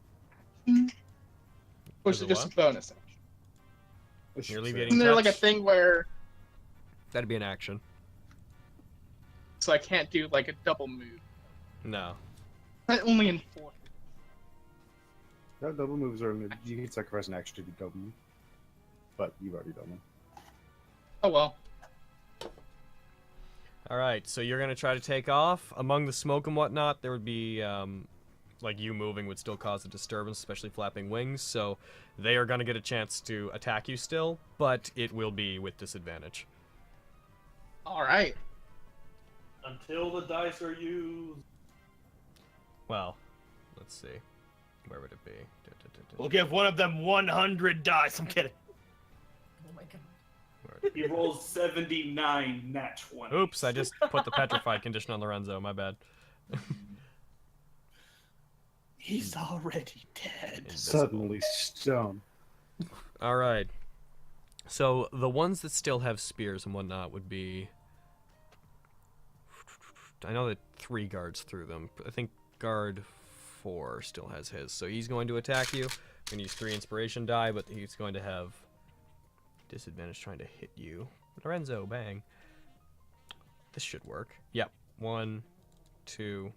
Or is As it a just what? a bonus action? You're alleviating Isn't there touch. like a thing where That'd be an action. so I can't do like a double move? No. Only in 4. No, double moves are you can sacrifice an action to do double move, but you've already done them. Oh well. All right, so you're gonna try to take off. Among the smoke and whatnot, there would be like you moving would still cause a disturbance, especially flapping wings. So they are gonna get a chance to attack you still, but it will be with disadvantage. All right. Until the dice are used. Well, let's see. Where would it be? We'll give one of them 100 dice. I'm kidding. Oh my god. He rolls 79 nat 20. Oops, I just put the petrified condition on Lorenzo. My bad. He's already dead. Suddenly stone. All right. So the ones that still have spears and whatnot would be. I know that 3 guards threw them. I think guard 4 still has his, so he's going to attack you. I'm gonna use 3 inspiration die, but he's going to have disadvantage trying to hit you. Lorenzo, bang. This should work. Yep. 1, 2.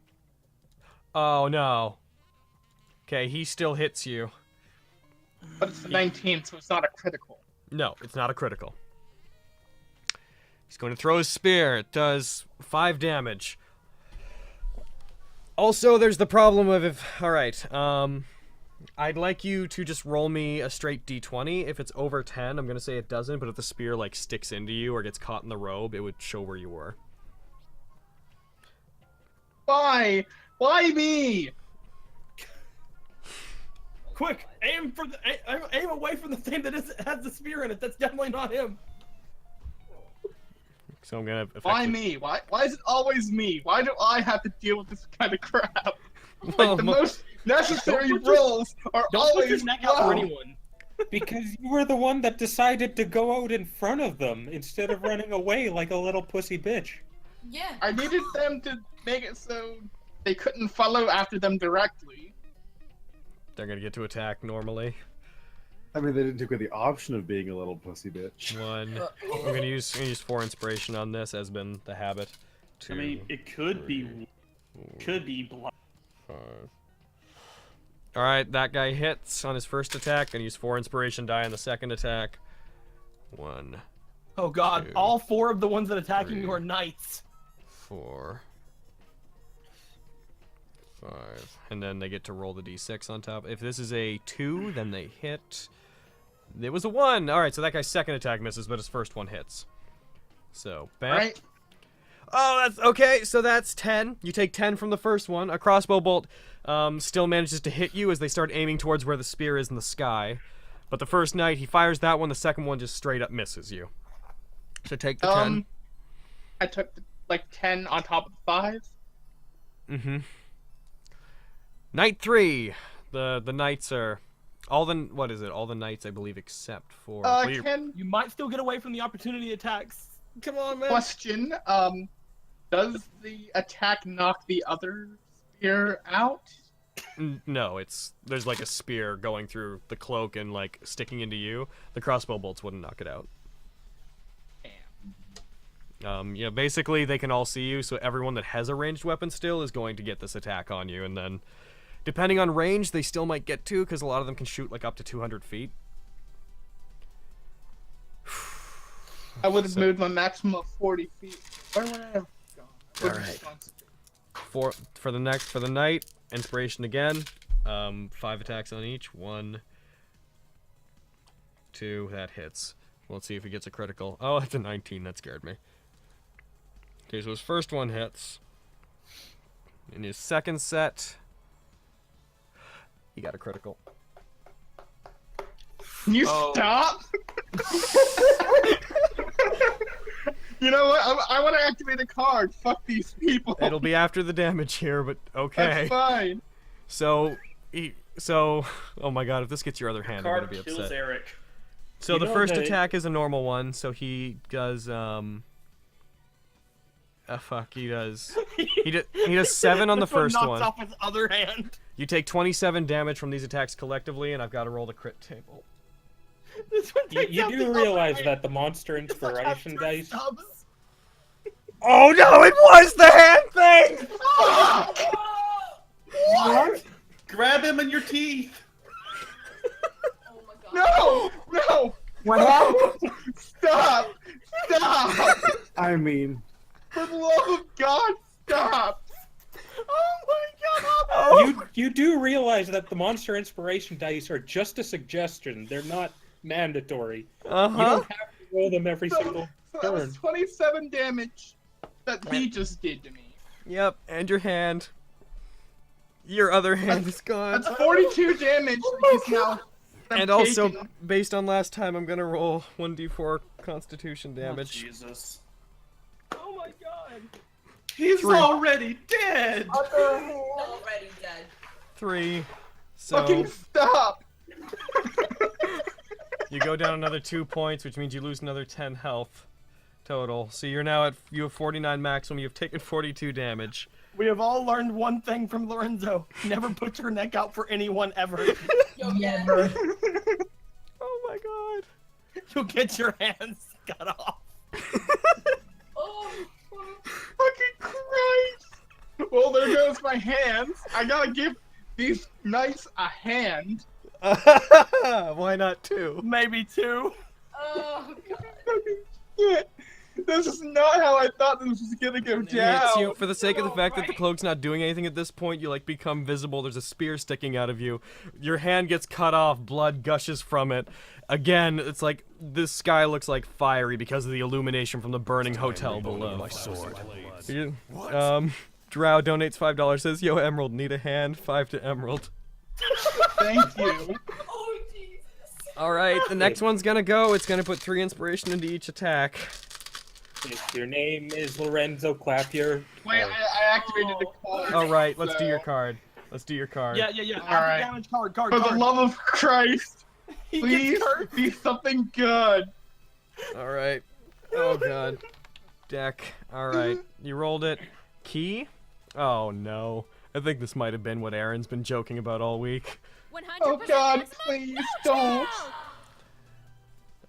Oh no. Okay, he still hits you. But it's a 19, so it's not a critical. No, it's not a critical. He's going to throw his spear. It does 5 damage. Also, there's the problem of if... Alright, I'd like you to just roll me a straight d20. If it's over 10, I'm going to say it doesn't, but if the spear, like, sticks into you or gets caught in the robe, it would show where you were. Why? Why me? Quick, aim for the aim away from the thing that has the spear in it. That's definitely not him. So I'm going to... Why me? Why is it always me? Why do I have to deal with this kind of crap? Well, Like, the most necessary Don't put your- roles are Don't put your always neck out for wrong. anyone. Because you were the one that decided to go out in front of them instead of running away like a little pussy bitch. Yeah. I needed them to make it so they couldn't follow after them directly. They're going to get to attack normally. I mean, they didn't take away the option of being a little pussy bitch. 1. I'm going to use 4 inspiration on this, as been the habit. 2. I mean, it could be blind. 5. Alright, that guy hits on his first attack. Gonna use 4 inspiration die on the second attack. 1, Oh god, 2, all 4 of the ones that attacking you 3. are knights. 4, 5. And then they get to roll the d6 on top. If this is a 2, then they hit. It was a 1. All right, so that guy's second attack misses, but his first one hits. So, bam. Right. Oh, that's okay. So that's 10. You take 10 from the first one. A crossbow bolt still manages to hit you as they start aiming towards where the spear is in the sky. But the first knight, he fires that one. The second one just straight up misses you. So take the 10. I took like 10 on top of the 5. Mm-hmm. Knight 3. The knights are all the what is it? All the knights, I believe, except for. You might still get away from the opportunity attacks. Come on, man. Question: does the attack knock the other spear out? No, there's like a spear going through the cloak and like sticking into you. The crossbow bolts wouldn't knock it out. Yeah, basically they can all see you, so everyone that has a ranged weapon still is going to get this attack on you, and then, depending on range, they still might get to, because a lot of them can shoot like up to 200 feet. I would have moved my maximum of 40 feet. Where would I have gone? Alright. For the knight, inspiration again. 5 attacks on each. 1, 2, that hits. Let's see if he gets a critical. Oh, that's a 19, that scared me. Okay, so his first one hits. In his second set, he got a critical. Can you stop? You know what? I want to activate a card. Fuck these people. It'll be after the damage here, but okay. That's fine. So, oh my god, if this gets your other hand, I'm gonna be upset. Kills Eric. So the first attack is a normal one, so he does, he does 7 on the first one. Knocks off his other hand. You take 27 damage from these attacks collectively, and I've got to roll the crit table. You do realize that the monster inspiration dice. Oh no, it was the hand thing! What? Grab him in your teeth. No! No! What happened? Stop! Stop! I mean, For the love of God, stop! Oh my God! You do realize that the monster inspiration dice are just a suggestion. They're not mandatory. Uh-huh. You don't have to roll them every single So that was turn. 27 damage that he just did to me. Yep, and your hand. Your other hand is gone. That's 42 damage that he's now And also, taken. based on last time, I'm gonna roll 1d4 Constitution damage. Oh, Jesus. Oh my God. He's 3. already dead. Already dead. 3. So Fucking stop! you go down another 2 points, which means you lose another 10 health total. So you're now you have 49 maximum. You've taken 42 damage. We have all learned one thing from Lorenzo. Never put your neck out for anyone ever. Yo, yeah. Oh my god. You'll get your hands cut off. Oh, Fucking Christ! Well, there goes my hands. I gotta give these knights a hand. Why not 2? Maybe 2. oh God. Fucking shit. This is not how I thought this was gonna go It hits down. you for the sake of the fact that the cloak's not doing anything at this point. You like become visible. There's a spear sticking out of you. Your hand gets cut off. Blood gushes from it. Again, it's like this sky looks like fiery because of the illumination from the burning hotel below. My sword. Drow donates $5. Says, "Yo, Emerald, need a hand? 5 to Emerald." Thank you. Oh Jesus. All right, the next one's gonna go. It's gonna put 3 inspiration into each attack. If your name is Lorenzo, clap your... Wait, I activated the card. All right, let's do your so- card. Let's do your card. Yeah. Alright. Damage card. For the love of Christ, He please gets hurt. be something good. All right. Oh god. Deck. All right. You rolled it. Key? Oh no. I think this might have been what Aaron's been joking about all week. 100% Oh God, maximum please no don't. chill.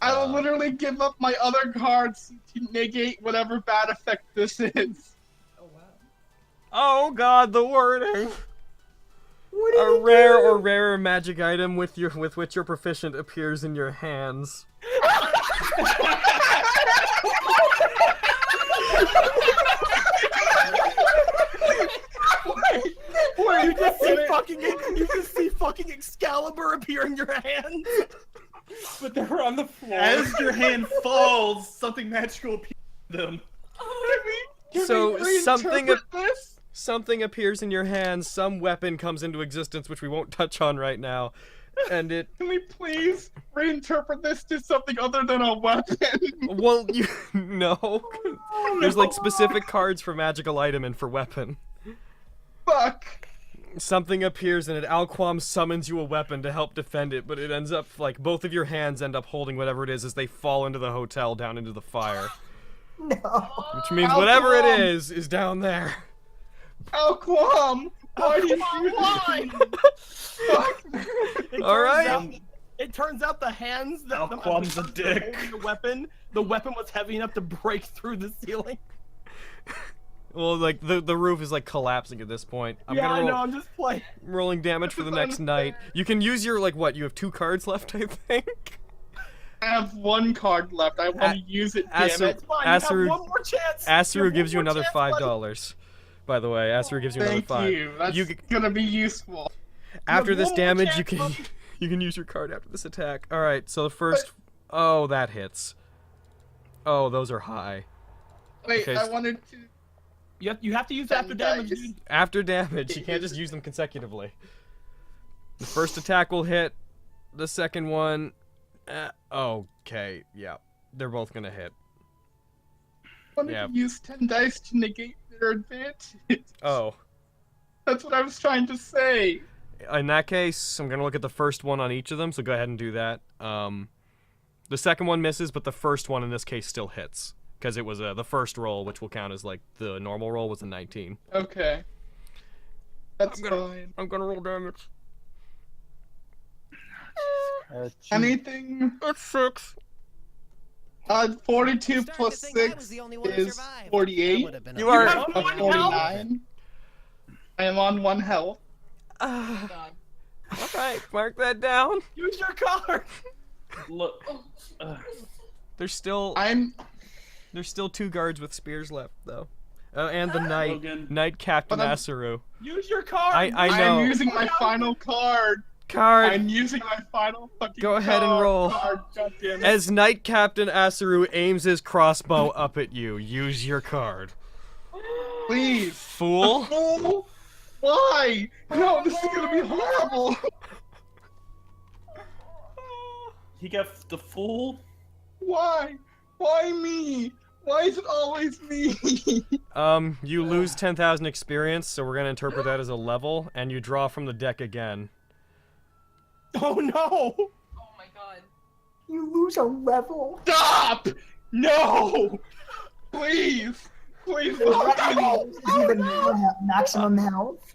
I will literally give up my other cards to negate whatever bad effect this is. Oh wow. Oh god, the wording. A rare or rarer magic item with which you're proficient appears in your hands. Wait, you just see fucking Excalibur appear in your hand. But they're on the floor. As your hand falls, something magical appears to them. So something this? something appears in your hand, some weapon comes into existence, which we won't touch on right now, and it. Can we please reinterpret this to something other than a weapon? Well, you no. There's like specific cards for magical item and for weapon. Fuck. Something appears and it Alquam summons you a weapon to help defend it, but it ends up like both of your hands end up holding whatever it is as they fall into the hotel down into the fire. No. Which means whatever it is down there. Alquam! Why do you do Why? Fuck. All right. It turns out the hands that Alquam's a dick. holding the weapon was heavy enough to break through the ceiling. Well, like the roof is like collapsing at this point. I'm Yeah, I gonna know. roll, I'm just playing. rolling damage for the next night. You can use your like what? You have 2 cards left, I think. I have 1 card left. I want to use it, damn Asu- it. It's fine. You have Asuru- one more chance. Asuru gives you one more another chance, buddy. $5. By the way, Asuru gives you another Thank 5. you. That's You c- gonna be useful. After have this one more damage, chance, you can buddy. you can use your card after this attack. All right. So the first. Oh, that hits. Oh, those are high. Wait, Okay, I wanted to. You have to use 10 after damage. dice. Dude. After damage, you can't just use them consecutively. The first attack will hit. The second one. Okay. Yeah. They're both gonna hit. I wanted Yeah. to use 10 dice to negate their advantage. Oh. That's what I was trying to say. In that case, I'm gonna look at the first one on each of them. So go ahead and do that. The second one misses, but the first one in this case still hits because it was the first roll, which will count as like the normal roll, was a 19. Okay. That's I'm gonna- fine. I'm gonna roll damage. Anything? That's 6. 42 plus 6 is 48. You are. have A one 49. I am on 1 health. All God. right, mark that down. Use your card. Look. There's still I'm. 2 guards with spears left though, and the Logan. knight Captain But I'm- Asuru. Use your card. I know. I'm using my final card. Card. I'm using my final fucking Go ahead and card. roll. God damn it. As Knight Captain Asuru aims his crossbow up at you, use your card. Please. Fool. Fool. Why? No, this is gonna be horrible. He got the fool. Why? Why me? Why is it always me? You lose 10,000 experience, so we're gonna interpret that as a level, and you draw from the deck again. Oh no. Oh my God. You lose a level. Stop! No! Please! Please let me. Even maximum health.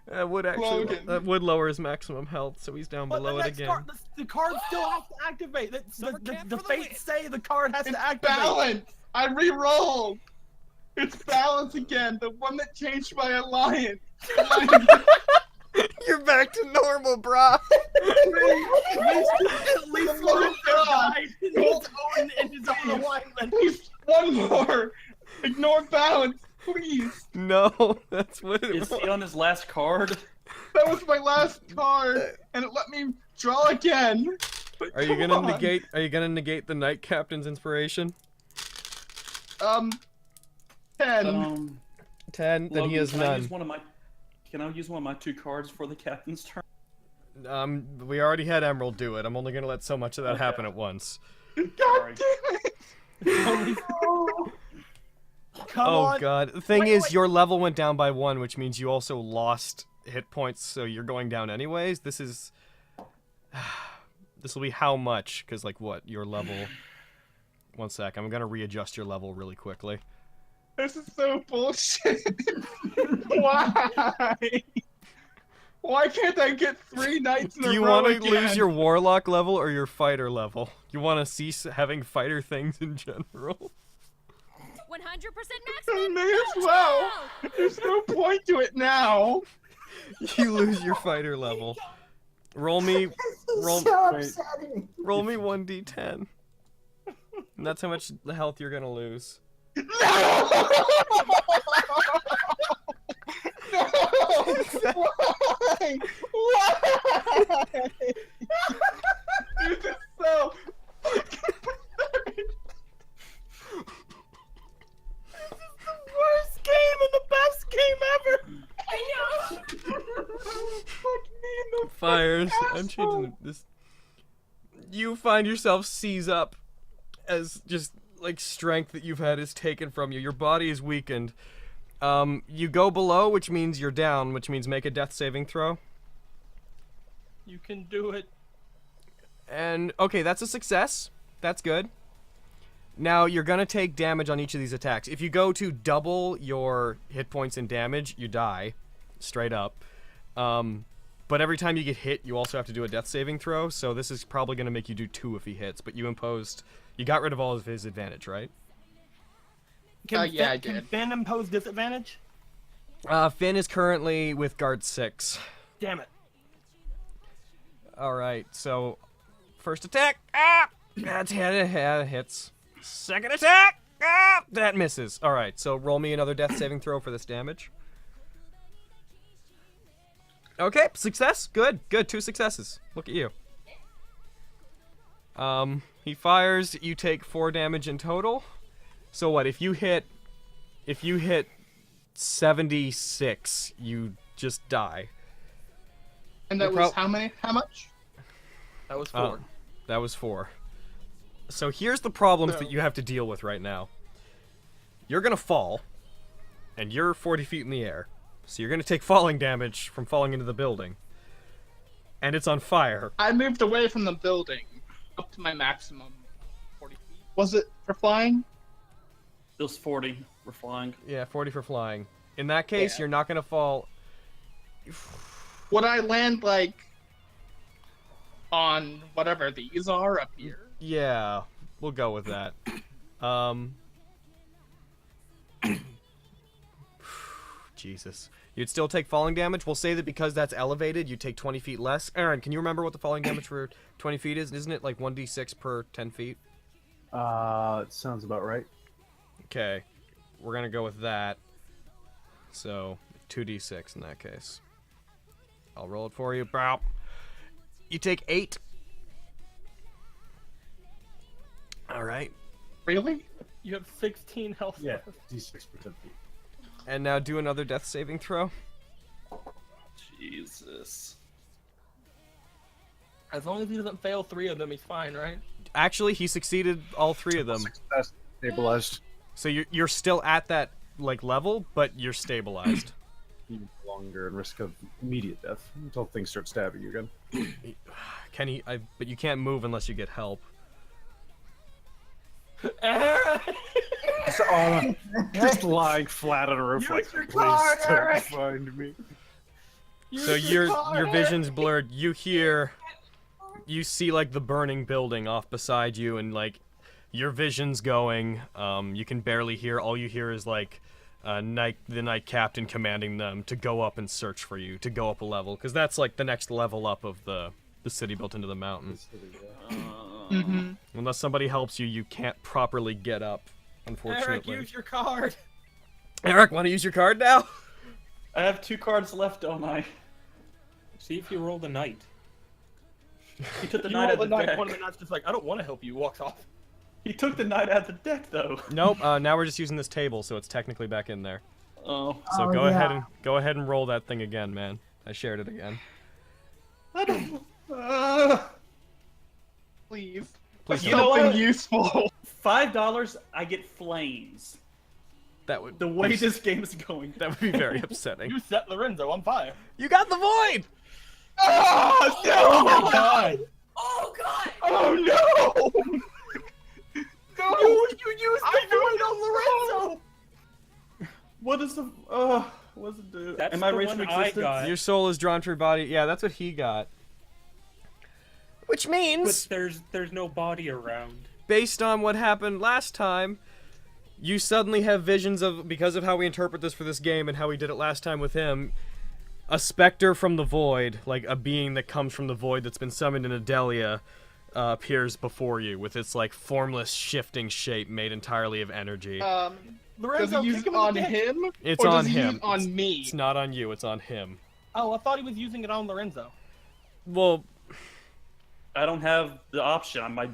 That would actually Logan. that would lower his maximum health, so he's down But below the it next again. card, the card still has to activate. The fates say the card has It's to activate. balance! I re-rolled! It's balance again, the one that changed my alliance. You're back to normal, brah. At least Lorenzo died in his own alignment. Please, one more! Ignore balance, please! No, that's what it Is was. he on his last card? That was my last card, and it let me draw again. But Are you come gonna on. negate? Are you gonna negate the Knight Captain's inspiration? 10. 10. Then Logan, he has can I none. use one of my? Can I use one of my 2 cards for the captain's turn? We already had Emerald do it. I'm only gonna let so much of that Okay. happen at once. God Sorry. damn it! Come Oh on. god. The thing Wait, is, wait. your level went down by 1, which means you also lost hit points, so you're going down anyways. This is... This will be how much? Because, like, what? Your level... One sec. I'm gonna readjust your level really quickly. This is so bullshit. Why? Why can't I get 3 nights in Do a you row want to again? lose your Warlock level or your Fighter level? You want to cease having Fighter things in general? 100% I maximum. may as well. There's no point to it now. You lose your Fighter level. Roll me... Roll, So upsetting. roll me 1d10. And that's how much the health you're gonna lose. No! No! Why? Why? This is so. Worst game and the best game ever. I know. Fuck me in the Fires. fucking I'm asshole. changing this. You find yourself seize up as just like strength that you've had is taken from you. Your body is weakened. You go below, which means you're down, which means make a death saving throw. You can do it. And okay, that's a success. That's good. Now you're gonna take damage on each of these attacks. If you go to double your hit points and damage, you die, straight up. But every time you get hit, you also have to do a death saving throw. So this is probably gonna make you do 2 if he hits. But you got rid of all of his advantage, right? Yeah, I did. Can Finn impose disadvantage? Finn is currently with guard 6. Damn it. All right, so first attack, that's hits. Second attack, that misses. All right, so roll me another death saving throw for this damage. Okay, success. Good. 2 successes. Look at you. He fires. You take 4 damage in total. So what? If you hit 76, you just die. And that was how many? How much? That was 4. That was 4. So here's the problems that you have to deal with right now. You're gonna fall, and you're 40 feet in the air. So you're gonna take falling damage from falling into the building. And it's on fire. I moved away from the building up to my maximum 40 feet. Was it for flying? It was 40. We're flying. Yeah, 40 for flying. In that case, you're not gonna fall. Would I land like on whatever these are up here? Yeah, we'll go with that. Jesus. You'd still take falling damage. We'll say that because that's elevated, you take 20 feet less. Aaron, can you remember what the falling damage for 20 feet is? Isn't it like 1d6 per 10 feet? It sounds about right. Okay. We're going to go with that. So, 2d6 in that case. I'll roll it for you. Bow. You take 8. All right. Really? You have 16 health Yeah, left. d6 per 10 feet. And now do another death saving throw. Jesus. As long as he doesn't fail 3 of them, he's fine, right? Actually, he succeeded all 3 of them. Success, stabilized. So you're still at that like level, but you're stabilized. Even longer and risk of immediate death until things start stabbing you again. Can he? But you can't move unless you get help. Just lying flat on a roof like, your please card, don't Eric." find me. So your vision's blurred. You see like the burning building off beside you, and like your vision's going. You can barely hear. All you hear is like the night captain commanding them to go up and search for you, to go up a level, because that's like the next level up of the city built into the mountain. Mm-hmm. Unless somebody helps you, you can't properly get up. Unfortunately. Eric, use your card. Eric, want to use your card now? I have 2 cards left, don't I? See if you roll the knight. He took the You knight roll out the of the knight, deck. one of the knights just like, I don't want to help you, walks off. He took the knight out of the deck, though. Nope. Now we're just using this table, so it's technically back in there. Oh. So Oh, go ahead yeah. and roll that thing again, man. I shared it again. I don't... Please. Please You know Something what? useful. $5, I get flames. That would The way this game is going. that would be very upsetting. You set Lorenzo on fire. You got the void. Oh, no! Oh my god! Oh god! Oh, no! No! You used I the void on Lorenzo! What is the... what does it do? That's Am I the raised one to I existence? got. Your soul is drawn to your body. Yeah, that's what he got. Which means, But there's no body around. based on what happened last time, you suddenly have visions of, because of how we interpret this for this game and how we did it last time with him, a specter from the void, like a being that comes from the void that's been summoned in Idelia, appears before you with its like formless shifting shape made entirely of energy. Does Lorenzo, he use kick it him in on the dick. him? It's or on does he use him. it on me? It's not on you, it's on him. Oh, I thought he was using it on Lorenzo. Well, I don't have the option. I might.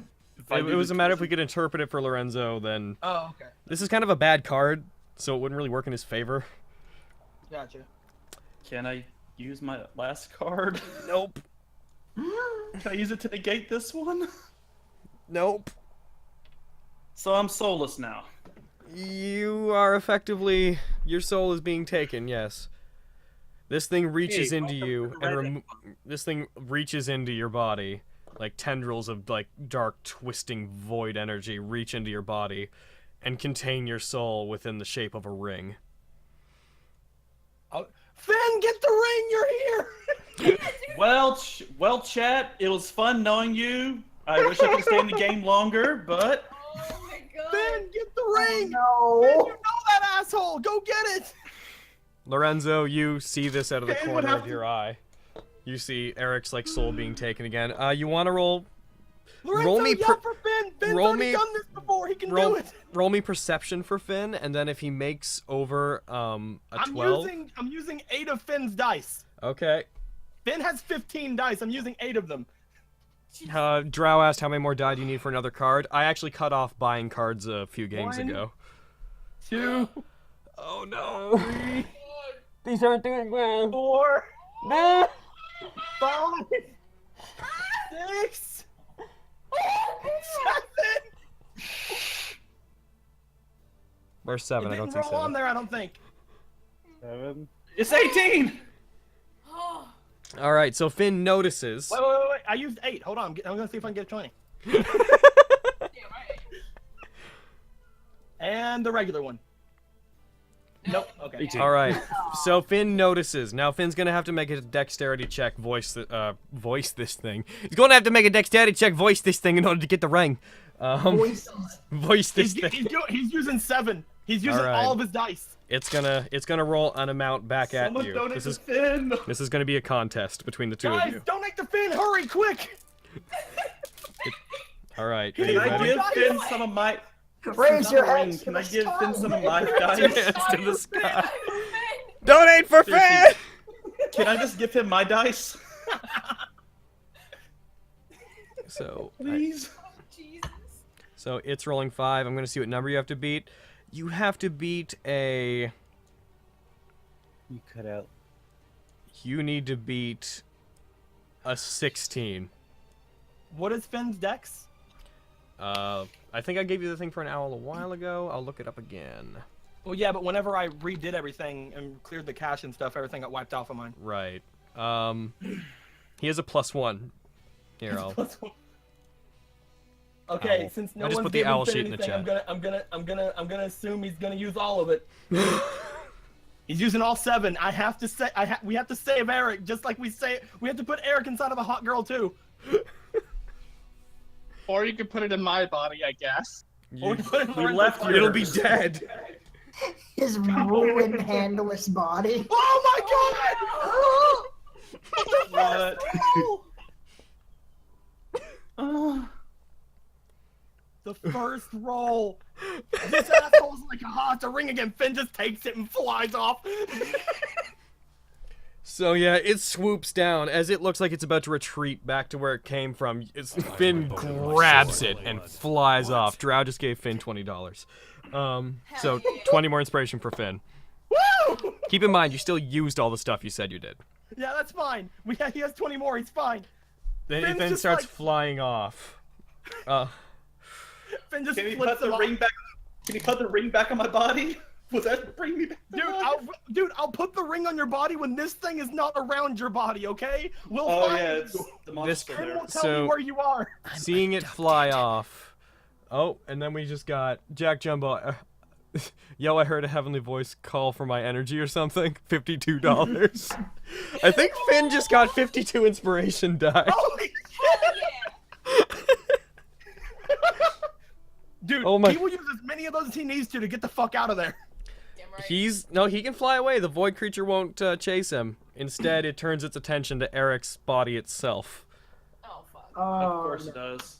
it was a matter if we could interpret it for Lorenzo, then... Oh, okay. This is kind of a bad card, so it wouldn't really work in his favor. Gotcha. Can I use my last card? Nope. Can I use it to negate this one? Nope. So I'm soulless now. You are effectively... Your soul is being taken, yes. This thing reaches into you, and this thing reaches into your body. Like tendrils of like dark, twisting void energy reach into your body and contain your soul within the shape of a ring. Oh, Finn, get the ring! You're here! Well, chat, it was fun knowing you. I wish I could stay in the game longer, but... Oh my god. Finn, get the ring! No. Finn, you know that asshole! Go get it! Lorenzo, you see this out of the Finn would corner have of to- your eye. You see Eric's like soul being taken again. You want to roll? Lorenzo, Roll me yell for Finn! Finn's roll already me- done this before, he can Roll, do it! roll me perception for Finn, and then if he makes over a 12. I'm using 8 of Finn's dice. Okay. Finn has 15 dice, I'm using 8 of them. Drow asked how many more die do you need for another card. I actually cut off buying cards a few games 1, ago. 2, Oh no. 3, These aren't doing well. 4, No. 5, 6, 7. Where's 7? It I don't didn't see roll on 7. there, I don't think. 7. It's 18! Oh, Alright, so Finn notices. Wait. I used 8. Hold on. I'm gonna see if I can get a 20. damn right. And the regular one. Nope. Okay. 18. Alright, so Finn notices. Now Finn's gonna have to make a dexterity check, voice this thing. He's gonna have to make a dexterity check, voice this thing in order to get the ring. Voices. Voice this thing. He's using 7. He's using Alright. all of his dice. It's gonna roll an amount back at Someone you. donate This to is Finn! gonna be a contest between the two Guys, of you. donate to Finn! Hurry, quick! Alright. Can are you Can I ready? give Finn some of my... Raise your ring? hands. Can to I the give Finn sky. some of my dice? Hands to the sky. Finn. Donate for Finn! Seriously. Can I just give him my dice? So, Please? Jesus. so it's rolling 5. I'm gonna see what number you have to beat. You have to beat a... You cut out. You need to beat a 16. What is Finn's dex? I think I gave you the thing for an owl a while ago. I'll look it up again. Well, yeah, but whenever I redid everything and cleared the cache and stuff, everything got wiped off of mine. Right. He has a +1. Here, I'll... Okay, Owl. since no I just one's put the giving owl Finn sheet in the anything, I'm gonna assume he's gonna use all of it. He's using all 7. I have to say, we have to save Eric, just like we have to put Eric inside of a hot girl too. Or you could put it in my body, I guess. Or we put it in We Lorenzo's left body. It'll be dead. His ruined, handless body. Oh my god! What? The first roll. This asshole's like, aha, it's a ring again. Finn just takes it and flies off. So yeah, it swoops down as it looks like it's about to retreat back to where it came from. Finn grabs it and flies off. Drow just gave Finn $20. So 20 more inspiration for Finn. Woo! Keep in mind, you still used all the stuff you said you did. Yeah, that's fine. He has 20 more. He's fine. Then Finn's it then just starts like- flying off. Finn just Can he flips put the it off. ring back? Can he put the ring back on my body? Will that bring me back? to life? I'll put the ring on your body when this thing is not around your body, okay? We'll Oh find yeah, you. it's the monster Finn there. will tell So- me where you are. Seeing it fly off. Oh, and then we just got Jack Jumbo. Yo, I heard a heavenly voice call for my energy or something. $52. I think Finn just got 52 inspiration die. Holy shit! Yeah. Dude, Oh my- he will use as many of those as he needs to get the fuck out of there. Damn right. He can fly away. The void creature won't chase him. Instead, it turns its attention to Eric's body itself. Oh fuck. Of course it does.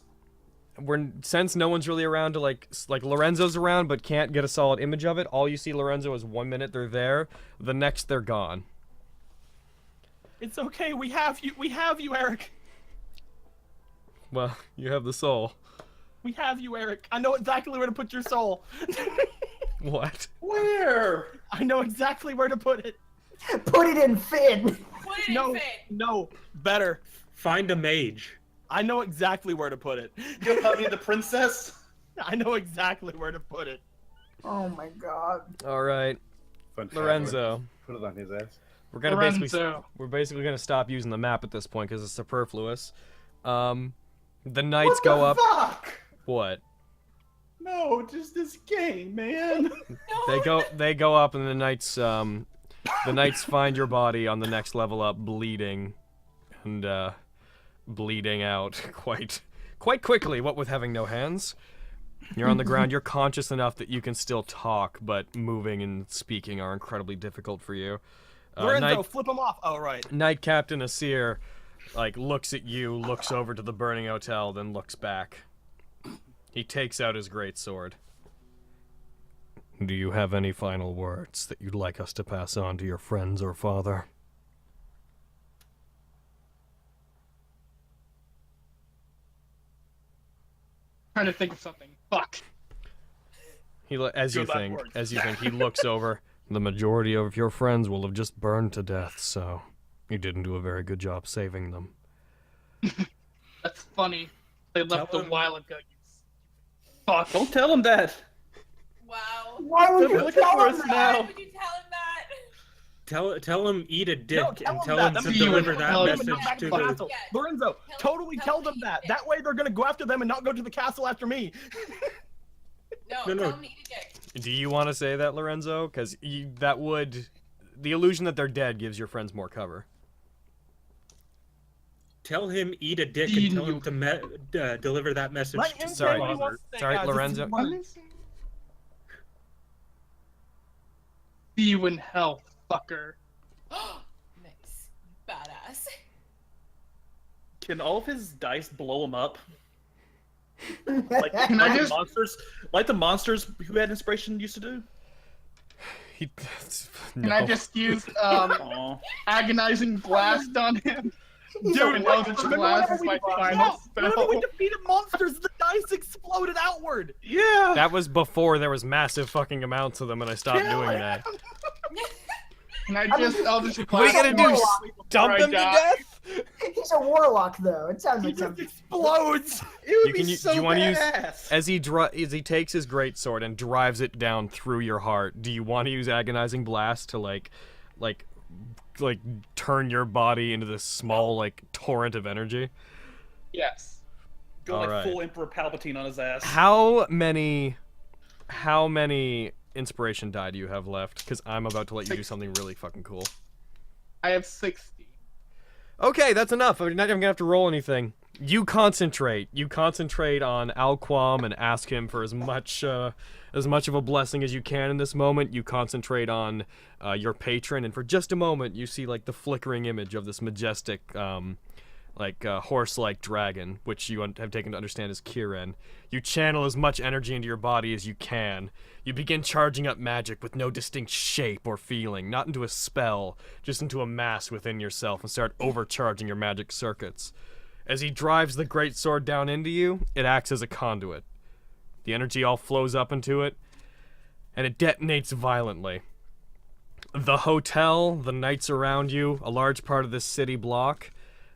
Since no one's really around to like Lorenzo's around but can't get a solid image of it, all you see Lorenzo is 1 minute they're there, the next they're gone. It's okay. We have you. We have you, Eric. Well, you have the soul. We have you, Eric. I know exactly where to put your soul. What? Where? I know exactly where to put it. Put it in Finn. Put it in No, Finn. no, better. Find a mage. I know exactly where to put it. You'll help me the princess? I know exactly where to put it. Oh my god. All right, Fun fact, Lorenzo. Put it on his ass. We're gonna Lorenzo. basically gonna stop using the map at this point because it's superfluous. The knights go up. Fuck! What? No, just this game, man. They go up, and the knights find your body on the next level up, bleeding, and bleeding out quite quickly. What with having no hands, you're on the ground. You're conscious enough that you can still talk, but moving and speaking are incredibly difficult for you. Lorenzo, flip him off. Oh, right. Knight Captain Asir, looks at you, looks over to the burning hotel, then looks back. He takes out his greatsword. Do you have any final words that you'd like us to pass on to your friends or father? Trying to think of something. Fuck. As you think, he looks over. The majority of your friends will have just burned to death, so you didn't do a very good job saving them. That's funny. They left a while ago. You Fuck, don't tell him that. Wow. Why would They're you looking tell for him us that? Why now. would you tell him that? Tell him eat a dick No, and tell that. him to That's deliver what that tell him message to go back to the the. castle. Yes. Lorenzo, totally tell them him that. eat That way they're gonna go after them and not go to the castle after me. No, No. tell him to eat a dick. Do you want to say that, Lorenzo? Because that would... The illusion that they're dead gives your friends more cover. Tell him eat a dick and tell him to deliver that message Let to him Sorry. say what he wants to say, Sorry, guys. This is Lorenzo. fun. see you in hell, fucker. Nice. Badass. Can all of his dice blow him up? Like, Can I just? Like the monsters who had inspiration used to do? Can I just use Aw. agonizing blast on him? Dude, Eldritch Blast is my final whenever we spell. defeated monsters, the dice exploded outward. Yeah. That was before there was massive fucking amounts of them, and I stopped doing that. Can I just Eldritch Blast? What are you gonna do? Dump before I him to die? death? he's a warlock, though. It sounds He like just something. explodes. It would You be can so do you want to use badass. as he takes his greatsword and drives it down through your heart. Do you want to use agonizing blast to like turn your body into this small torrent of energy? Yes. Go All like right. full Emperor Palpatine on his ass. How many inspiration die do you have left? Because I'm about to let you do something really fucking cool. I have 60. Okay, that's enough. You're not even gonna have to roll anything. You concentrate. You concentrate on Alquam and ask him for as much of a blessing as you can in this moment. You concentrate on your patron, and for just a moment, you see the flickering image of this majestic, horse-like dragon, which you have taken to understand as Kirin. You channel as much energy into your body as you can. You begin charging up magic with no distinct shape or feeling, not into a spell, just into a mass within yourself, and start overcharging your magic circuits. As he drives the greatsword down into you, it acts as a conduit. The energy all flows up into it, and it detonates violently. The hotel, the knights around you, a large part of this city block,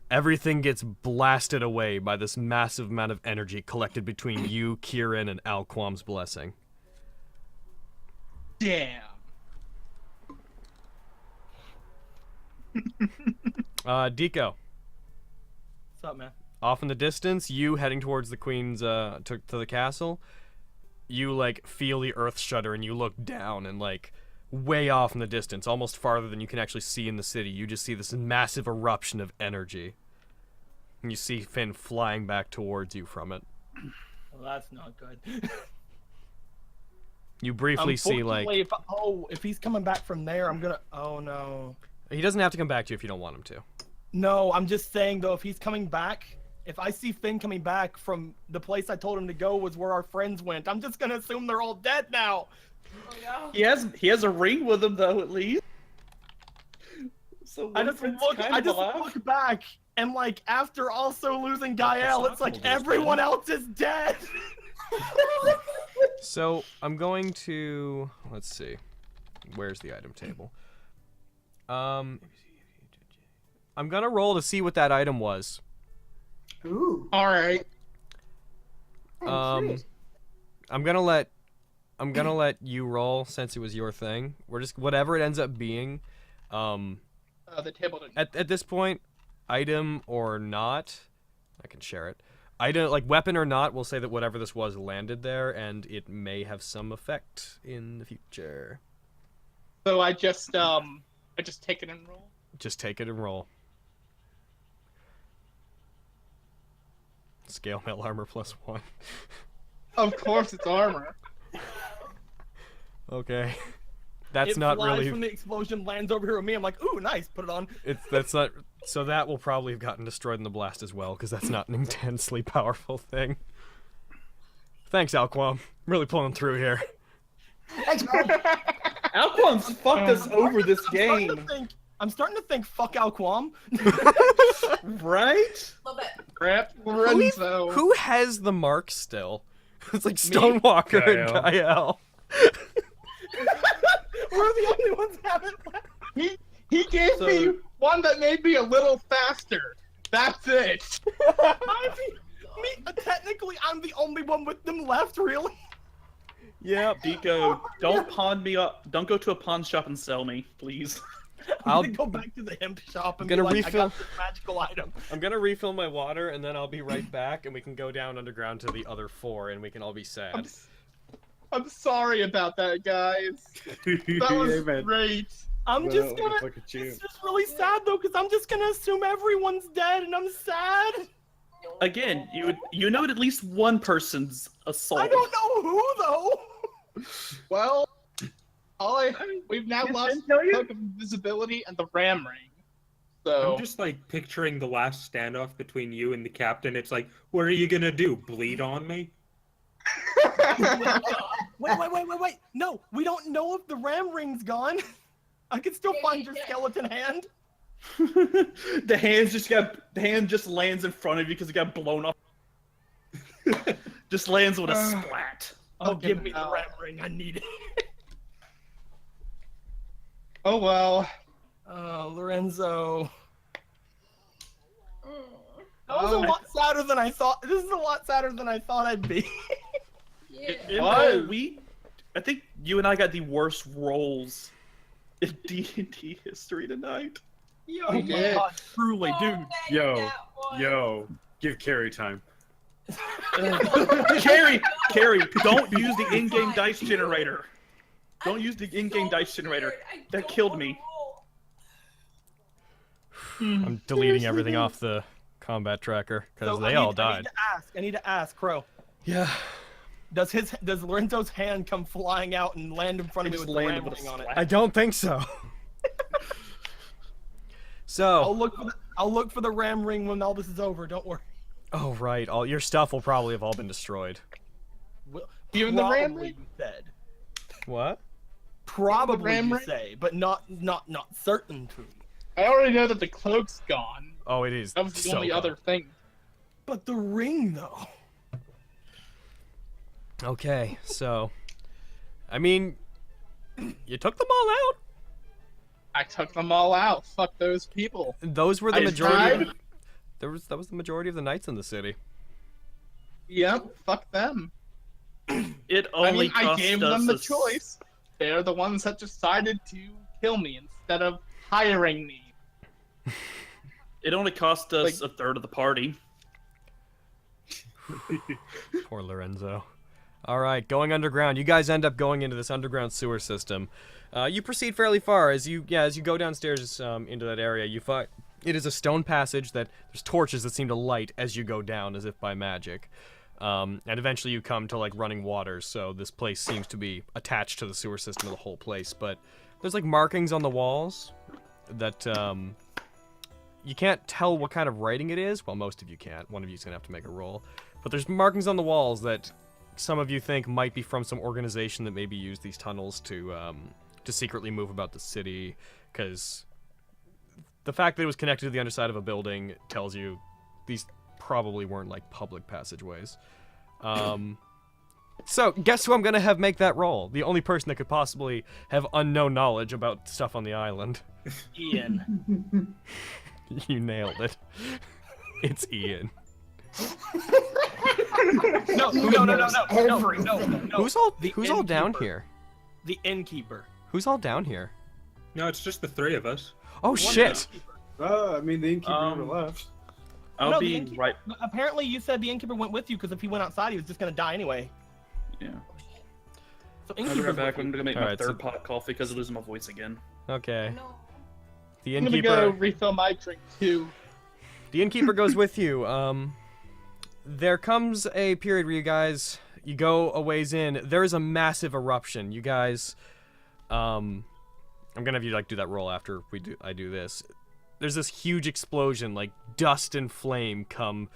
everything gets blasted away by this massive amount of energy collected between you, Kirin, and Alquam's blessing. Damn. Deco, What's up, man? off in the distance, you heading towards the queen's, to the castle, you, feel the earth shudder, and you look down, and, way off in the distance, almost farther than you can actually see in the city, you just see this massive eruption of energy. And you see Finn flying back towards you from it. Well, that's not good. You briefly see, Unfortunately, if he's coming back from there, I'm gonna. Oh no. he doesn't have to come back to you if you don't want him to. No, I'm just saying though, if he's coming back, if I see Finn coming back from the place I told him to go was where our friends went, I'm just gonna assume they're all dead now. Oh no. He has a ring with him though, at least. So I just look back, and like after also losing GAE-EL, it's like everyone else is dead. So I'm going to let's see, where's the item table? I'm gonna roll to see what that item was. Ooh. All right. I'm curious. I'm gonna let you roll since it was your thing. We're just whatever it ends up being. The table didn't. At this point, item or not, I can share it. Item like weapon or not, we'll say that whatever this was landed there, and it may have some effect in the future. So I just take it and roll. Just take it and roll. Scale mail armor +1. Of course, it's armor. Okay. That's it not flies really. from the explosion, lands over here with me. I'm like, ooh, nice. Put it on. That's not. So that will probably have gotten destroyed in the blast as well, because that's not an intensely powerful thing. Thanks, Alquam. Really pulling through here. Thanks, man. Alquam's fucked us over this game. I'm starting to think, fuck Alquam. Right? A little bit. Crap, Lorenzo. Who has the mark still? It's like Stonewalker and GAE-EL. We're the only ones that have it left. He gave me one that made me a little faster. That's it. Technically, I'm the only one with them left, really. Yeah, Deco, don't pawn me up. Don't go to a pawn shop and sell me, please. I'm gonna go back to the hemp shop and gonna be like, refill. I got this magical item. I'm gonna refill my water, and then I'll be right back, and we can go down underground to the other 4, and we can all be sad. I'm sorry about that, guys. That was great. I'm just gonna. It's just really sad though, because I'm just gonna assume everyone's dead, and I'm sad. Again, you know at least one person's a soul. I don't know who though. Well, we've now lost the cloak of invisibility and the ram ring. So I'm just like picturing the last standoff between you and the captain. It's like, what are you gonna do? Bleed on me? Wait. No, we don't know if the ram ring's gone. I can still find your skeleton hand. The hand just lands in front of you because it got blown up. Just lands with a splat. Oh, give me the ram ring. I need it. Oh well. Lorenzo. That was a lot sadder than I thought. This is a lot sadder than I thought I'd be. I think you and I got the worst rolls in D&D history tonight. Oh my god, truly, dude. Yo, give Carrie time. Carrie, don't use the in-game dice generator. Don't use the in-game dice generator. That killed me. I'm deleting everything off the combat tracker because they all died. I need to ask, Crow. Yeah. Does Lorenzo's hand come flying out and land in front of me with the ram ring on it? I don't think so. So I'll look for the ram ring when all this is over. Don't worry. Oh right, all your stuff will probably have all been destroyed. Even the ram ring? You said. What? Probably you say, but not certain to. I already know that the cloak's gone. Oh, it is. That was the only other thing. But the ring, though. Okay, so, I mean, you took them all out. I took them all out. Fuck those people. Those were the majority. That was the majority of the knights in the city. Yep. Fuck them. It only I gave them the choice. They're the ones that decided to kill me instead of hiring me. It only cost us a third of the party. Poor Lorenzo. All right, going underground. You guys end up going into this underground sewer system. You proceed fairly far as you go downstairs into that area. You find it is a stone passage that there's torches that seem to light as you go down, as if by magic. And eventually you come to like running waters. So this place seems to be attached to the sewer system of the whole place. But there's like markings on the walls that you can't tell what kind of writing it is. Well, most of you can't. One of you's gonna have to make a roll. But there's markings on the walls that some of you think might be from some organization that maybe used these tunnels to secretly move about the city, because the fact that it was connected to the underside of a building tells you these probably weren't like public passageways. So guess who I'm gonna have make that roll? The only person that could possibly have unknown knowledge about stuff on the island. Ian. You nailed it. It's Ian. No. Who's all down here? The innkeeper. Who's all down here? No, it's just the three of us. Oh shit! I mean, the innkeeper never left. I'll the be innkeeper- right. Apparently, you said the innkeeper went with you because if he went outside, he was just gonna die anyway. Yeah. So I'll be innkeeper's right back. with I'm you. gonna make my Alright, third so- pot of coffee because I'm losing my voice again. Okay. No. The I'm gonna go innkeeper. refill my drink too. The innkeeper goes with you. There comes a period where you go a ways in. There is a massive eruption. You guys, I'm gonna have you like do that roll after I do this. There's this huge explosion, like dust and flame come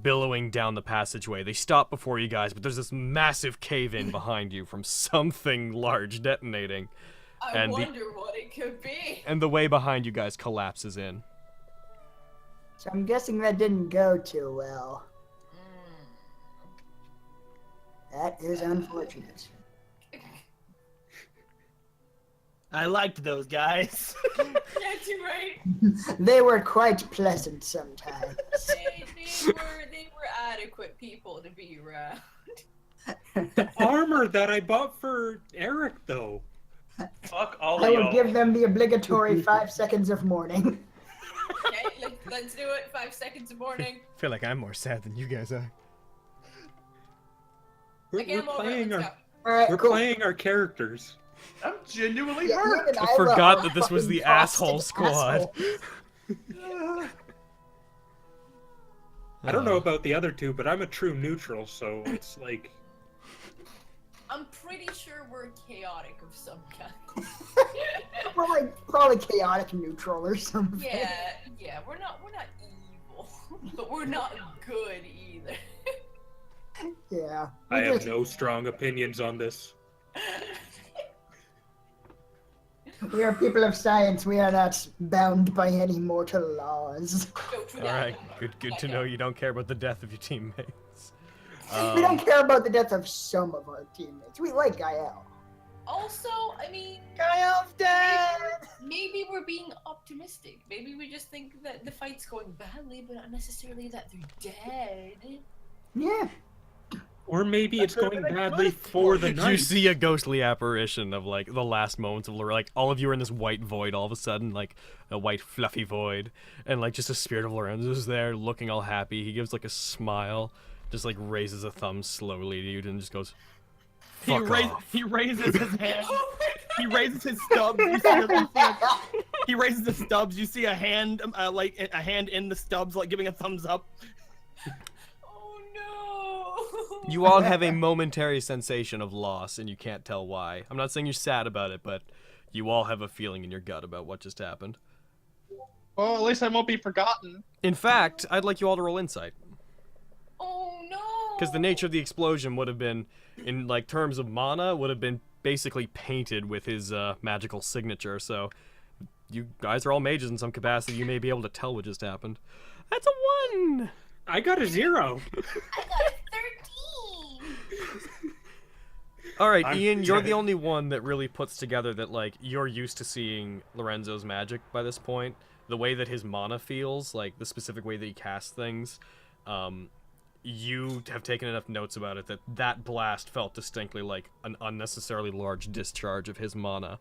billowing down the passageway. They stop before you guys, but there's this massive cave-in behind you from something large detonating. I wonder what it could be. And the way behind you guys collapses in. So I'm guessing that didn't go too well. That is unfortunate. I liked those guys. Yeah, you're right. They were quite pleasant sometimes. They were adequate people to be around. The armor that I bought for Eric, though. Fuck all I of will y'all. give them the obligatory 5 seconds of mourning. Okay, let's do it. 5 seconds of mourning. I feel like I'm more sad than you guys are. We're Again, playing let's our go. Alright, we're cool. playing our characters. I'm genuinely Yeah, hurt. Ian and I Isla forgot are that this was the fucking asshole toxic squad. assholes. I don't know about the other two, but I'm a true neutral, so it's like I'm pretty sure we're chaotic of some kind. We're like probably chaotic neutral or something. Yeah, we're not evil, but we're not good either. Yeah. I we have just- no strong opinions on this. We are people of science. We are not bound by any mortal laws. All right, good to know you don't care about the death of your teammates. We don't care about the death of some of our teammates. We like GAE-EL. Also, I mean, GAE-EL's dead! maybe we're being optimistic. Maybe we just think that the fight's going badly, but not necessarily that they're dead. Yeah. Or maybe it's That could've going been a badly good for the You night. see a ghostly apparition of like the last moments of like all of you are in this white void all of a sudden, like a white fluffy void, and like just a spirit of Lorenzo's there looking all happy. He gives like a smile, just like raises a thumb slowly to you and just goes, "Fuck off." He raises his hand. He raises his stubs. He raises the stubs. You see a hand, like a hand in the stubs, like giving a thumbs up. Oh no! You all have a momentary sensation of loss, and you can't tell why. I'm not saying you're sad about it, but you all have a feeling in your gut about what just happened. Well, at least I won't be forgotten. In fact, I'd like you all to roll insight. Oh no! Because the nature of the explosion would have been, in like terms of mana, would have been basically painted with his magical signature. So you guys are all mages in some capacity. You may be able to tell what just happened. That's a 1! I got a 0. I got a 13. All right, I'm Ian, you're dead. the only one that really puts together that like you're used to seeing Lorenzo's magic by this point. The way that his mana feels, like the specific way that he casts things, you have taken enough notes about it that that blast felt distinctly like an unnecessarily large discharge of his mana.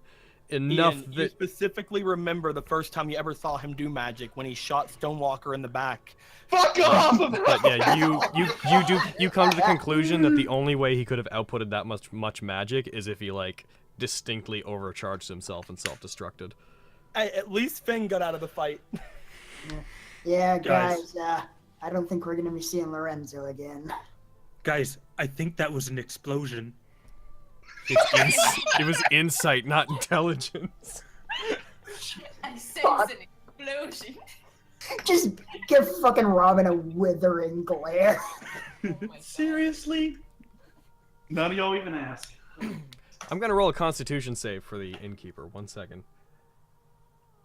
Enough Ian, you that specifically remember the first time you ever saw him do magic when he shot Stonewalker in the back. Fuck off! but yeah, you come to the conclusion that the only way he could have outputted that much magic is if he like distinctly overcharged himself and self-destructed. At least Finn got out of the fight. Yeah, Guys. guys, I don't think we're gonna be seeing Lorenzo again. Guys, I think that was an explosion. It was insight, not intelligence. I sense an explosion. Just give fucking Robin a withering glare. Oh my God. Seriously? None of y'all even ask. I'm gonna roll a Constitution save for the innkeeper. 1 second.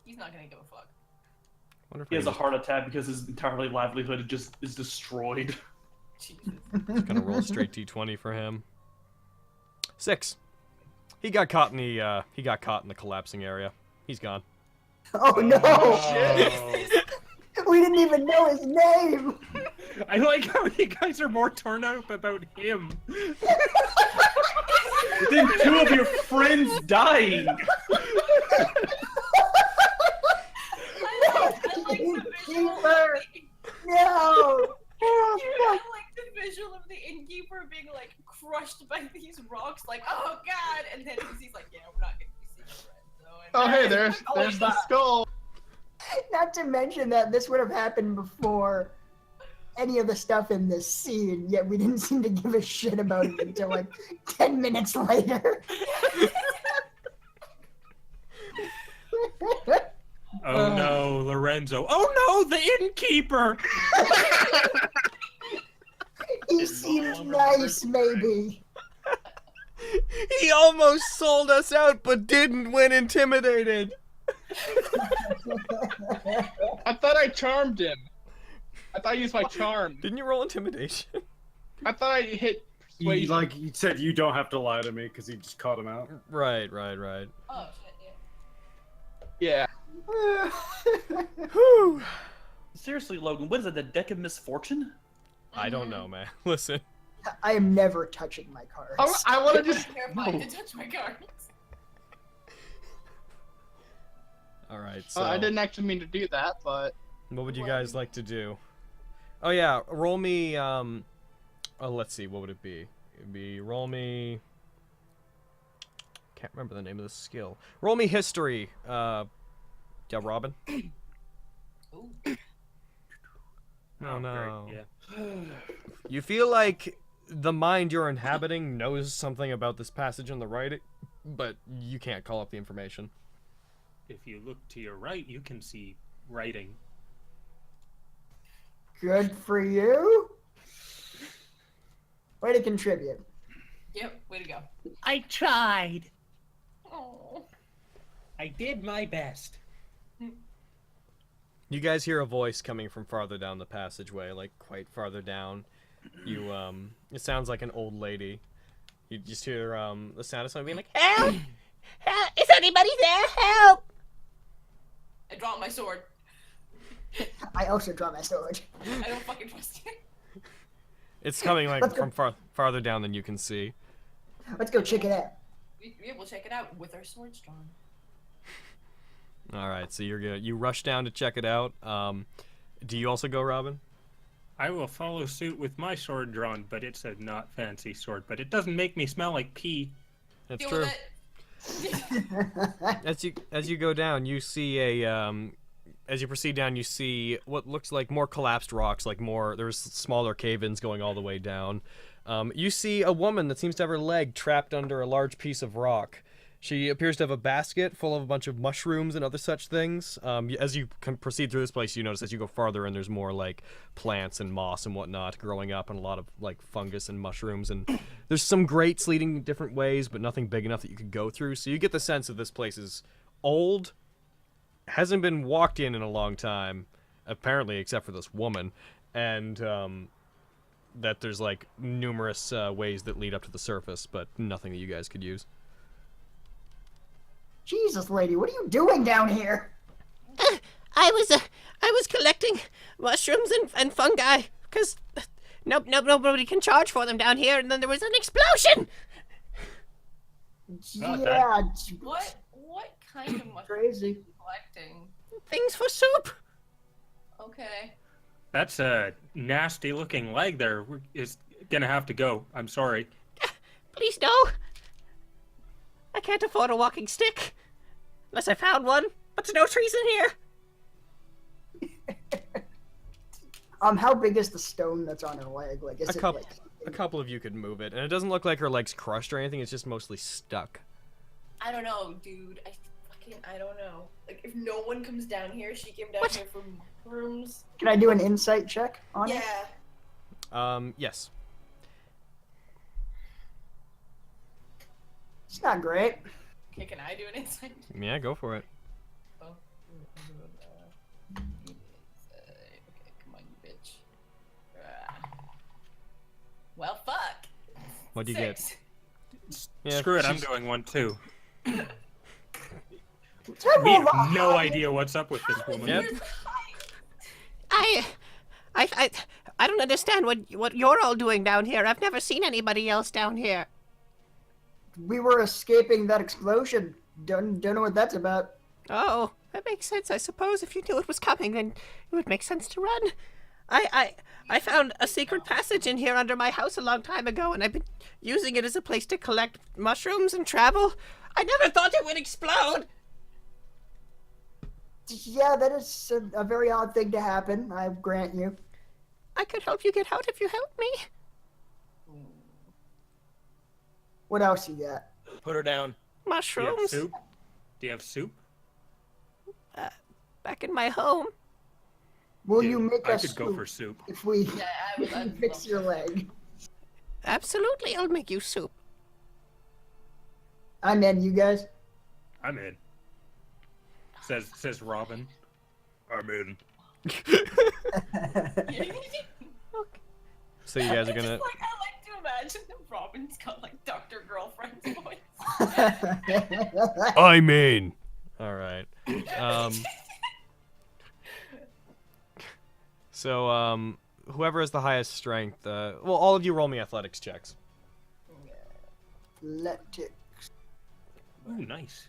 He's not gonna give a fuck. Wonder if He I has can a heart attack because his entire livelihood just is destroyed. just gonna roll a straight d20 for him. 6. He got caught in the collapsing area. He's gone. Oh no! We didn't even know his name. I like how you guys are more turned up about him. Then 2 of your friends dying. I like the visual. Innkeeper. No. I like the visual of the innkeeper being like crushed by these rocks, like, oh god, and then he's like, yeah, we're not gonna be seeing Lorenzo. And Oh, hey, there's the skull. Not to mention that this would have happened before any of the stuff in this scene, yet we didn't seem to give a shit about it until like 10 minutes later. Oh no, Lorenzo. Oh no, the innkeeper! He seemed nice, maybe. He almost sold us out, but didn't when intimidated. I thought I charmed him. I thought I used my charm. Didn't you roll intimidation? I thought I hit He, persuasion. like, you said you don't have to lie to me because he just caught him out. Right. oh shit, yeah. Yeah. Whew. Seriously, Logan, what is it? The deck of misfortune? I don't know, man. Listen. I am never touching my cards. I want to just. Terrified to touch my cards. All right. So I didn't actually mean to do that, but. what would you guys like to do? Oh yeah, roll me. Let's see. What would it be? It'd be roll me. Can't remember the name of the skill. Roll me history. Yeah, Robin. Ooh. Oh no. Great, yeah. You feel like the mind you're inhabiting knows something about this passage in the writing, but you can't call up the information. If you look to your right, you can see writing. Good for you. Way to contribute. Yep, way to go. I tried. Oh. I did my best. You guys hear a voice coming from farther down the passageway, like quite farther down. You it sounds like an old lady. You just hear the sound of someone being like, "Help! Help! Is anybody there? Help!" I draw my sword. I also draw my sword. I don't fucking trust you. It's coming like Let's go. from farther down than you can see. Let's go check it out. We'll check it out with our swords drawn. All right, so you rush down to check it out. Do you also go, Robin? I will follow suit with my sword drawn, but it's a not fancy sword. But it doesn't make me smell like pee. That's Deal true. with it. As you go down, you see as you proceed down, you see what looks like more collapsed rocks, there's smaller cave-ins going all the way down. You see a woman that seems to have her leg trapped under a large piece of rock. She appears to have a basket full of a bunch of mushrooms and other such things. As you can proceed through this place, you notice as you go farther in, there's more like plants and moss and whatnot growing up, and a lot of like fungus and mushrooms. And there's some grates leading different ways, but nothing big enough that you could go through. So you get the sense that this place is old, hasn't been walked in a long time, apparently, except for this woman, and that there's like numerous ways that lead up to the surface, but nothing that you guys could use. Jesus, lady, what are you doing down here? I was collecting mushrooms and fungi because nobody can charge for them down here, and then there was an explosion. Yeah, What kind of mushroom crazy. are you collecting? Things for soup. Okay. That's a nasty-looking leg there. Is gonna have to go. I'm sorry. Please no. I can't afford a walking stick unless I found one. But there's no trees in here. How big is the stone that's on her leg? Like, is A couple of you could move it, and it doesn't look like her leg's crushed or anything. It's just mostly stuck. I don't know, dude. I don't know. Like, if no one comes down here, she came down here for mushrooms. Can I do an insight check on it? Yeah. Yes. It's not great. Okay, can I do an insight? Yeah, go for it. Oh. What'd you get? 6. Yeah, Screw it, I'm she's- going 1 too. Turn We over have no high. idea what's up with this woman. Yep. I don't understand what you're all doing down here. I've never seen anybody else down here. We were escaping that explosion. Don't know what that's about. Oh, that makes sense. I suppose if you knew it was coming, then it would make sense to run. I found a secret passage in here under my house a long time ago, and I've been using it as a place to collect mushrooms and travel. I never thought it would explode. Yeah, that is a very odd thing to happen, I grant you. I could help you get out if you help me. What else you got? Put her down. Do you have Mushrooms. soup? Do you have soup? Back in my home. Will Yeah, you make I us could go soup for soup. if we Yeah, I would. I'd fix love your to. leg? Absolutely, I'll make you soup. I'm in, you guys. I'm in. Says Robin. I'm in. So you guys are It's gonna. just like, I like to imagine that Robin's got like Dr. Girlfriend's voice. I'm in. All right. So whoever has the highest strength, well, all of you roll me athletics checks. Athletics. Ooh, nice.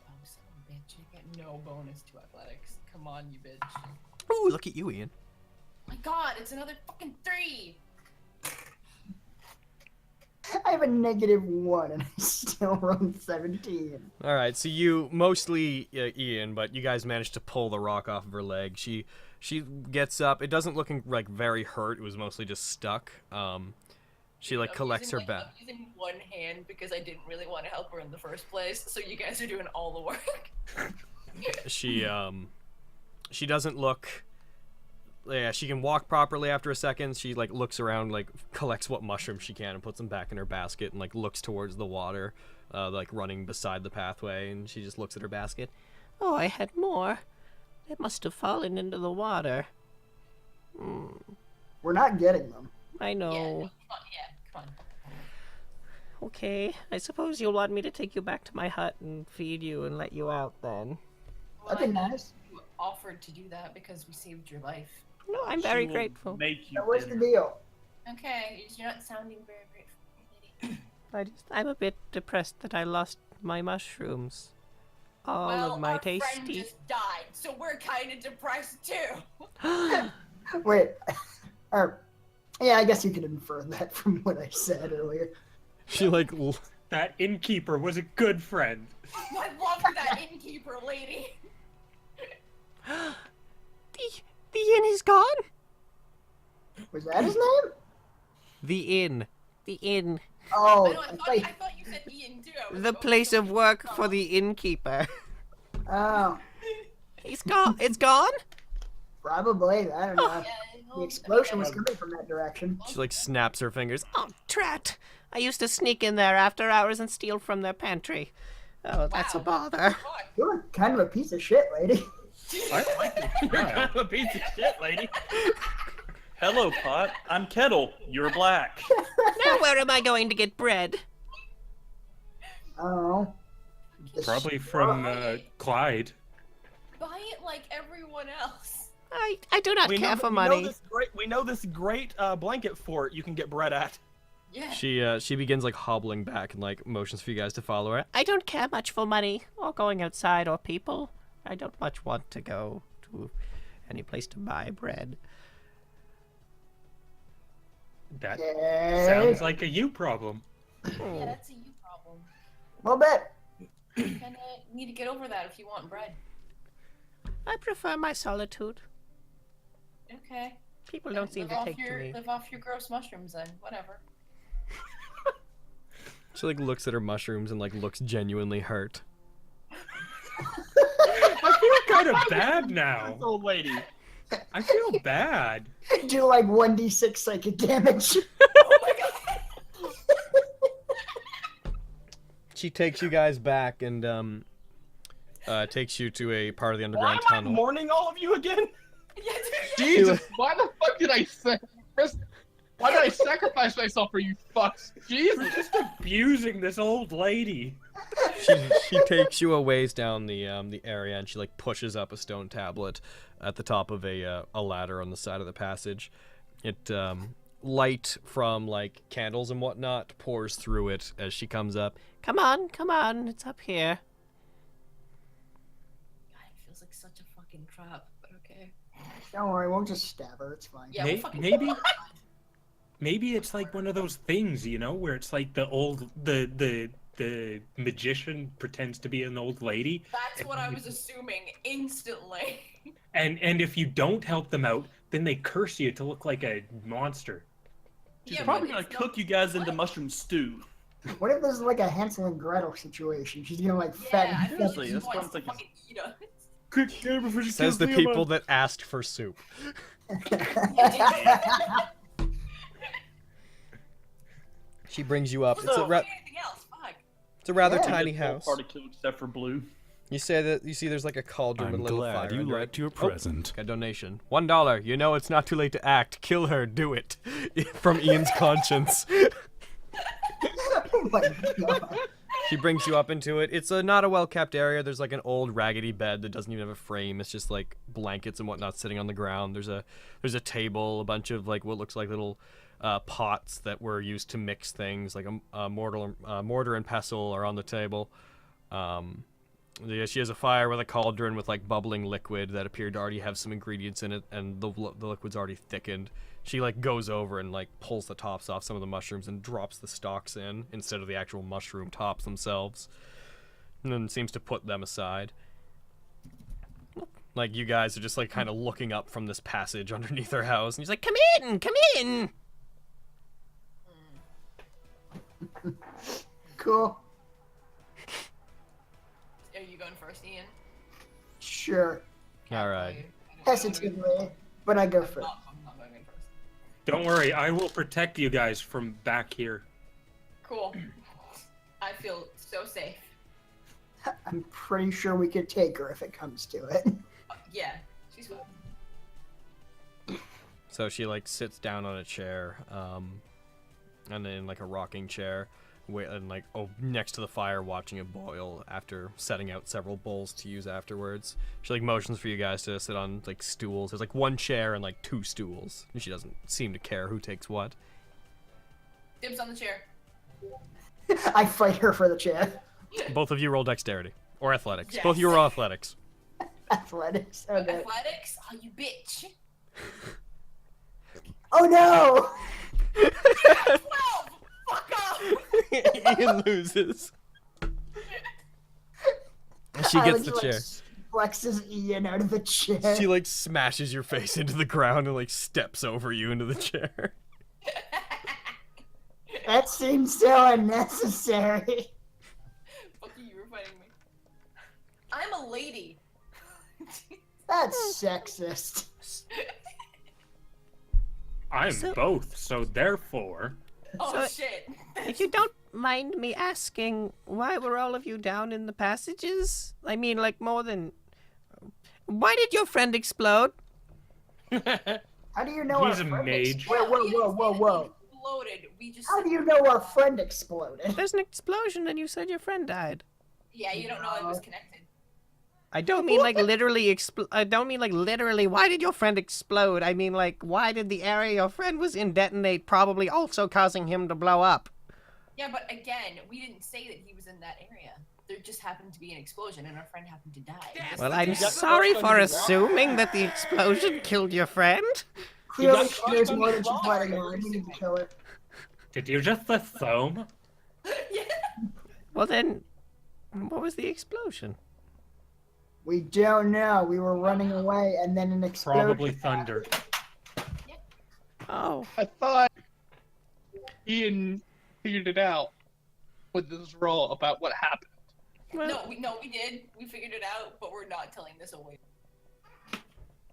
Oh, son of a bitch, I get no bonus to athletics. Come on, you bitch. Ooh, look at you, Ian. My god, it's another fucking 3! I have a -1 and I still rolled 17. All right, so you mostly Ian, but you guys managed to pull the rock off of her leg. She gets up. It doesn't look like very hurt. It was mostly just stuck. She like collects her back. I'm using one hand because I didn't really want to help her in the first place, so you guys are doing all the work. She doesn't look. Yeah, she can walk properly after a second. She like looks around, like collects what mushrooms she can and puts them back in her basket and like looks towards the water, like running beside the pathway, and she just looks at her basket. Oh, I had more. They must have fallen into the water. We're not getting them. I know. Come on. Okay, I suppose you'll want me to take you back to my hut and feed you and let you out then. Well, That'd be I nice. you offered to do that because we saved your life. No, I'm very grateful. Make you Now, what's the dinner. deal? Okay, you're not sounding very grateful, lady. I'm a bit depressed that I lost my mushrooms. All Well, of my our friend tasty. just died, so we're kind of depressed too. Wait. Yeah, I guess you can infer that from what I said earlier. She like That innkeeper was a good friend. I love that innkeeper lady. The inn is gone? Was that his name? the inn. The inn. Oh, I thought you said Ian too. I was The going place so of work for the innkeeper. oh, He's gone. It's gone? probably. I don't know. Yeah, The explosion was coming from that direction. She like snaps her fingers. Oh, drat. I used to sneak in there after hours and steal from their pantry. Oh, that's a bother. You're kind of a piece of shit, lady. I like it. You're kind of a piece of shit, lady. Hello, Pot. I'm Kettle. You're black. Now where am I going to get bread? Oh. Probably from Clyde. Buy it like everyone else. I do not care for money. We know this great blanket fort you can get bread at. Yeah. She begins like hobbling back and like motions for you guys to follow her. I don't care much for money, or going outside, or people. I don't much want to go to any place to buy bread. That Okay. sounds like a you problem. Yeah, that's a you problem. Well, bet. You kinda need to get over that if you want bread. I prefer my solitude. Okay. People don't seem Live to off take to me. Live off your gross mushrooms then. Whatever. She like looks at her mushrooms and like looks genuinely hurt. I feel kind of bad now. Old lady. I feel bad. Do like 1d6 psychic damage. She takes you guys back and takes you to a part of the Why underground am I tunnel. mourning all of you again? Yeah, dude, Jesus, why the fuck did I say? Why did I sacrifice myself for you fucks? Jesus! Just abusing this old lady. She takes you a ways down the area, and she like pushes up a stone tablet at the top of a ladder on the side of the passage. It light from like candles and whatnot pours through it as she comes up. Come on, it's up here. God, it feels like such a fucking trap, but okay. Don't worry, we'll just stab her. It's fine. Yeah, Maybe it's like one of those things, you know, where it's like the magician pretends to be an old lady. That's what I was assuming instantly. And if you don't help them out, then they curse you to look like a monster. She's probably gonna cook you guys into mushroom stew. What if this is like a Hansel and Gretel situation? She's gonna like fatten. Seriously, that's what I'm thinking. Quick, says the people that asked for soup. She brings you up. It's a rather tiny house. Party killed except for Blue. You see there's like a cauldron with a little fire. I'm glad you under liked it. your present. Got a donation. $1. You know it's not too late to act. Kill her. Do it. From Ian's conscience. Oh my god. She brings you up into it. It's not a well-kept area. There's like an old raggedy bed that doesn't even have a frame. It's just like blankets and whatnot sitting on the ground. There's a table, a bunch of like what looks like little pots that were used to mix things, like a mortar and pestle are on the table. She has a fire with a cauldron with like bubbling liquid that appeared to already have some ingredients in it, and the liquid's already thickened. She like goes over and like pulls the tops off some of the mushrooms and drops the stalks in instead of the actual mushroom tops themselves, and then seems to put them aside. Like you guys are just like kind of looking up from this passage underneath her house, and she's like, "Come in." Cool. Are you going first, Ian? Sure. All right. Hesitantly, but I go first. I'm going in first. Don't worry, I will protect you guys from back here. Cool. I feel so safe. I'm pretty sure we could take her if it comes to it. Yeah, she's fine. So she like sits down on a chair, and then like a rocking chair, and like next to the fire, watching it boil after setting out several bowls to use afterwards. She like motions for you guys to sit on like stools. There's like one chair and like 2 stools. And she doesn't seem to care who takes what. Dibs on the chair. I fight her for the chair. Both of you roll dexterity or athletics. Yes. Both of you roll athletics. Athletics. Okay. Athletics? Oh, you bitch. Oh no! 12! Fuck off! Ian loses. She gets the chair. Flexes Ian out of the chair. She like smashes your face into the ground and like steps over you into the chair. That seems so unnecessary. Fuck you were fighting me. I'm a lady. That's sexist. I'm both, so therefore... Oh shit. If you don't mind me asking, why were all of you down in the passages? I mean, like, more than... Why did your friend explode? How do you know He's our a friend mage. Whoa. Exploded. We just. How do you know our friend exploded? There's an explosion and you said your friend died. Yeah, you don't know it was connected. I don't mean like literally I don't mean like literally why did your friend explode? I mean like why did the area your friend was in detonate, probably also causing him to blow up? Yeah, but again, we didn't say that he was in that area. There just happened to be an explosion and our friend happened to die. Well, I'm sorry for assuming that the explosion killed your friend. Clearly, there's more than she's letting on. We need to kill her. Did you just assume? Yeah. Well then, what was the explosion? We don't know. We were running away, and then an explosion. Probably thunder. Oh. I thought Ian figured it out with this roll about what happened. Well, no, we did. We figured it out, but we're not telling this away.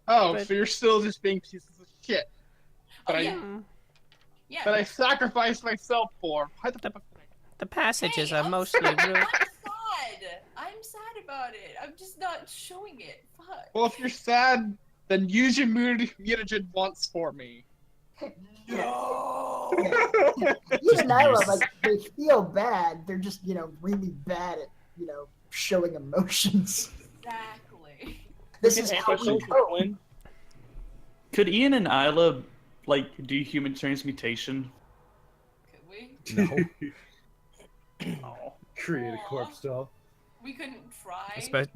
Oh, so you're still just being pieces of shit. But Yeah. But I sacrificed myself for. Why the fuck? The passages are I'm mostly sad. real. I'm sad about it. I'm just not showing it. Fuck. Well, if you're sad, then use your mutagen once for me. No. Even Isla, like, they feel bad. They're just, really bad at, showing emotions. Exactly. This is how we cope. Could Ian and Isla do human transmutation? Could we? No. Oh. Create a corpse doll. We couldn't try.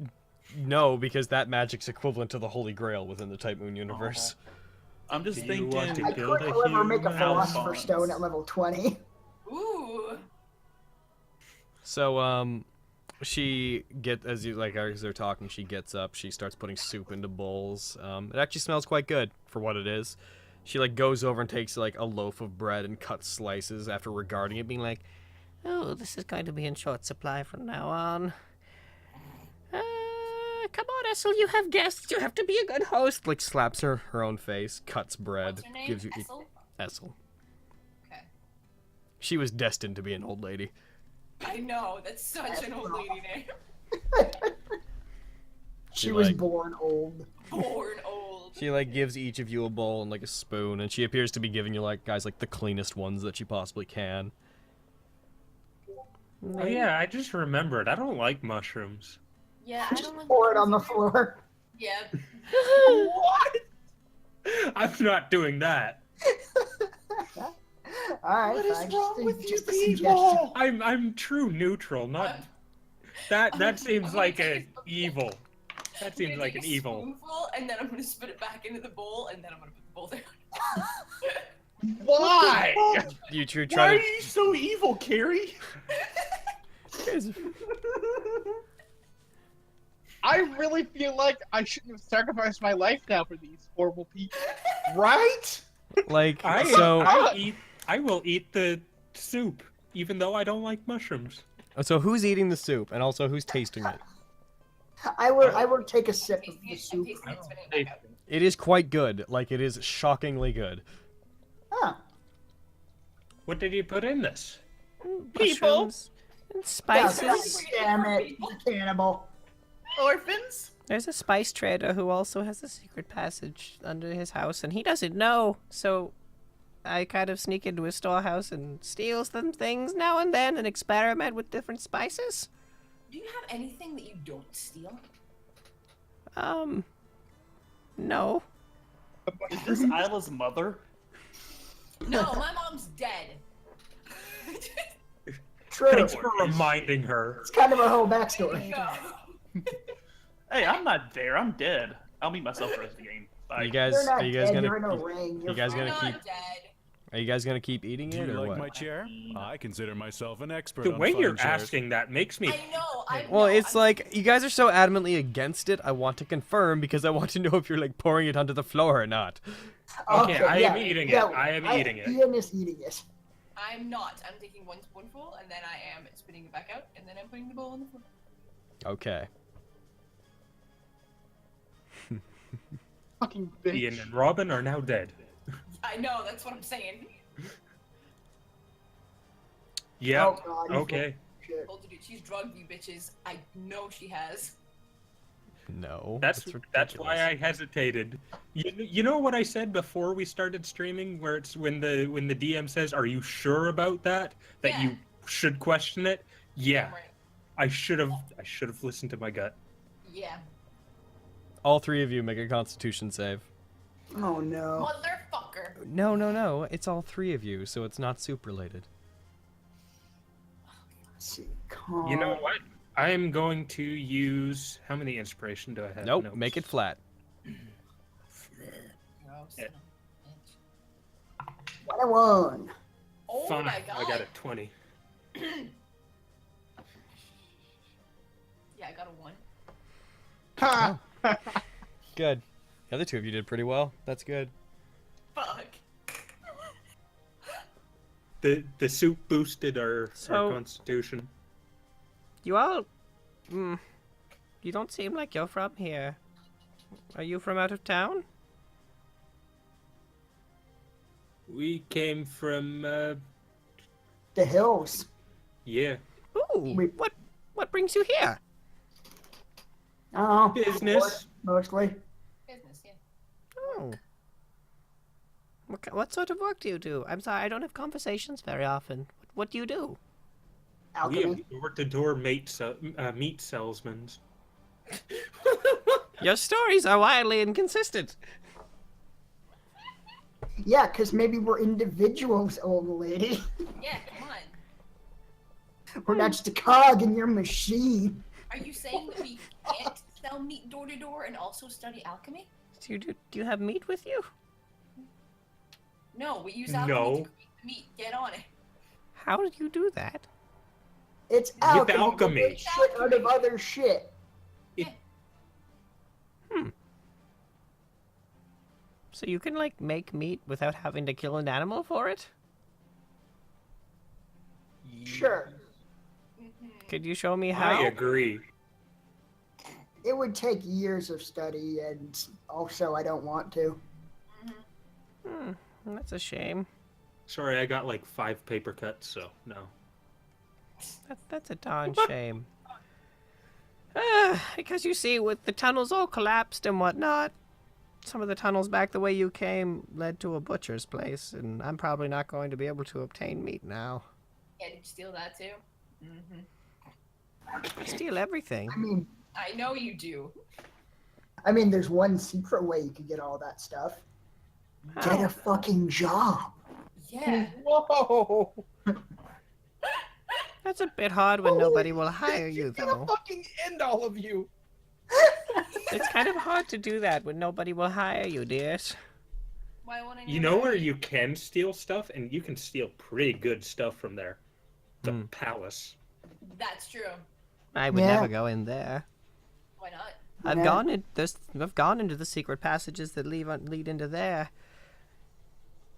No, because that magic's equivalent to the Holy Grail within the Typemoon universe. I'm just Do you thinking. want to I build could, a however, make a human? Philosopher's Stone at level 20. Ooh. So, she as they're talking, she gets up, she starts putting soup into bowls. It actually smells quite good for what it is. She goes over and takes a loaf of bread and cuts slices after regarding it, being like, Oh, this is going to be in short supply from now on. Come on, Essel, you have guests. You have to be a good host. slaps her own face, cuts bread, What's her name? gives you Essel? Essel. Okay. She was destined to be an old lady. I know, that's such an old lady name. She was born old. Born old. She gives each of you a bowl and a spoon, and she appears to be giving you guys the cleanest ones that she possibly can. Oh yeah, I just remembered. I don't like mushrooms. Yeah, I don't like. Pour it on the floor. Yeah. What? I'm not doing that. Alright, What is fine. wrong with you Just a people? suggestion. I'm true neutral, not that seems like an evil. That seems like an evil. Spoonful, and then I'm gonna spit it back into the bowl, and then I'm gonna put the bowl down. Why? You Why try are to. you so evil, Carrie? I really feel like I shouldn't have sacrificed my life now for these horrible people. Right? I will eat the soup, even though I don't like mushrooms. So who's eating the soup, and also who's tasting it? I will take a sip of the soup. It is quite good. It is shockingly good. Huh. What did you put in this? Mushrooms and spices. Damn it, you cannibal. Orphans? There's a spice trader who also has a secret passage under his house, and he doesn't know. So I kind of sneak into his storehouse and steal some things now and then and experiment with different spices. Do you have anything that you don't steal? No. Is this Isla's mother? No, my mom's dead. True. Thanks for reminding her. It's kind of our whole backstory. Hey, I'm not there. I'm dead. I'll meet myself for the rest of the game. Bye. Are you guys You're not dead, gonna? you're in a ring. You guys You're gonna not keep? dead. Are you guys gonna keep eating Do it you or like what? my chair? I consider myself an expert The on way fine you're chairs. asking that makes me. I know. Well, it's you guys are so adamantly against it. I want to confirm because I want to know if you're pouring it onto the floor or not. Okay, I am eating it. I am eating it. Ian is eating it. I'm not. I'm taking one spoonful, and then I am spitting it back out, and then I'm putting the bowl on the floor. Okay. Fucking bitch. Ian and Robin are now dead. I know. That's what I'm saying. Yeah. Oh, God, you Okay. Shit. Told you, dude, she's drugged you bitches. I know she has. No. That's ridiculous. why I hesitated. You know what I said before we started streaming, where it's when the DM says, "Are you sure about that? That Yeah. you should question it." Yeah. Right. I should have listened to my gut. Yeah. All three of you make a Constitution save. Oh no. Motherfucker. No. It's all three of you, so it's not soup related. Let's see. You know what? I am going to use. How many inspiration do I have? Nope. Notes. Make it flat. Gross. Yeah. 21. Oh Fine. my god. I got a 20. Yeah, I got a 1. Ha! Good. The other two of you did pretty well. That's good. Fuck. The soup boosted our So- constitution. You all. You don't seem like you're from here. Are you from out of town? We came from. The hills. Yeah. Ooh. What brings you here? Oh. Business. Mostly. Business, yeah. Oh. What sort of work do you do? I'm sorry, I don't have conversations very often. What do you do? We Alchemy. are door-to-door meat salesmen. Your stories are wildly inconsistent. Yeah, because maybe we're individuals, old lady. Yeah, come on. We're not just a cog in your machine. Are you saying that we can't sell meat door to door and also study alchemy? Do you have meat with you? No, we use alchemy No. to create the meat. Get on it. How did you do that? It's With alchemy. alchemy. To make shit out of other shit. So you can, like, make meat without having to kill an animal for it? Sure. Could you show me how? I agree. It would take years of study, and also I don't want to. That's a shame. Sorry, I got like 5 paper cuts, so no. That's a darn shame. Because you see, with the tunnels all collapsed and whatnot, some of the tunnels back the way you came led to a butcher's place, and I'm probably not going to be able to obtain meat now. Yeah, did you steal that too? I steal everything. I know you do. I mean, there's one secret way you could get all that stuff. Get a fucking job. Yeah. Whoa! That's a bit hard when nobody will hire you, You're gonna though. fucking end all of you. It's kind of hard to do that when nobody will hire you, dears. Why won't I You know where you can steal stuff, and you can steal pretty good stuff from there. The palace. That's true. I would never go in there. Why not? I've gone into the secret passages that lead into there.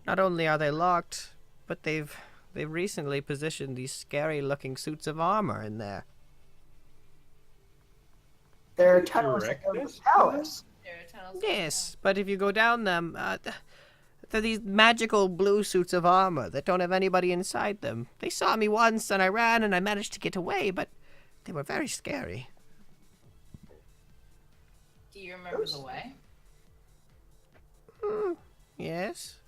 Not only are they locked, but they've recently positioned these scary-looking suits of armor in there. There are tunnels that go to the palace. Yes, but if you go down them, they're these magical blue suits of armor that don't have anybody inside them. They saw me once, and I ran, and I managed to get away, but they were very scary. Do you remember the way? Yes.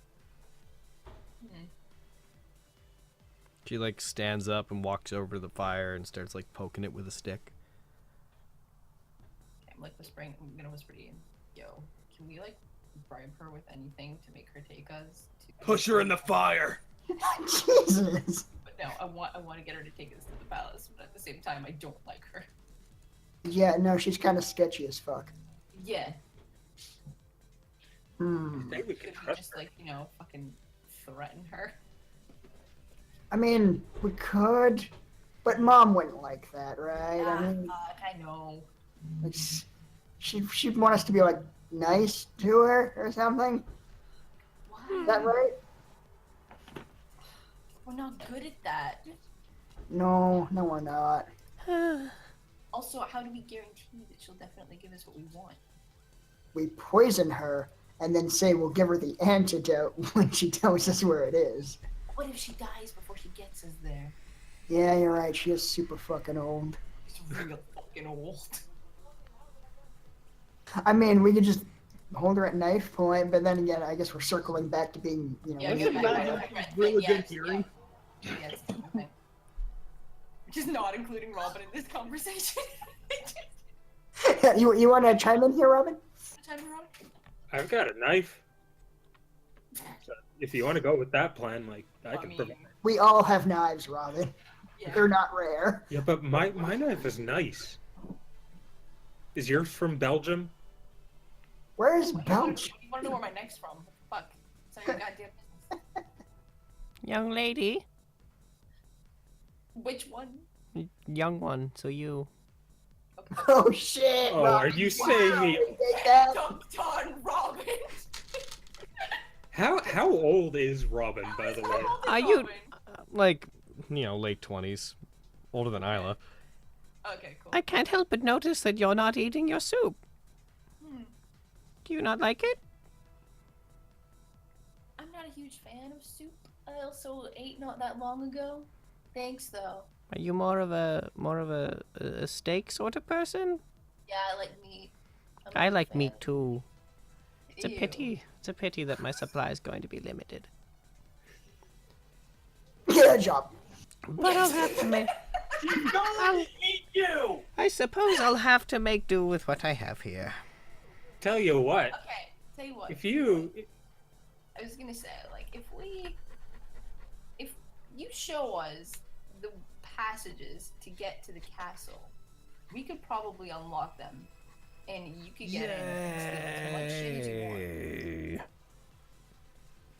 She like stands up and walks over to the fire and starts like poking it with a stick. I'm like whispering. I'm gonna whisper to Ian. Yo, can we like bribe her with anything to make her take us? Push her in the fire. Jesus. But no, I want to get her to take us to the palace. But at the same time, I don't like her. Yeah, no, she's kind of sketchy as fuck. Yeah. Could we just like fucking threaten her? I mean, we could, but Mom wouldn't like that, right? I mean, I know. like, she'd want us to be like nice to her or something. Is that right? We're not good at that. No, we're not. Also, how do we guarantee that she'll definitely give us what we want? We poison her and then say we'll give her the antidote when she tells us where it is. What if she dies before she gets us there? Yeah, you're right. She is super fucking old. She's real fucking old. I mean, we could just hold her at knife point, but then again, I guess we're circling back to being, Yeah, really good hearing. Yes. Just not including Robin in this conversation. You want to chime in here, Robin? I've got a knife. So if you want to go with that plan, like I can provide. We all have knives, Robin. Yeah. They're not rare. Yeah, but my knife is nice. Is yours from Belgium? Where is Belgium? You want to know where my knife's from? What the fuck? It's not your goddamn business. Young lady. Which one? Young one, so you. Oh shit! Oh, are you saying me? Take that. Dunked on Robin. How old is Robin, by the way? Are you? Like, late 20s, older than Isla. Okay, cool. I can't help but notice that you're not eating your soup. Do you not like it? I'm not a huge fan of soup. I also ate not that long ago. Thanks, though. Are you more of a steak sort of person? Yeah, I like meat. I like meat too. It's a pity. It's a pity that my supply is going to be limited. Good job. But I'll have to make. She's going to eat you! I suppose I'll have to make do with what I have here. Tell you what. Okay, tell you what. If you. I was gonna say, like, if you show us the passages to get to the castle, we could probably unlock them, and you could get in as much shit as you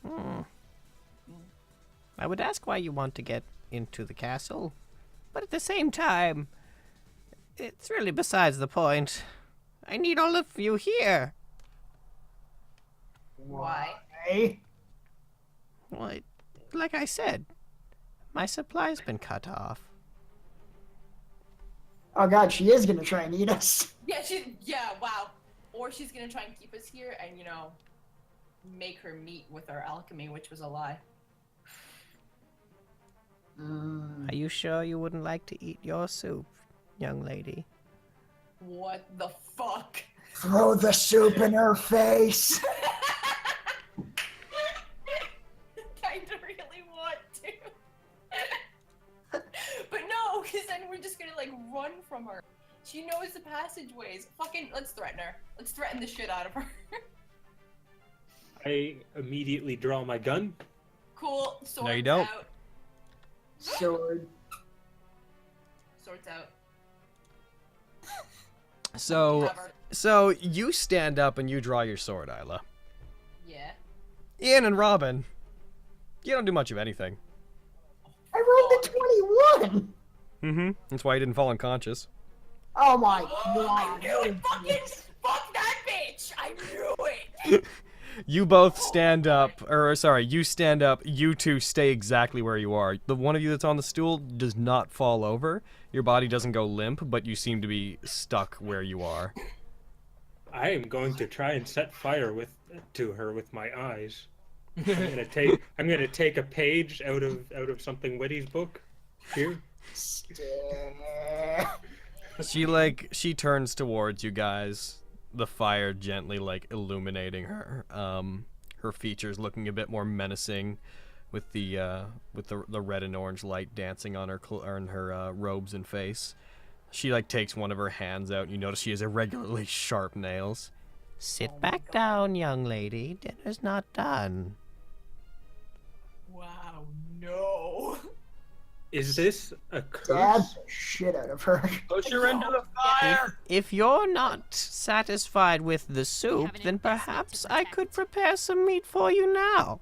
want. I would ask why you want to get into the castle, but at the same time, it's really besides the point. I need all of you here. Why? Well, like I said, my supply's been cut off. Oh god, she is gonna try and eat us. Yeah, wow. Or she's gonna try and keep us here and, you know, make her meet with our alchemy, which was a lie. Are you sure you wouldn't like to eat your soup, young lady? What the fuck? Throw the soup in her face. Kinda really want to. But no, because then we're just gonna, like, run from her. She knows the passageways. Fucking, let's threaten her. Let's threaten the shit out of her. I immediately draw my gun. Cool. Swords No, you don't. out. Sword. Swords out. So you stand up and you draw your sword, Isla. Yeah. Ian and Robin, you don't do much of anything. I rolled the 21. Mm-hmm. That's why you didn't fall unconscious. Oh my I god. knew it! Fuck that bitch! I knew it! You both stand up, or sorry, you stand up, you two stay exactly where you are. The one of you that's on the stool does not fall over. Your body doesn't go limp, but you seem to be stuck where you are. I am going to try and set fire to her with my eyes. I'm gonna take a page out of something Witty's book. Here. She turns towards you guys, the fire gently illuminating her. Her features looking a bit more menacing, with the red and orange light dancing on her robes and face. She takes one of her hands out, and you notice she has irregularly sharp nails. Sit back down, young lady. Dinner's not done. Wow, no. Is this a curse? Stab the shit out of her. Push her into the fire! If you're not satisfied with the soup, then perhaps I could prepare some meat for you now.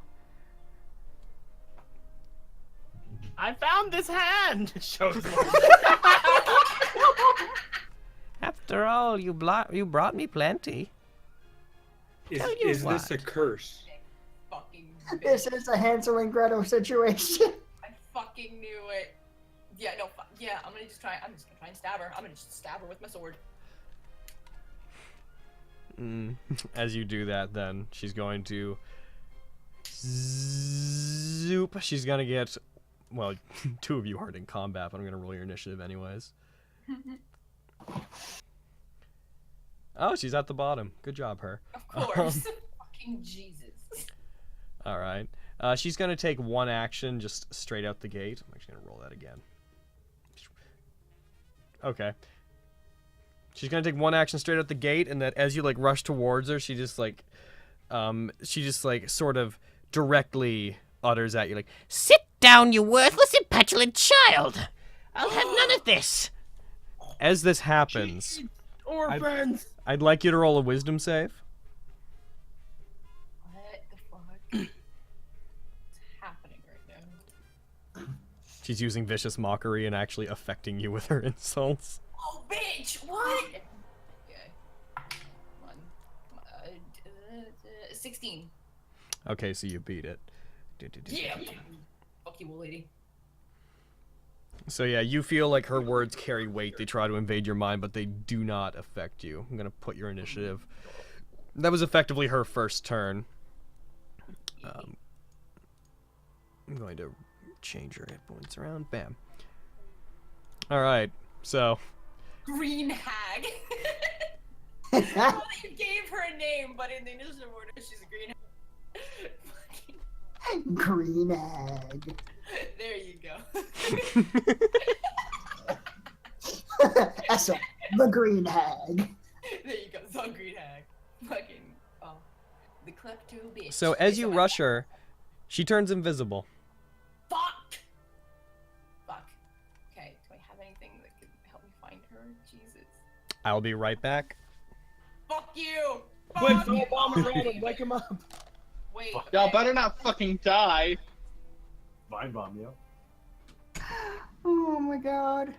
I found this hand! Shows After all, you brought me plenty. Is this a curse? This is a Hansel and Gretel situation. I fucking knew it. Yeah, no, yeah, I'm just gonna try and stab her. I'm gonna just stab her with my sword. As you do that, then she's going to zoop. She's gonna get, well, two of you aren't in combat, but I'm gonna roll your initiative anyways. Oh, she's at the bottom. Good job, her. Of course. Fucking Jesus. All right. She's gonna take one action just straight out the gate. I'm actually gonna roll that again. Okay. She's gonna take one action straight out the gate, and that as you rush towards her, she just sort of directly utters at you Sit down, you worthless and petulant child! I'll have none of this! As this happens, orphans! I'd like you to roll a wisdom save. What the fuck? What's happening right now? She's using vicious mockery and actually affecting you with her insults. Oh, bitch! What? Okay. 16. Okay, so you beat it. Yeah. Fuck you, old lady. So yeah, you feel like her words carry weight. They try to invade your mind, but they do not affect you. I'm gonna put your initiative. That was effectively her first turn. I'm going to change your hit points around. Bam. All right. So. Green hag. Well, you gave her a name, but in the initial order, she's green. Green egg. There you go. That's the green hag. There you go. The green hag. Fucking. Oh. The klepto bitch. So as you rush her, she turns invisible. Fuck! Fuck. Okay, do I have anything that could help me find her? Jesus. I'll be right back. Fuck you! Quick, Fuck throw you! a bomb around him, wake him up. Wait. Y'all better not fucking die. Vine bomb, yo. Oh my god.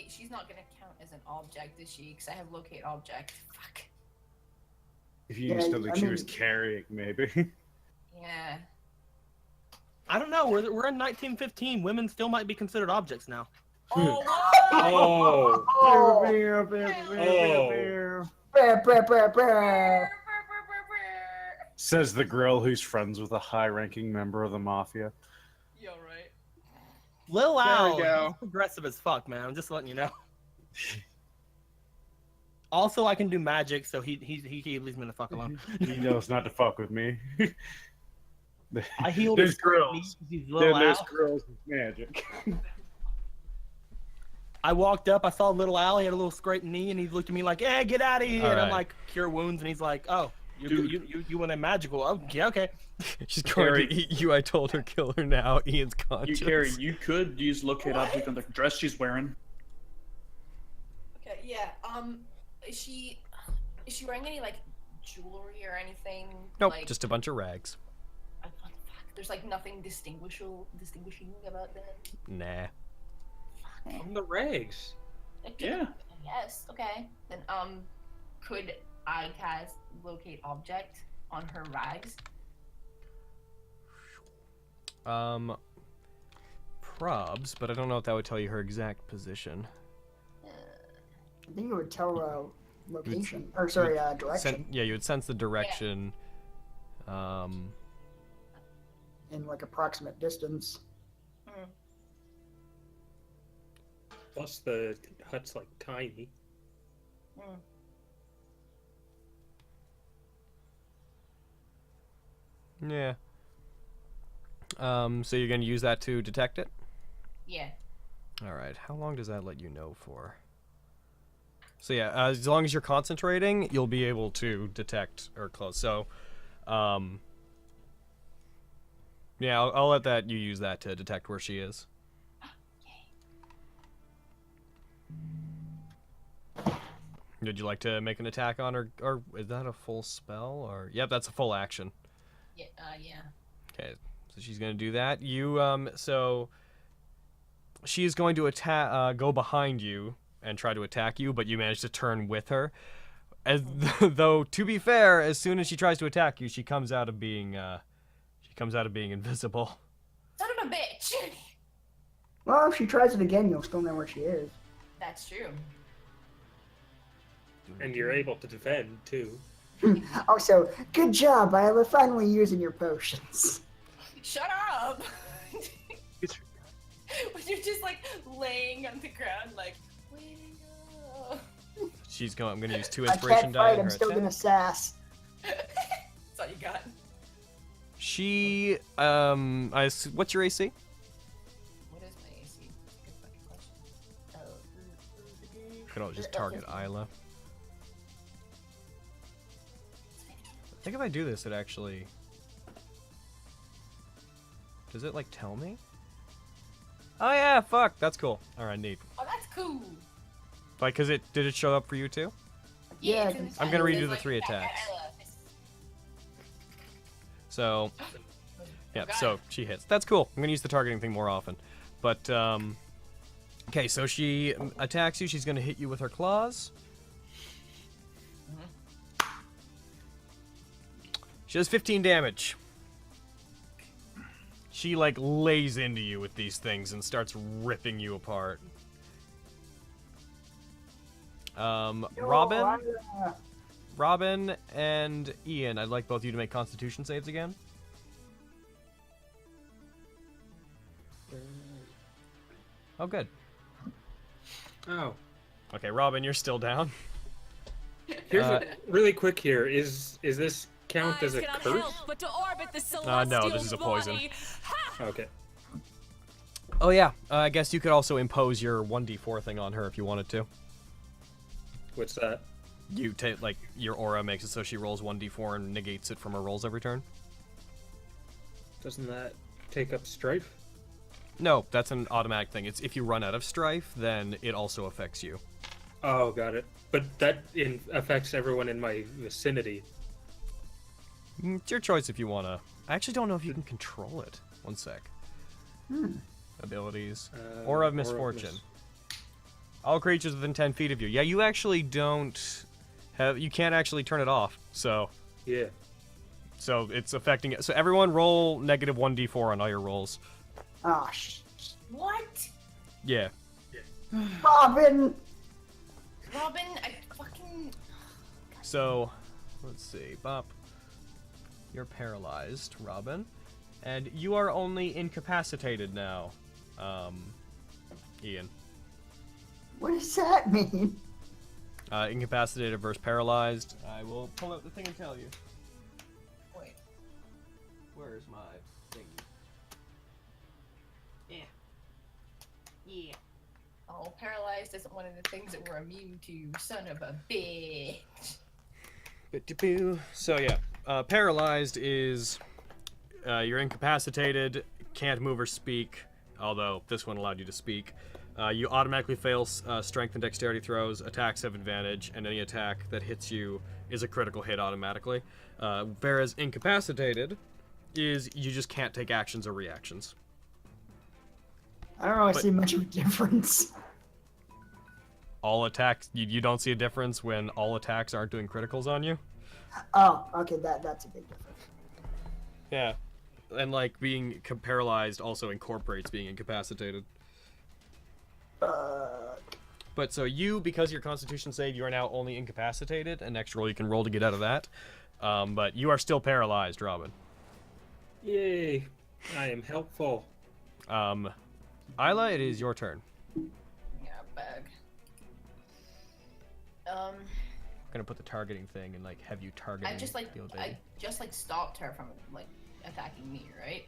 She's not gonna count as an object, is she? Because I have locate object. Fuck. If you Yeah, used to think I she mean- was carrying, maybe. Yeah. I don't know. We're in 1915. Women still might be considered objects now. Oh, Oh. Oh. Beer, beer, beer, beer, beer. Brr, brr, brr, brr. Says the girl who's friends with a high-ranking member of the mafia. Yo, right. Lil There we Al, go. he's aggressive as fuck, man. I'm just letting you know. Also, I can do magic, so he leaves me the fuck alone. He knows not to fuck with me. I healed There's his girls. knees, he's Then Lil there's Al. girls with magic. I walked up, I saw Little Al, he had a little scraped knee, and he looked at me like, "Yeah, get out of here!" And I'm Alright. like, "Cure wounds," and he's like, "Oh, you want a magical? Oh, yeah, okay." She's going to eat you. I told her, kill her now. Ian's You, conscious. Carrie, you could use locate object on the dress she's wearing. Okay, yeah. Is she wearing any like jewelry or anything? Nope, Like, just a bunch of rags. fuck. There's like nothing distinguishing about that. Nah. From the rags. Yeah. Yes. Okay. Then could I cast locate object on her rags? Probs, but I don't know if that would tell you her exact position. I think it would tell location, or sorry, direction Yeah, you would sense the direction. in like approximate distance. Plus the hut's like tiny. Yeah. So you're gonna use that to detect it? Yeah. All right. How long does that let you know for? So yeah, as long as you're concentrating, you'll be able to detect her close. So, yeah, I'll let that you use that to detect where she is. Would you like to make an attack on her, or is that a full spell? Or yep, that's a full action. Yeah. Yeah. Okay, so she's gonna do that. You so she is going to attack, go behind you and try to attack you, but you manage to turn with her. As though, to be fair, as soon as she tries to attack you, she comes out of being invisible. Son of a bitch. Well, if she tries it again, you'll still know where she is. That's true. And you're able to defend too. Also, good job, Isla, finally using your potions. Shut up. When you're just like laying on the ground, like waiting up. She's going. I'm going to use 2 I inspiration can't die. fight, on I'm her still attack. gonna sass. That's all you got. She what's your AC? What is my AC? Good fucking question. Oh. Could always just target Isla. I think if I do this, it actually... Does it, like, tell me? Oh, yeah, fuck. That's cool. Alright, neat. Oh, that's cool. Like, did it show up for you, too? Yeah, it's in the I'm gonna title. redo It's the like, 3 attacks. So, yeah, Got so it. she hits. That's cool. I'm gonna use the targeting thing more often. But, okay, so she attacks you. She's gonna hit you with her claws. She does 15 damage. She, like, lays into you with these things and starts ripping you apart. Robin and Ian, I'd like both of you to make Constitution saves again. Oh, good. Oh. Okay, Robin, you're still down. Here's really quick here. Is this count as a curse? No, this is a poison. Okay. Oh yeah, I guess you could also impose your 1d4 thing on her if you wanted to. What's that? You take, like, your aura makes it so she rolls 1d4 and negates it from her rolls every turn. Doesn't that take up strife? No, that's an automatic thing. It's if you run out of strife, then it also affects you. Oh, got it. But that affects everyone in my vicinity. It's your choice if you want to. I actually don't know if you can control it. One sec. Abilities. Aura of Misfortune. All creatures within 10 feet of you. Yeah, you actually don't have... You can't actually turn it off, so... Yeah. So it's affecting it. So everyone roll negative 1d4 on all your rolls. Oh, What? Yeah. Robin! Robin, I fucking... So, let's see. Bop. You're paralyzed, Robin. And you are only incapacitated now, Ian. What does that mean? Incapacitated versus paralyzed. I will pull out the thing and tell you. Wait. Where's my thing? Yeah. Oh, paralyzed isn't one of the things that we're immune to, son of a bitch. So yeah, paralyzed is you're incapacitated, can't move or speak, although this one allowed you to speak. You automatically fail strength and dexterity throws, attacks have advantage, and any attack that hits you is a critical hit automatically. Whereas incapacitated is you just can't take actions or reactions. I don't really see much of a difference. All attacks, you don't see a difference when all attacks aren't doing criticals on you? Oh, okay, that's a big difference. Yeah. And like being paralyzed also incorporates being incapacitated. But so you, because your constitution save, you are now only incapacitated, and next roll you can roll to get out of that. But you are still paralyzed, Robin. Yay. I am helpful. Isla, it is your turn. Yeah, bag. I'm gonna put the targeting thing and like have you targeting I just like the I just like stopped her from like attacking me, right?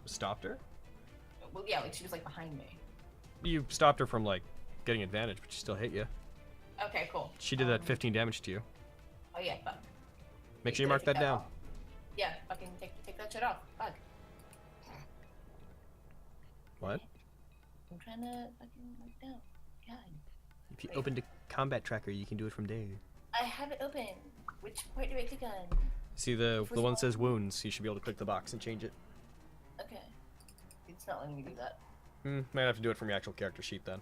Stopped her? Well, yeah, like she was like behind me. You stopped her from like getting advantage, but she still hit you. Okay, cool. She did that 15 damage to you. Oh yeah, fuck. Make sure you mark that down. Off. Yeah, fucking take that shit off. Fuck. What? I'm trying to fucking mark down. God. If you open the combat tracker, you can do it from there. I have it open. Which part do I click on? See the one that says wounds. You should be able to click the box and change it. Okay. It's not letting me do that. Might have to do it from your actual character sheet then.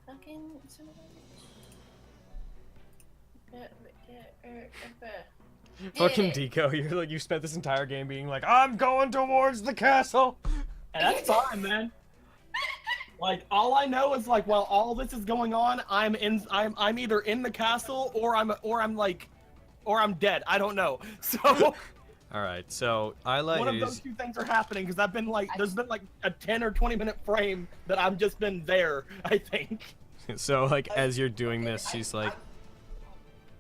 Fucking Fucking Deco, you're like you spent this entire game being like, I'm going towards the castle. And that's fine, man. Like all I know is like while all this is going on, I'm either in the castle or I'm dead. I don't know. So all right, so Isla one of those two things are happening because I've been like there's been like a 10 or 20 minute frame that I've just been there, I think. So like as you're doing this, she's like,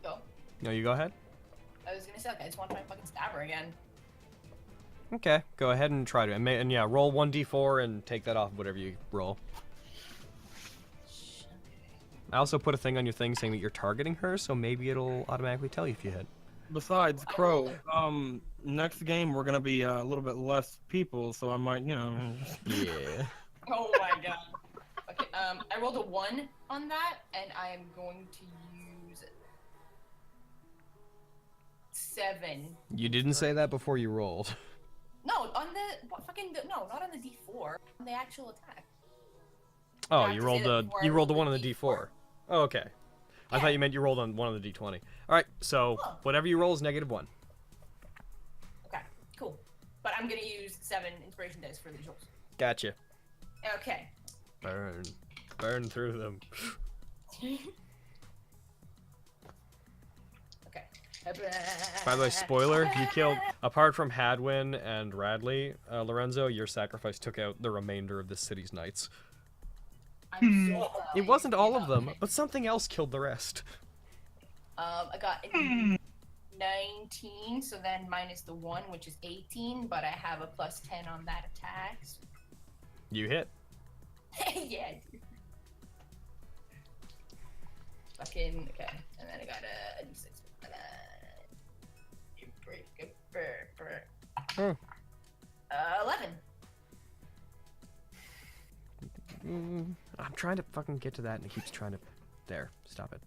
Go. No, you go ahead. I was gonna say like I just want to try and fucking stab her again. Okay, go ahead and try to. And yeah, roll 1d4 and take that off whatever you roll. I also put a thing on your thing saying that you're targeting her, so maybe it'll automatically tell you if you hit. Besides, Crow, next game we're gonna be a little bit less people, so I might, you know. Yeah. Oh my god. Okay, I rolled a 1 on that, and I am going to use 7. You didn't say that before you rolled. No, on the no, not on the D4, on the actual attack. Oh, you rolled the one on the D4. Oh, okay. I thought you meant you rolled on one on the D20. All right, so whatever you roll is -1. Okay, cool. But I'm gonna use 7 inspiration dice for these rolls. Gotcha. Okay. Burn through them. Okay. By the way, spoiler, you killed, apart from Hadwin and Radley, Lorenzo, your sacrifice took out the remainder of the city's knights. I'm so glad It wasn't all of them, but something else killed the rest. I got a 19, so then minus the 1, which is 18, but I have a plus 10 on that attack. So... You hit. Yeah, I do. Fucking, okay. And then I got a D6. You break it. 11. I'm trying to fucking get to that, and it keeps trying to... There. Stop it.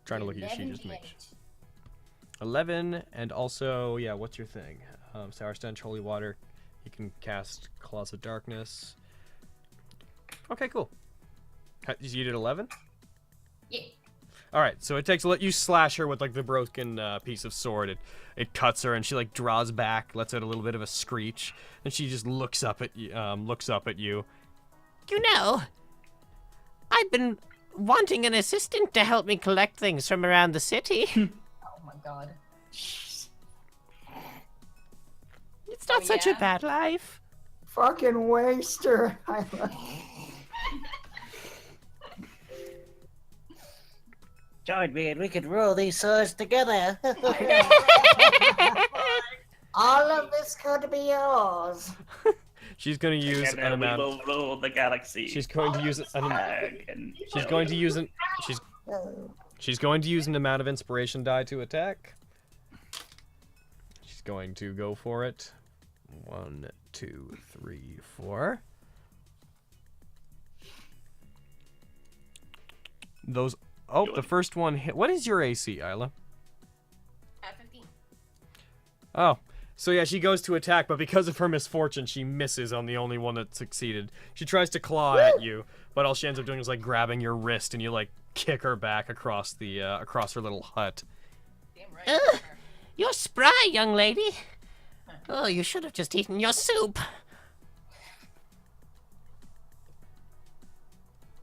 Trying to look at your sheet just to make sure. 11, and also, yeah, what's your thing? Sour Stench, Holy Water. You can cast Claws of Darkness. Okay, cool. You did 11? Yeah. Alright, so it takes you slash her with like the broken piece of sword. It cuts her, and she like draws back, lets out a little bit of a screech, and she just looks up at you. You know, I've been wanting an assistant to help me collect things from around the city. Oh my god. It's not such a bad life. Fucking waster. Join me and we can roll these swords together. All of this could be yours. She's going to use And an then we amount. will rule the galaxy. She's going to use And She's going to use an. She's going to use an amount of inspiration die to attack. She's going to go for it. 1, 2, 3, 4. Those. Oh, the first one hit. What is your AC, Isla? 15. Oh, so yeah, she goes to attack, but because of her misfortune, she misses on the only one that succeeded. She tries to claw at you, but all she ends up doing is like grabbing your wrist, and you like kick her back across the across her little hut. Damn right. You're spry, young lady. Oh, you should have just eaten your soup.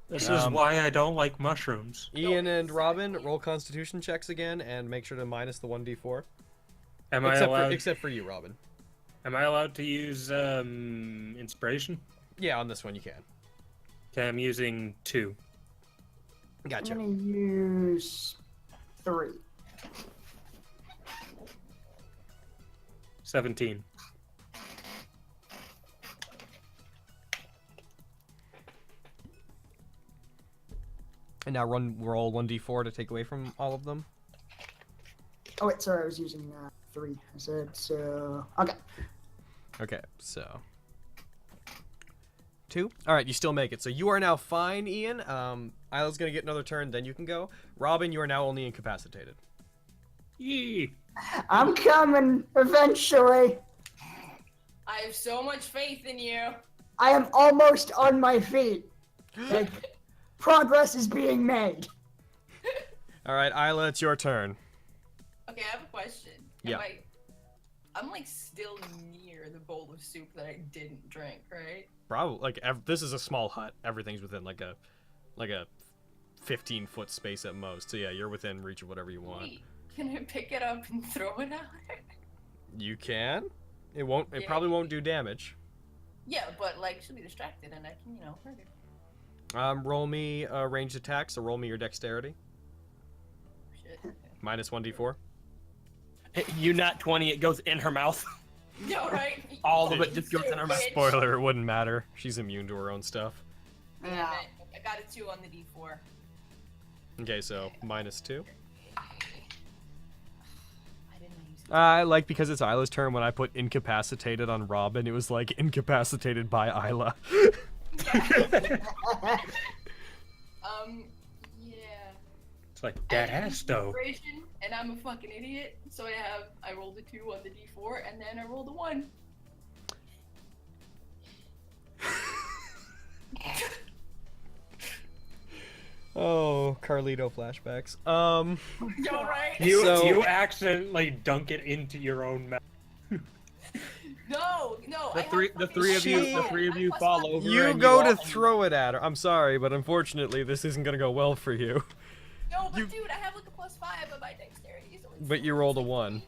This is why I don't like mushrooms. Ian and Robin, roll Constitution checks again, and make sure to minus the 1d4. Am I allowed? Except for you, Robin. Am I allowed to use inspiration? Yeah, on this one you can. Okay, I'm using 2. Gotcha. I'm gonna use 3. 17. And now roll 1d4 to take away from all of them. Oh wait, sorry, I was using 3. I said so. Okay. Okay, so 2. All right, you still make it. So you are now fine, Ian. Isla's gonna get another turn, then you can go. Robin, you are now only incapacitated. Yee. I'm coming eventually. I have so much faith in you. I am almost on my feet. Like, progress is being made. All right, Isla, it's your turn. Okay, I have a question. Yeah. I'm like still near the bowl of soup that I didn't drink, right? Probably like this is a small hut. Everything's within like a 15-foot space at most. So yeah, you're within reach of whatever you want. Wait, can I pick it up and throw it at her? You can. It won't. It Yeah. probably won't do damage. Yeah, but like she'll be distracted and I can, hurt her. Roll me ranged attack. So roll me your dexterity. Shit. Minus 1d4. You nat 20, it goes in her mouth. No, right? All of it just goes in her mouth. Spoiler: it wouldn't matter. She's immune to her own stuff. Damn it. I got a 2 on the D4. Okay, so minus 2. I didn't use it. I like because it's Isla's turn. When I put incapacitated on Robin, it was like incapacitated by Isla. Yeah. It's like that ass though. Inspiration, and I'm a fucking idiot. So I rolled a 2 on the D4, and then I rolled a 1. Oh, Carlito flashbacks. Yo, right? You accidentally dunk it into your own mouth. No. The three of you fall over. You and go all- to throw it at her. I'm sorry, but unfortunately, this isn't gonna go well for you. No, but dude, I have like a +5 of my dexterity, so it's But you rolled a 1.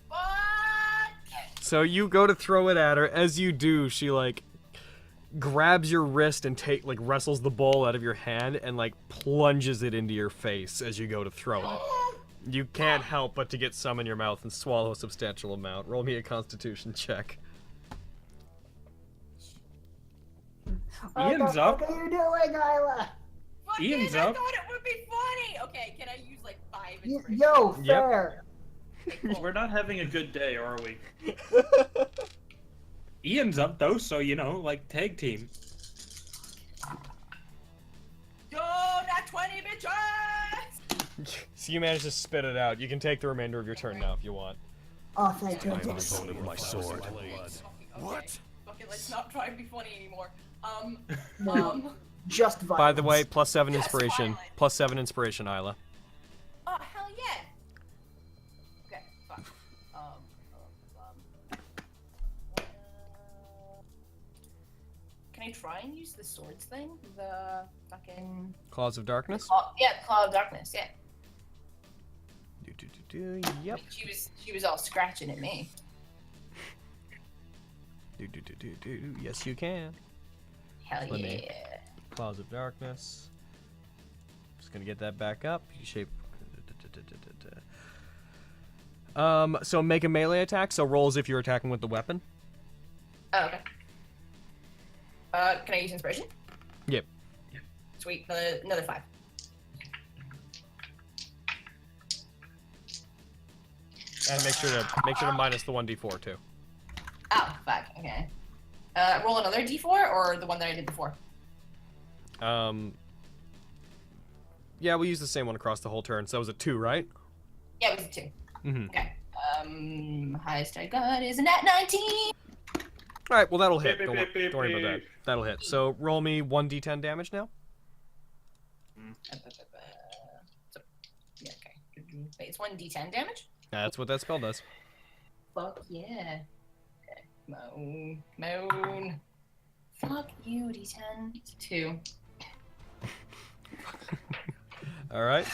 Fuck! So you go to throw it at her. As you do, she like grabs your wrist and wrestles the bowl out of your hand and like plunges it into your face as you go to throw it. You can't help but to get some in your mouth and swallow a substantial amount. Roll me a Constitution check. Ian's up. What are you doing, Isla? Ian's I up. thought it would be funny. Okay, can I use like 5 inspiration? Yo, fair. We're not having a good day, are we? Ian's up though, so you know, like tag team. Yo, not 20 bitches! So you managed to spit it out. You can take the remainder of your turn now if you want. Oh, thank you. My sword. What? Okay, let's not try and be funny anymore. Just violence. By the way, +7 inspiration. +7 inspiration, Isla. Oh, hell yeah! Okay, fuck. Can I try and use the swords thing? The fucking... Claws of Darkness? Yeah, Claw of Darkness, yeah. Yep. She was all scratching at me. Yes, you can. Hell Let yeah. me- Claws of Darkness. Just gonna get that back up. Shape. So make a melee attack. So roll as if you're attacking with the weapon. Oh, okay. Can I use inspiration? Yep. Sweet. Another 5. And make sure to minus the 1d4 too. Oh, fuck. Okay. Roll another d4 or the one that I did before? Yeah, we use the same one across the whole turn. So it was a 2, right? Yeah, it was a 2. Mm-hmm. Okay. Highest I got is a Nat19. All right. Well, that'll hit. Beep, Don't, beep, beep, don't worry about that. beep. That'll hit. So roll me 1d10 damage now. So, yeah, okay. Wait, it's 1d10 damage? That's what that spell does. Fuck yeah. Okay. Moan. Fuck you, d10. It's a 2. All right.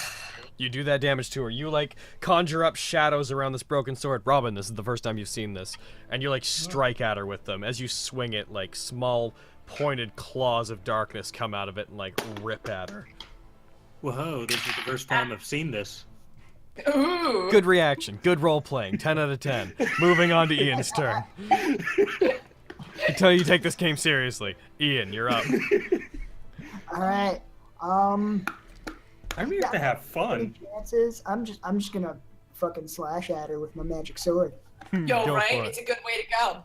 You do that damage to her. You like conjure up shadows around this broken sword. Robin, this is the first time you've seen this. And you like strike at her with them. As you swing it, like small pointed claws of darkness come out of it and like rip at her. Whoa, this is the first time I've seen this. Ooh. Good reaction. Good role playing. 10 out of 10. Moving on to Ian's turn. Until you take this game seriously. Ian, you're up. Alright. I'm here to have fun. Chances. I'm just gonna fucking slash at her with my magic sword. Yo, Go right? for it. It's a good way to go.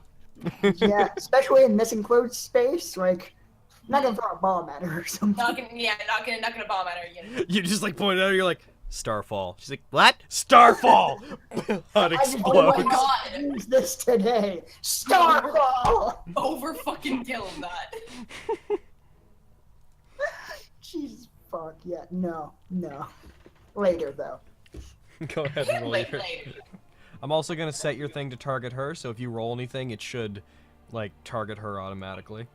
Yeah, especially in this enclosed space. Like, I'm not gonna throw a bomb at her or something. Not gonna bomb at her again. You just like point at her, you're like, Starfall. She's like, what? Starfall! Hot I just explodes. Oh my god! use this today. Starfall. Over fucking kill that. Jesus fuck yeah. No. Later though. Go ahead and roll Later. your... I'm also going to set your thing to target her, so if you roll anything, it should, like, target her automatically.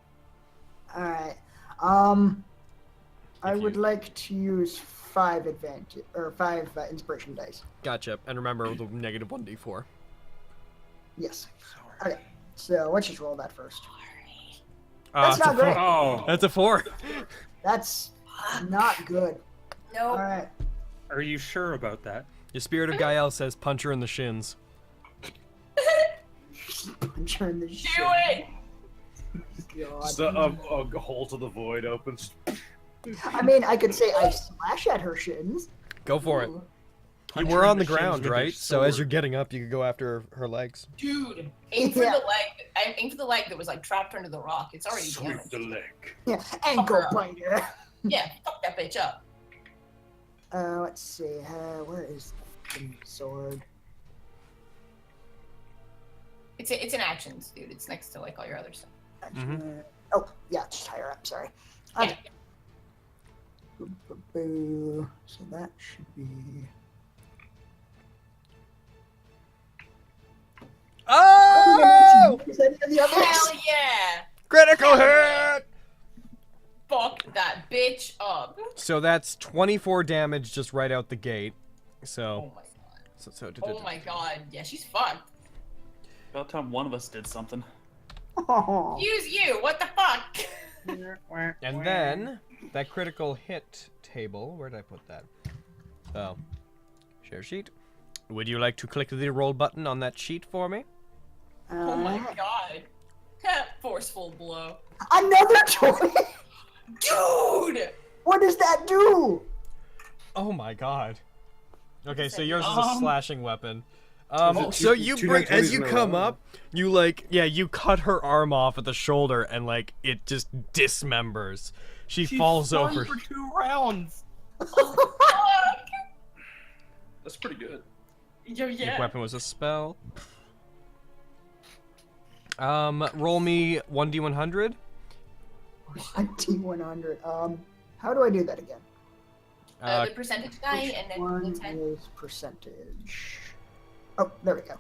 Alright. I would like to use 5 advantage or 5 inspiration dice. Gotcha. And remember the negative 1d4. Yes. Okay. So let's just roll that first. That's That's not great. Oh, That's a 4. That's not good. No. Alright. are you sure about that? Your Spirit of GAE-EL says punch her in the shins. Punch her in the Do shit. it! God. Just a hole to the void opens. I mean, I could say I slash at her shins. Go for it. Ooh. You Punch were her in on the the shins ground, with your right? So as sword. you're getting up, you could go after her legs. Dude, aim for Yeah. the leg. Aim for the leg that was like trapped under the rock. It's already Sweep damaged. the leg. Yeah, ankle biter. Yeah, fuck that bitch up. Let's see. Where is the sword? It's in actions, dude. It's next to like all your other stuff. Oh, yeah, just higher up. Sorry. Okay. Boo. So that should be. Oh! Is any of the others? Hell yeah! Critical hit! Fuck that bitch up. So that's 24 damage just right out the gate. So, Oh my god. so Oh my god. Yeah, she's fucked. About time one of us did something. Oh. Use you. What the fuck? And then that critical hit table. Where did I put that? Oh, share sheet. Would you like to click the roll button on that sheet for me? Oh my god. Forceful blow. Another toy? Dude! What does that do? Oh my god. Okay, so it? yours is a slashing weapon. two Bring, nat as 20s you in a come row? up, you you cut her arm off at the shoulder and it just dismembers. She falls stunned over. for 2 rounds. That's pretty good. Yo, Your yeah. weapon was a spell. Roll me 1d100. 1d100. How do I do that again? The percentage die and then One the 10. is percentage. Oh, there we go.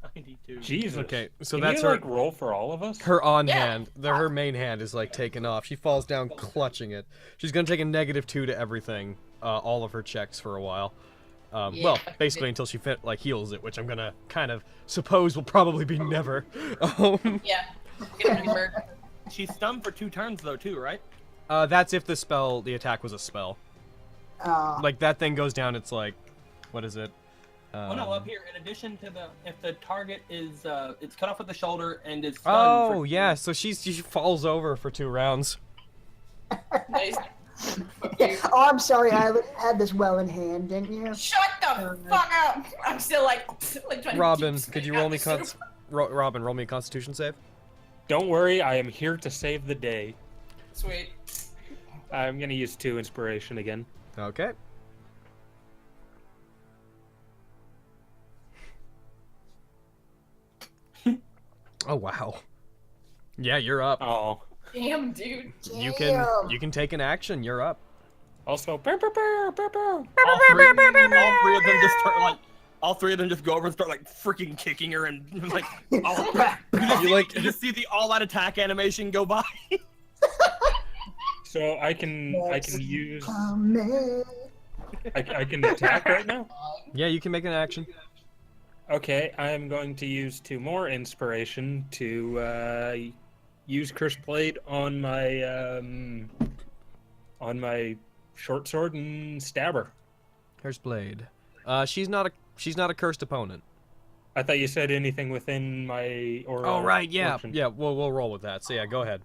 92. Jesus. Okay, so Can that's you, her. like, roll for all of us? Her on Yeah. hand, her main hand is taken off. She falls down, clutching it. She's gonna take a -2 to everything, all of her checks for a while. Well, basically until she heals it, which I'm gonna kind of suppose will probably be never. Yeah. Get him murdered. She's stunned for 2 turns though too, right? That's if the attack was a spell. That thing goes down. It's what is it? Oh no, up here. In addition to if the target is it's cut off at the shoulder and is stunned. Oh yeah, so she falls over for 2 rounds. Nice. Yeah. Oh, I'm sorry. I had this well in hand, didn't you? Shut the fuck up! I'm still trying to Robin, keep could you spitting roll out me the soup. Robin, roll me a Constitution save. Don't worry, I am here to save the day. Sweet. I'm gonna use 2 inspiration again. Okay. Oh wow. Yeah, you're up. Oh. Damn, dude. You can take an action. You're up. Also, All three of them just start all 3 of them just go over and start freaking kicking her and you just see the all-out attack animation go by. so I can use Amen. I can attack right now. Yeah, you can make an action. Okay, I am going to use 2 more inspiration to use Curse Blade on my short sword and stabber. Curse Blade. She's not a cursed opponent. I thought you said anything within my aura. Oh right, yeah, function. yeah. We'll roll with that. So yeah, go ahead.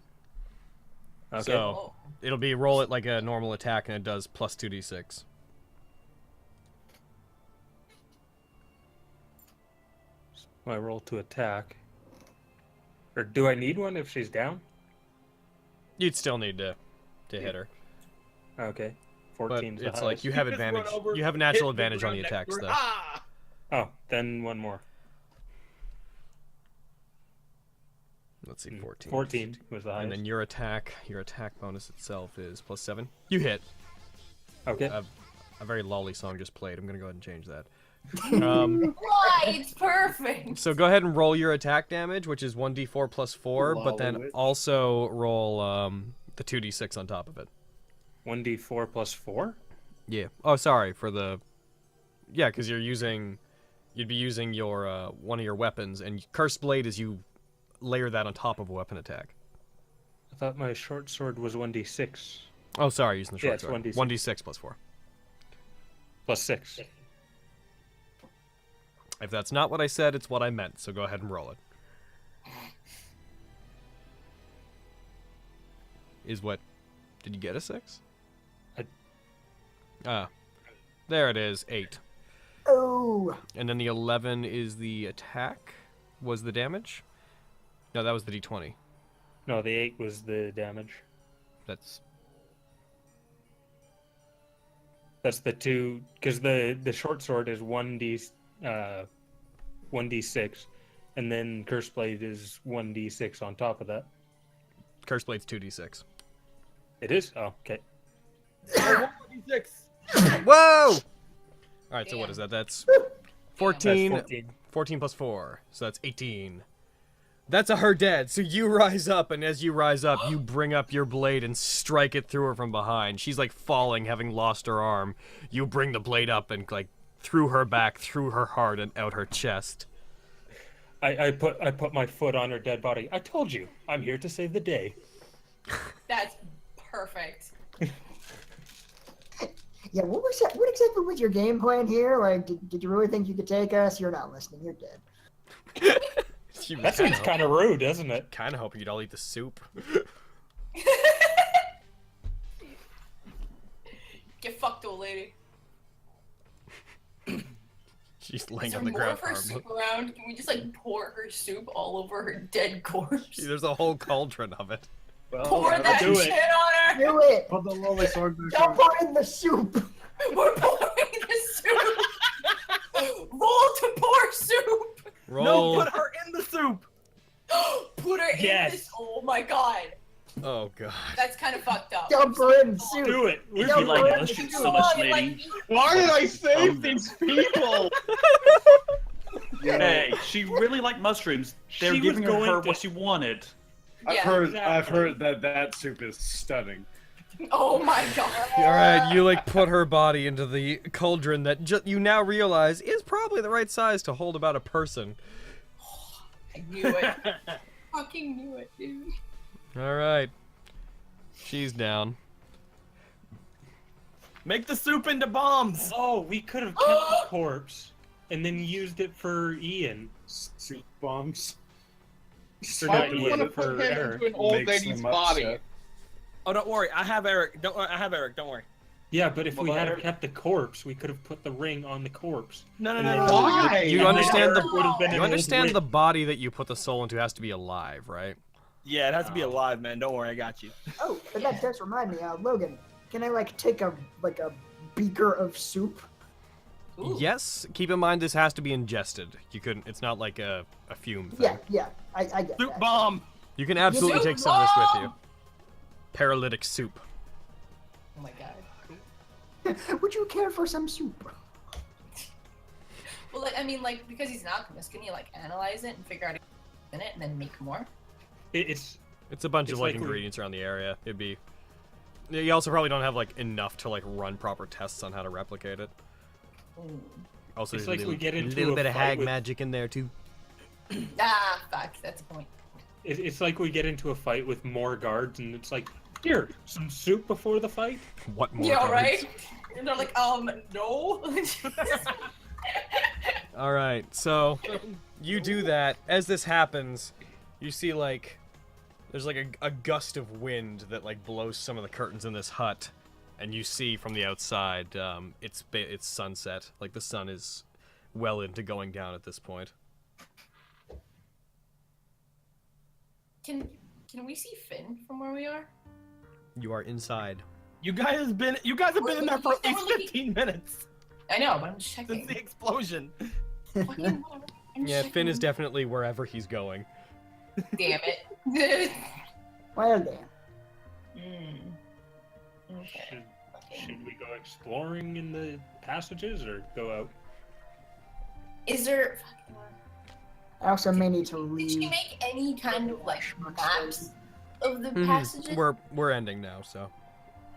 Okay. So it'll be roll it like a normal attack, and it does plus 2d6. My roll to attack. Or do I need one if she's down? You'd still need to hit her. Okay. But 14's the it's highest. you have advantage. You have a natural advantage on the attacks, though. Oh, then one more. Let's see, 14. 14 was the highest. And then your attack bonus itself is plus 7. You hit. Okay. A very lolly song just played. I'm gonna go ahead and change that. Why? It's perfect. So go ahead and roll your attack damage, which is 1d4 plus 4, but then Lolly. also roll the 2d6 on top of it. 1d4 plus 4? Yeah. Oh, sorry for the. Yeah, because you'd be using your one of your weapons, and Curse Blade is you layer that on top of a weapon attack. I thought my short sword was 1d6. Oh, sorry, using the short it's sword. 1d6. 1d6 plus 4. Plus 6. If that's not what I said, it's what I meant. So go ahead and roll it. Is what? Did you get a 6? There it is. 8. Oh. And then the 11 is the attack. Was the damage? No, that was the d20. No, the 8 was the damage. That's the 2, because the short sword is 1d6, and then Curse Blade is 1d6 on top of that. Curse Blade's 2d6. It is? Oh, okay. 1d6. Whoa! All right, so what is that? That's 14. That's 14. 14 plus 4, so that's 18. That's her dead. So you rise up, and as you rise up, you bring up your blade and strike it through her from behind. She's falling, having lost her arm. You bring the blade up and through her back, through her heart, and out her chest. I put my foot on her dead body. I told you, I'm here to save the day. That's perfect. Yeah, what was that? What exactly was your game plan here? Like, did you really think you could take us? You're not listening. You're dead. That seems kind of rude, doesn't it? Kind of hoping you'd all eat the soup. Get fucked, old lady. She's laying Is there on the more ground. of her soup around? Can we just like pour her soup all over her dead corpse? There's a whole cauldron of it. Well, Pour that do shit it. on her! Do it! Put the lowly sword back Don't on. put in the soup! We're pouring the soup! Roll to pour soup! Roll. No, put her in the soup. Put her in Yes. this. Oh my god. Oh god. That's kind of fucked up. Dump her in the soup! Do it. You Don't like put it in mushrooms the so soup. much, Like, lady. Why did I save these people? Hey, she really liked mushrooms. They're She giving was going her to- what she wanted. Yeah. I've heard that soup is stunning. Oh my god. Alright, you like put her body into the cauldron that you now realize is probably the right size to hold about a person. I knew it. Fucking knew it, dude. Alright. She's down. Make the soup into bombs. Oh, we could have kept the corpse and then used it for Ian. Soup bombs. Or Why not would you want Ian, to put for him Eric. into an old Makes lady's them body? upset. Oh, don't worry. I have Eric. I have Eric. Don't worry. Yeah, but if we Well, had Eric- kept the corpse, we could have put the ring on the corpse. No. Why? You And understand Eric would have been You an old understand witch. the body that you put the soul into has to be alive, right? Yeah, it has to be alive, man. Don't worry. I got you. Oh, but that does remind me, Logan, can I like take a beaker of soup? Ooh. Yes, keep in mind this has to be ingested. You couldn't it's not like a fume thing. Yeah, I get Soup that. bomb. You can absolutely Soup take some of this with you. bomb! Paralytic soup. Oh my god. Would you care for some soup? Well, like, I mean, like, because he's an alchemist, can you, like, analyze it and figure out what's in it and then make more? It's It's a bunch It's of like like we- ingredients around the area. It'd be. You also probably don't have like enough to like run proper tests on how to replicate it. Ooh. Also, It's there's like a we get into little a bit of fight hag with- magic in there too. Ah, fuck, that's a point. it's like we get into a fight with more guards, and it's like, here, some soup before the fight. What more? Yeah, guards? right? And they're like, no. All right, so you do that. As this happens, you see like there's like a gust of wind that like blows some of the curtains in this hut, and you see from the outside it's sunset. Like the sun is well into going down at this point. Can we see Finn from where we are? You are inside. You guys have been in there for at least 15 minutes I know, but I'm just since checking. the explosion. Fucking whatever. I'm Yeah, checking. Finn is definitely wherever he's going. Damn it. Well then. Okay. Should we go exploring in the passages or go out? Is there? I also may need to Did she leave. make any kind of like maps of the Mhm. passages? We're ending now, so.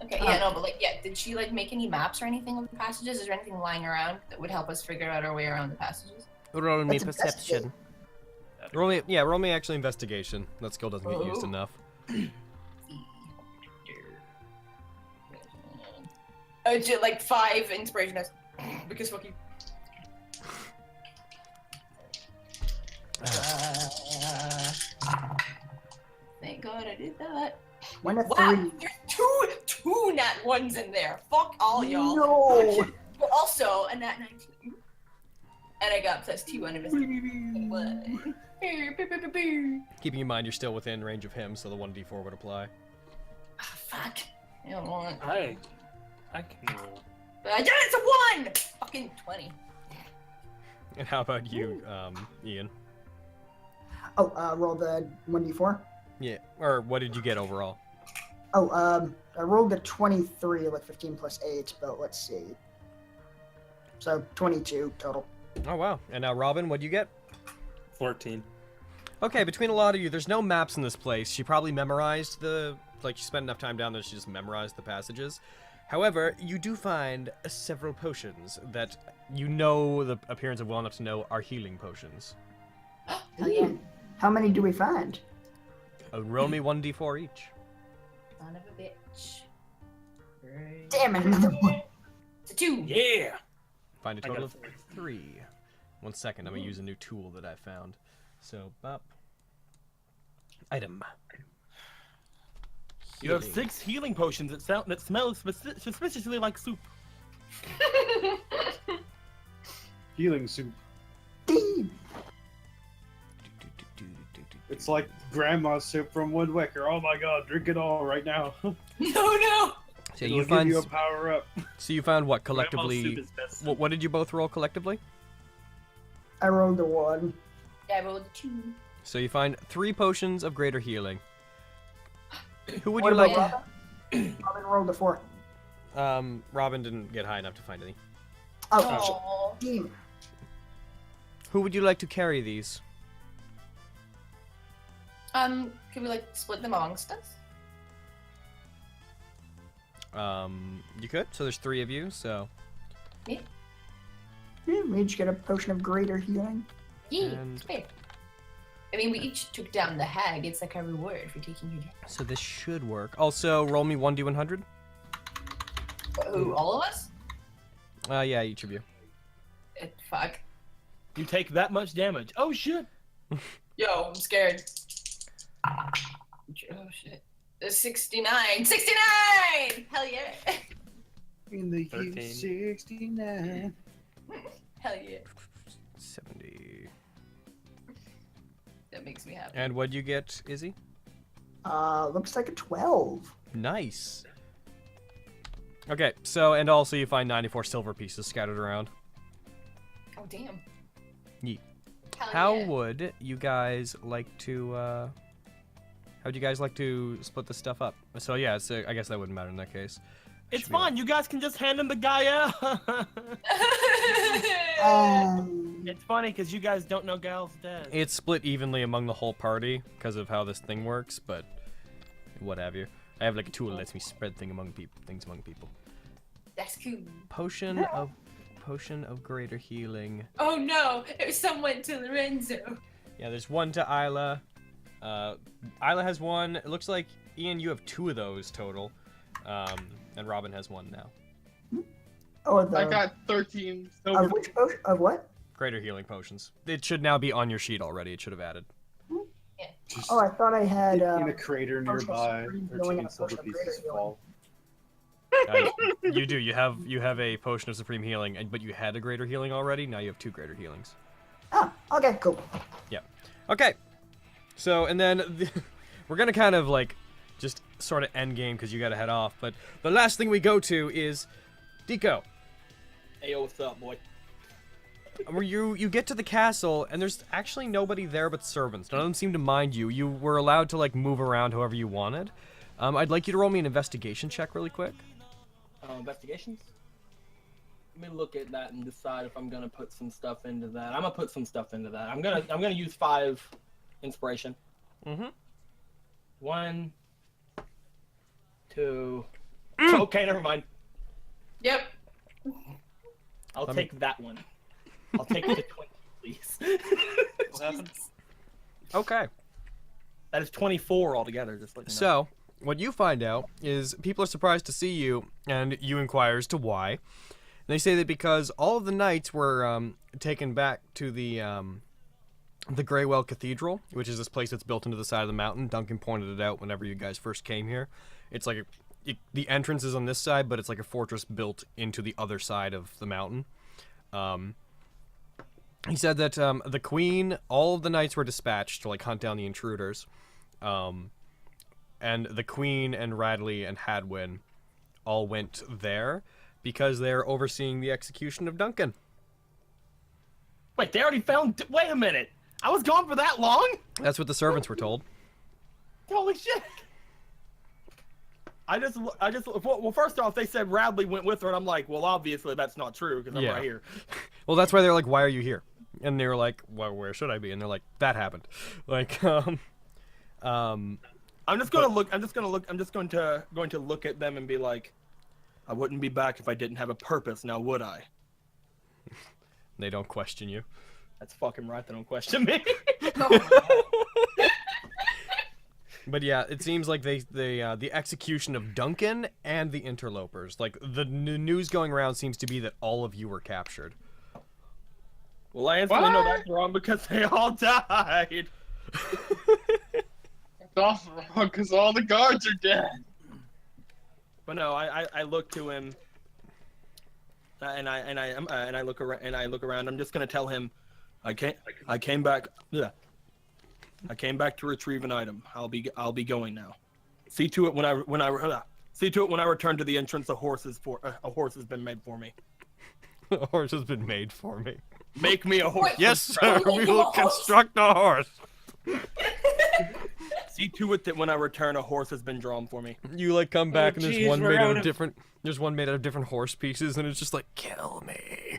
Okay, yeah, no, but like, yeah, did she like make any maps or anything of the passages? Is there anything lying around that would help us figure out our way around the passages? Roll me Let's perception. Roll me actually investigation. That skill doesn't get used Oh. enough. Just like 5 inspiration dice. Because fuck you. Thank God I did that. One to Wow, three. there's two nat 1s in there. Fuck all y'all. No. But also a nat 19. And I got +2 on investigation. Keeping in mind you're still within range of him, so the 1d4 would apply. Ah, fuck. I don't want. I can roll. But I did it! It's a 1! Fucking 20. And how about you, Ian? Oh, roll the 1d4. Yeah, or what did you get overall? Oh, I rolled a 23, like 15 plus 8, but let's see. So 22 total. Oh wow! And now Robin, what'd you get? 14. Okay, between a lot of you, there's no maps in this place. She probably memorized she spent enough time down there, she just memorized the passages. However, you do find several potions that you know the appearance of well enough to know are healing potions. Hell yeah. How many do we find? Roll me 1d4 each. Son of a bitch. Damn it, another one. It's a 2. Yeah. Find a I got total a of 3. 1 second, I'm gonna use a new tool that I found. So, bop. Item. You have Healing. 6 healing potions that smell suspiciously like soup. Healing soup. It's like grandma's soup from Wind Waker. Oh my god, drink it all right now. No. So It'll you give find. you a power up. So you found what Grandma's collectively? soup is best. What did you both roll collectively? I rolled a 1. Yeah, I rolled a 2. So you find 3 potions of greater healing. Who would What you like? about Robin rolled a 4. Robin didn't get high enough to find any. Oh, Aww. damn. Who would you like to carry these? Can we like split them amongst us? You could. So there's 3 of you. So Yeah. We each get a potion of greater healing. Yeah, And- it's fair. I mean, we each took down the hag. It's like a reward for taking you down. so this should work. Also, roll me 1d100. Who, all of us? Yeah, each of you. Fuck. You take that much damage. Oh shit! Yo, I'm scared. Oh shit. 69! 69! Hell yeah! In the 13. year 69. Hell yeah. 70. That makes me happy. And what'd you get, Izzy? Looks like a 12. Nice. Okay, so, and also you find 94 silver pieces scattered around. Oh, damn. Yeet. Hell How yeah. would you guys like to, how'd you guys like to split this stuff up? So yeah, so I guess that wouldn't matter in that case. It's Should be fine. You guys can just hand him the Gaia. It's funny because you guys don't know Gal's dead. It's split evenly among the whole party because of how this thing works, but what have you. I have like a tool that lets me spread things among people. That's cool. Potion of greater healing. Oh no! It was someone to Lorenzo. Yeah, there's 1 to Isla. Isla has 1. It looks like Ian, you have 2 of those total. And Robin has 1 now. Oh, the, I got 13 of silver. which potion? Of what? Greater healing potions. It should now be on your sheet already. It should have added. Just Oh, I thought I had. in a crater potion of nearby. supreme healing 13 and a silver potion of pieces greater fall. You do. You have a potion of supreme healing, but you had a greater healing already. Now you have 2 greater healings. Oh, okay, cool. Yeah. Okay. So, and then we're gonna kind of like just sort of end game because you gotta head off. But the last thing we go to is Deco. Hey, yo, what's up, boy? Where you get to the castle and there's actually nobody there but servants. None of them seem to mind you. You were allowed to like move around however you wanted. I'd like you to roll me an investigation check really quick. Investigations? Let me look at that and decide if I'm gonna put some stuff into that. I'm gonna put some stuff into that. I'm gonna use 5 inspiration. Mm-hmm. 1, 2. Okay, never mind. Yep. I'll Let me- take that one. I'll take the 20, please. What happened? Okay. That is 24 altogether. Just like So, what you find out is people are surprised to see you, and you inquire as to why. And they say that because all of the knights were taken back to the Greywell Cathedral, which is this place that's built into the side of the mountain. Duncan pointed it out whenever you guys first came here. It's like the entrance is on this side, but it's like a fortress built into the other side of the mountain. He said that the queen, all of the knights were dispatched to like hunt down the intruders. And the queen and Radley and Hadwin all went there because they're overseeing the execution of Duncan. Wait, they already found. Wait a minute. I was gone for that long? That's what the servants were told. Holy shit! Well, first off, they said Radley went with her, and I'm like, well, obviously that's not true because I'm Yeah. right here. Well, that's why they're like, "Why are you here?" And they were like, "Well, where should I be?" And they're like, "That happened." Like, I'm just going to look at them and be like, I wouldn't be back if I didn't have a purpose. Now would I? They don't question you. That's fucking right. They don't question me. But yeah, it seems like the execution of Duncan and the interlopers. Like the news going around seems to be that all of you were captured. Well, I instantly know that's wrong because they all died. It's all wrong because all the guards are dead. But no, I look to him, and I look around. I'm just gonna tell him, I came back. Yeah. I came back to retrieve an item. I'll be going now. See to it when I return to the entrance. A horse has been made for me. A horse has been made for me. Make me a horse. Yes, sir. We will construct a horse. See to it that when I return, a horse has been drawn for me. You like come back and there's geez, one we're made out out of of- different. There's one made out of different horse pieces, and it's just like, kill me.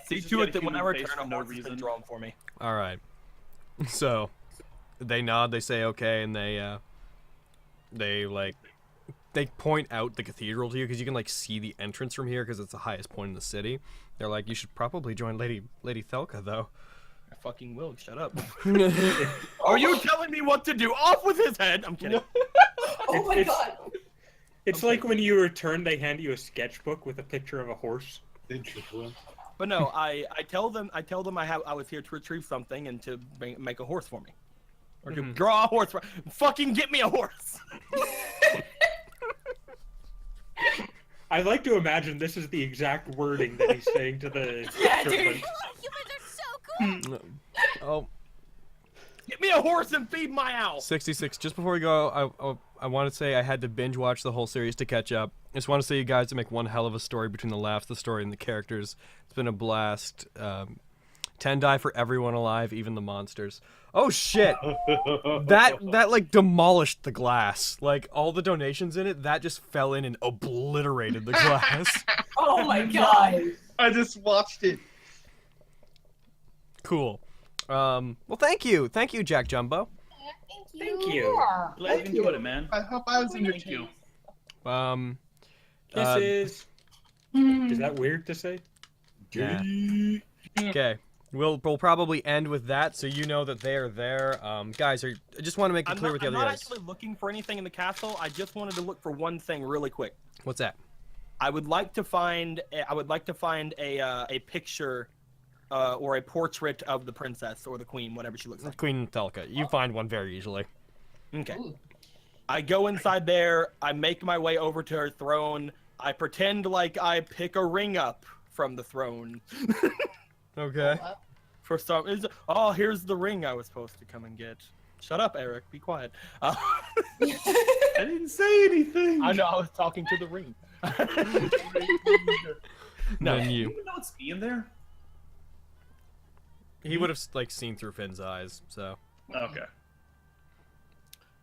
See Just to get it a that when I human face return, for a no horse has been reason. drawn for me. All right. So, they nod. They say okay, and they point out the cathedral to you because you can like see the entrance from here because it's the highest point in the city. They're like, you should probably join Lady Thelka though. I fucking will. Shut up. Are you telling me what to do? Off with his head. I'm kidding. Oh my It's- god. It's like when you return, they hand you a sketchbook with a picture of a horse. Interesting. But no, I tell them I was here to retrieve something and to make a horse for me, or to draw a horse. Fucking get me a horse. I like to imagine this is the exact wording that he's saying to the Yeah, dude. serpent. Oh, Get me a horse and feed my owl. 66. Just before we go, I want to say I had to binge watch the whole series to catch up. I just want to say you guys make one hell of a story between the laughs, the story, and the characters. It's been a blast. 10 die for everyone alive, even the monsters. Oh shit! that like demolished the glass. Like all the donations in it, that just fell in and obliterated the glass. Oh my god. I just watched it. Cool. Well, thank you, Jack Jumbo. Thank you. Yeah, Glad you thank enjoyed you. it, man. I hope I was Thank you. entertained. Kisses. Is that weird to say? Yeah. Okay. We'll probably end with that, so you know that they are there. Guys, I just want to make it clear with the I'm other not guys. actually looking for anything in the castle. I just wanted to look for one thing really quick. What's that? I would like to find a picture or a portrait of the princess or the queen, whatever she looks like. Queen Thelka. You find one very easily. Okay. Ooh. I go inside there. I make my way over to her throne. I pretend like I pick a ring up from the throne. Okay. For some, oh, here's the ring I was supposed to come and get. Shut up, Eric. Be quiet. I didn't say anything. I know. I was talking to the ring. No. Then Do you. you even know what's in there? He would have like seen through Finn's eyes, so. Okay.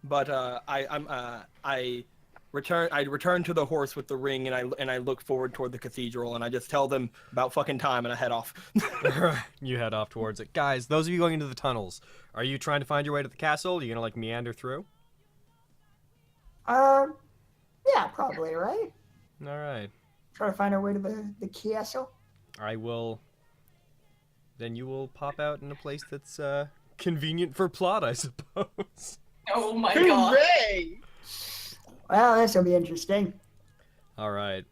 But I return to the horse with the ring, and I look forward toward the cathedral, and I just tell them about fucking time, and I head off. You head off towards it. Guys, those of you going into the tunnels, are you trying to find your way to the castle? Are you gonna like meander through? Yeah, probably, right? All right. Try to find our way to the castle. I will. Then you will pop out in a place that's convenient for plot, I suppose. Oh my god. Hooray! Well, this will be interesting. All right.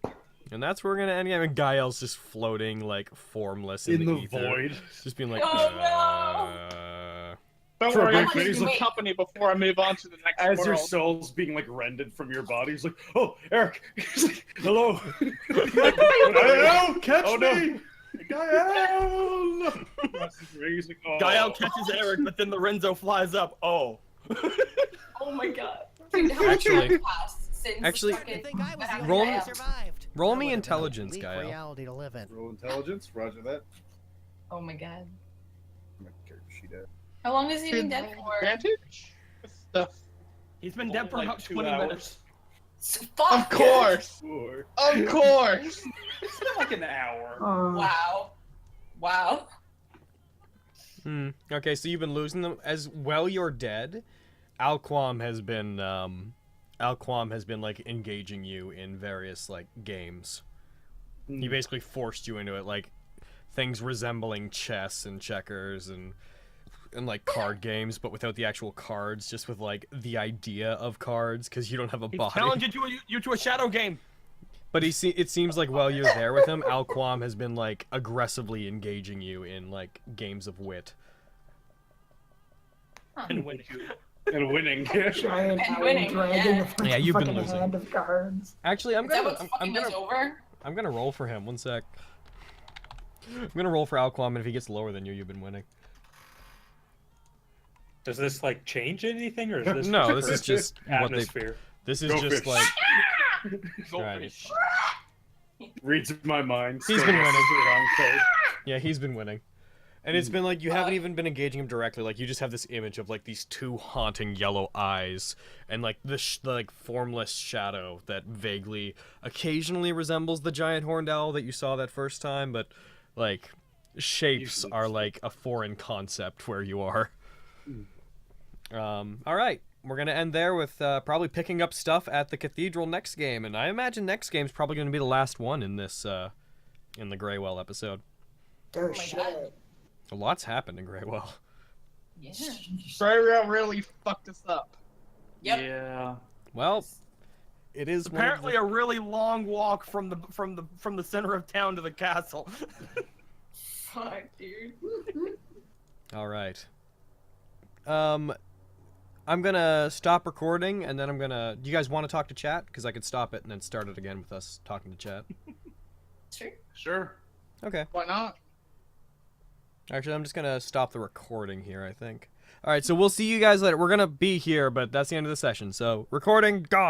And that's where we're gonna end. I mean, GAE-EL's just floating like formless in, the ether. void. Just being like. Oh, Don't For a worry, I'm brief keeping some minute. company before I move on to the next As world. your soul's being like rended from your body, he's like, "Oh, Eric, he's like, hello, Gael, catch me, Gael." He's like, oh. Gael catches Eric, but then Lorenzo flies up. Oh. Oh my god. Dude, how much Actually- time passed since actually- fucking Roll- Gael? Roll me intelligence, Gael. reality to live in. Roll intelligence. Roger that. Oh my god. I'm gonna carry the sheet out. How long has he been dead for? Advantage? Stuff. He's been dead for Like about 2 20 hours. minutes. Fuck. Of course! Four. Of course! It's been like an hour. Wow. Wow. Okay, so you've been losing them as well. You're dead. Alquam has been like engaging you in various like games. He basically forced you into it. Like things resembling chess and checkers and like card games, but without the actual cards, just with like the idea of cards, because you don't have a body. Challenge you to a shadow game. But it seems like while you're there with him, Alquam has been like aggressively engaging you in like games of wit. And winning. And winning. Giant And iron winning, dragon yeah. with like Yeah, a you've been fucking losing. hand of cards. Actually, I'm Is that gonna what's fucking us over? I'm gonna roll for him. One sec. I'm gonna roll for Alquam, and if he gets lower than you, you've been winning. Does this like change anything, or is this No, just this is just what they. atmosphere? This is Go just fish. like. Go Right. fish. Reads my mind. He's been winning. Wrong code. Yeah, he's been winning. And it's been like you haven't even been engaging him directly. Like you just have this image of like these two haunting yellow eyes and like the like formless shadow that vaguely, occasionally resembles the giant horned owl that you saw that first time, but like shapes are like a foreign concept where you are. All right, we're gonna end there with probably picking up stuff at the cathedral next game, and I imagine next game's probably gonna be the last one in this in the Greywell episode. Oh my shit. God. A lot's happened in Greywell. Yeah. Greywell really fucked us up. Yep. Yeah. Well, it is Apparently a really long walk from the center of town to the castle. Fuck, dude. All right. I'm gonna stop recording, and then I'm gonna. Do you guys want to talk to chat? Because I could stop it and then start it again with us talking to chat. Sure. Sure. Okay. Why not? Actually, I'm just gonna stop the recording here, I think. All right, so we'll see you guys later. We're gonna be here, but that's the end of the session. So, recording gone.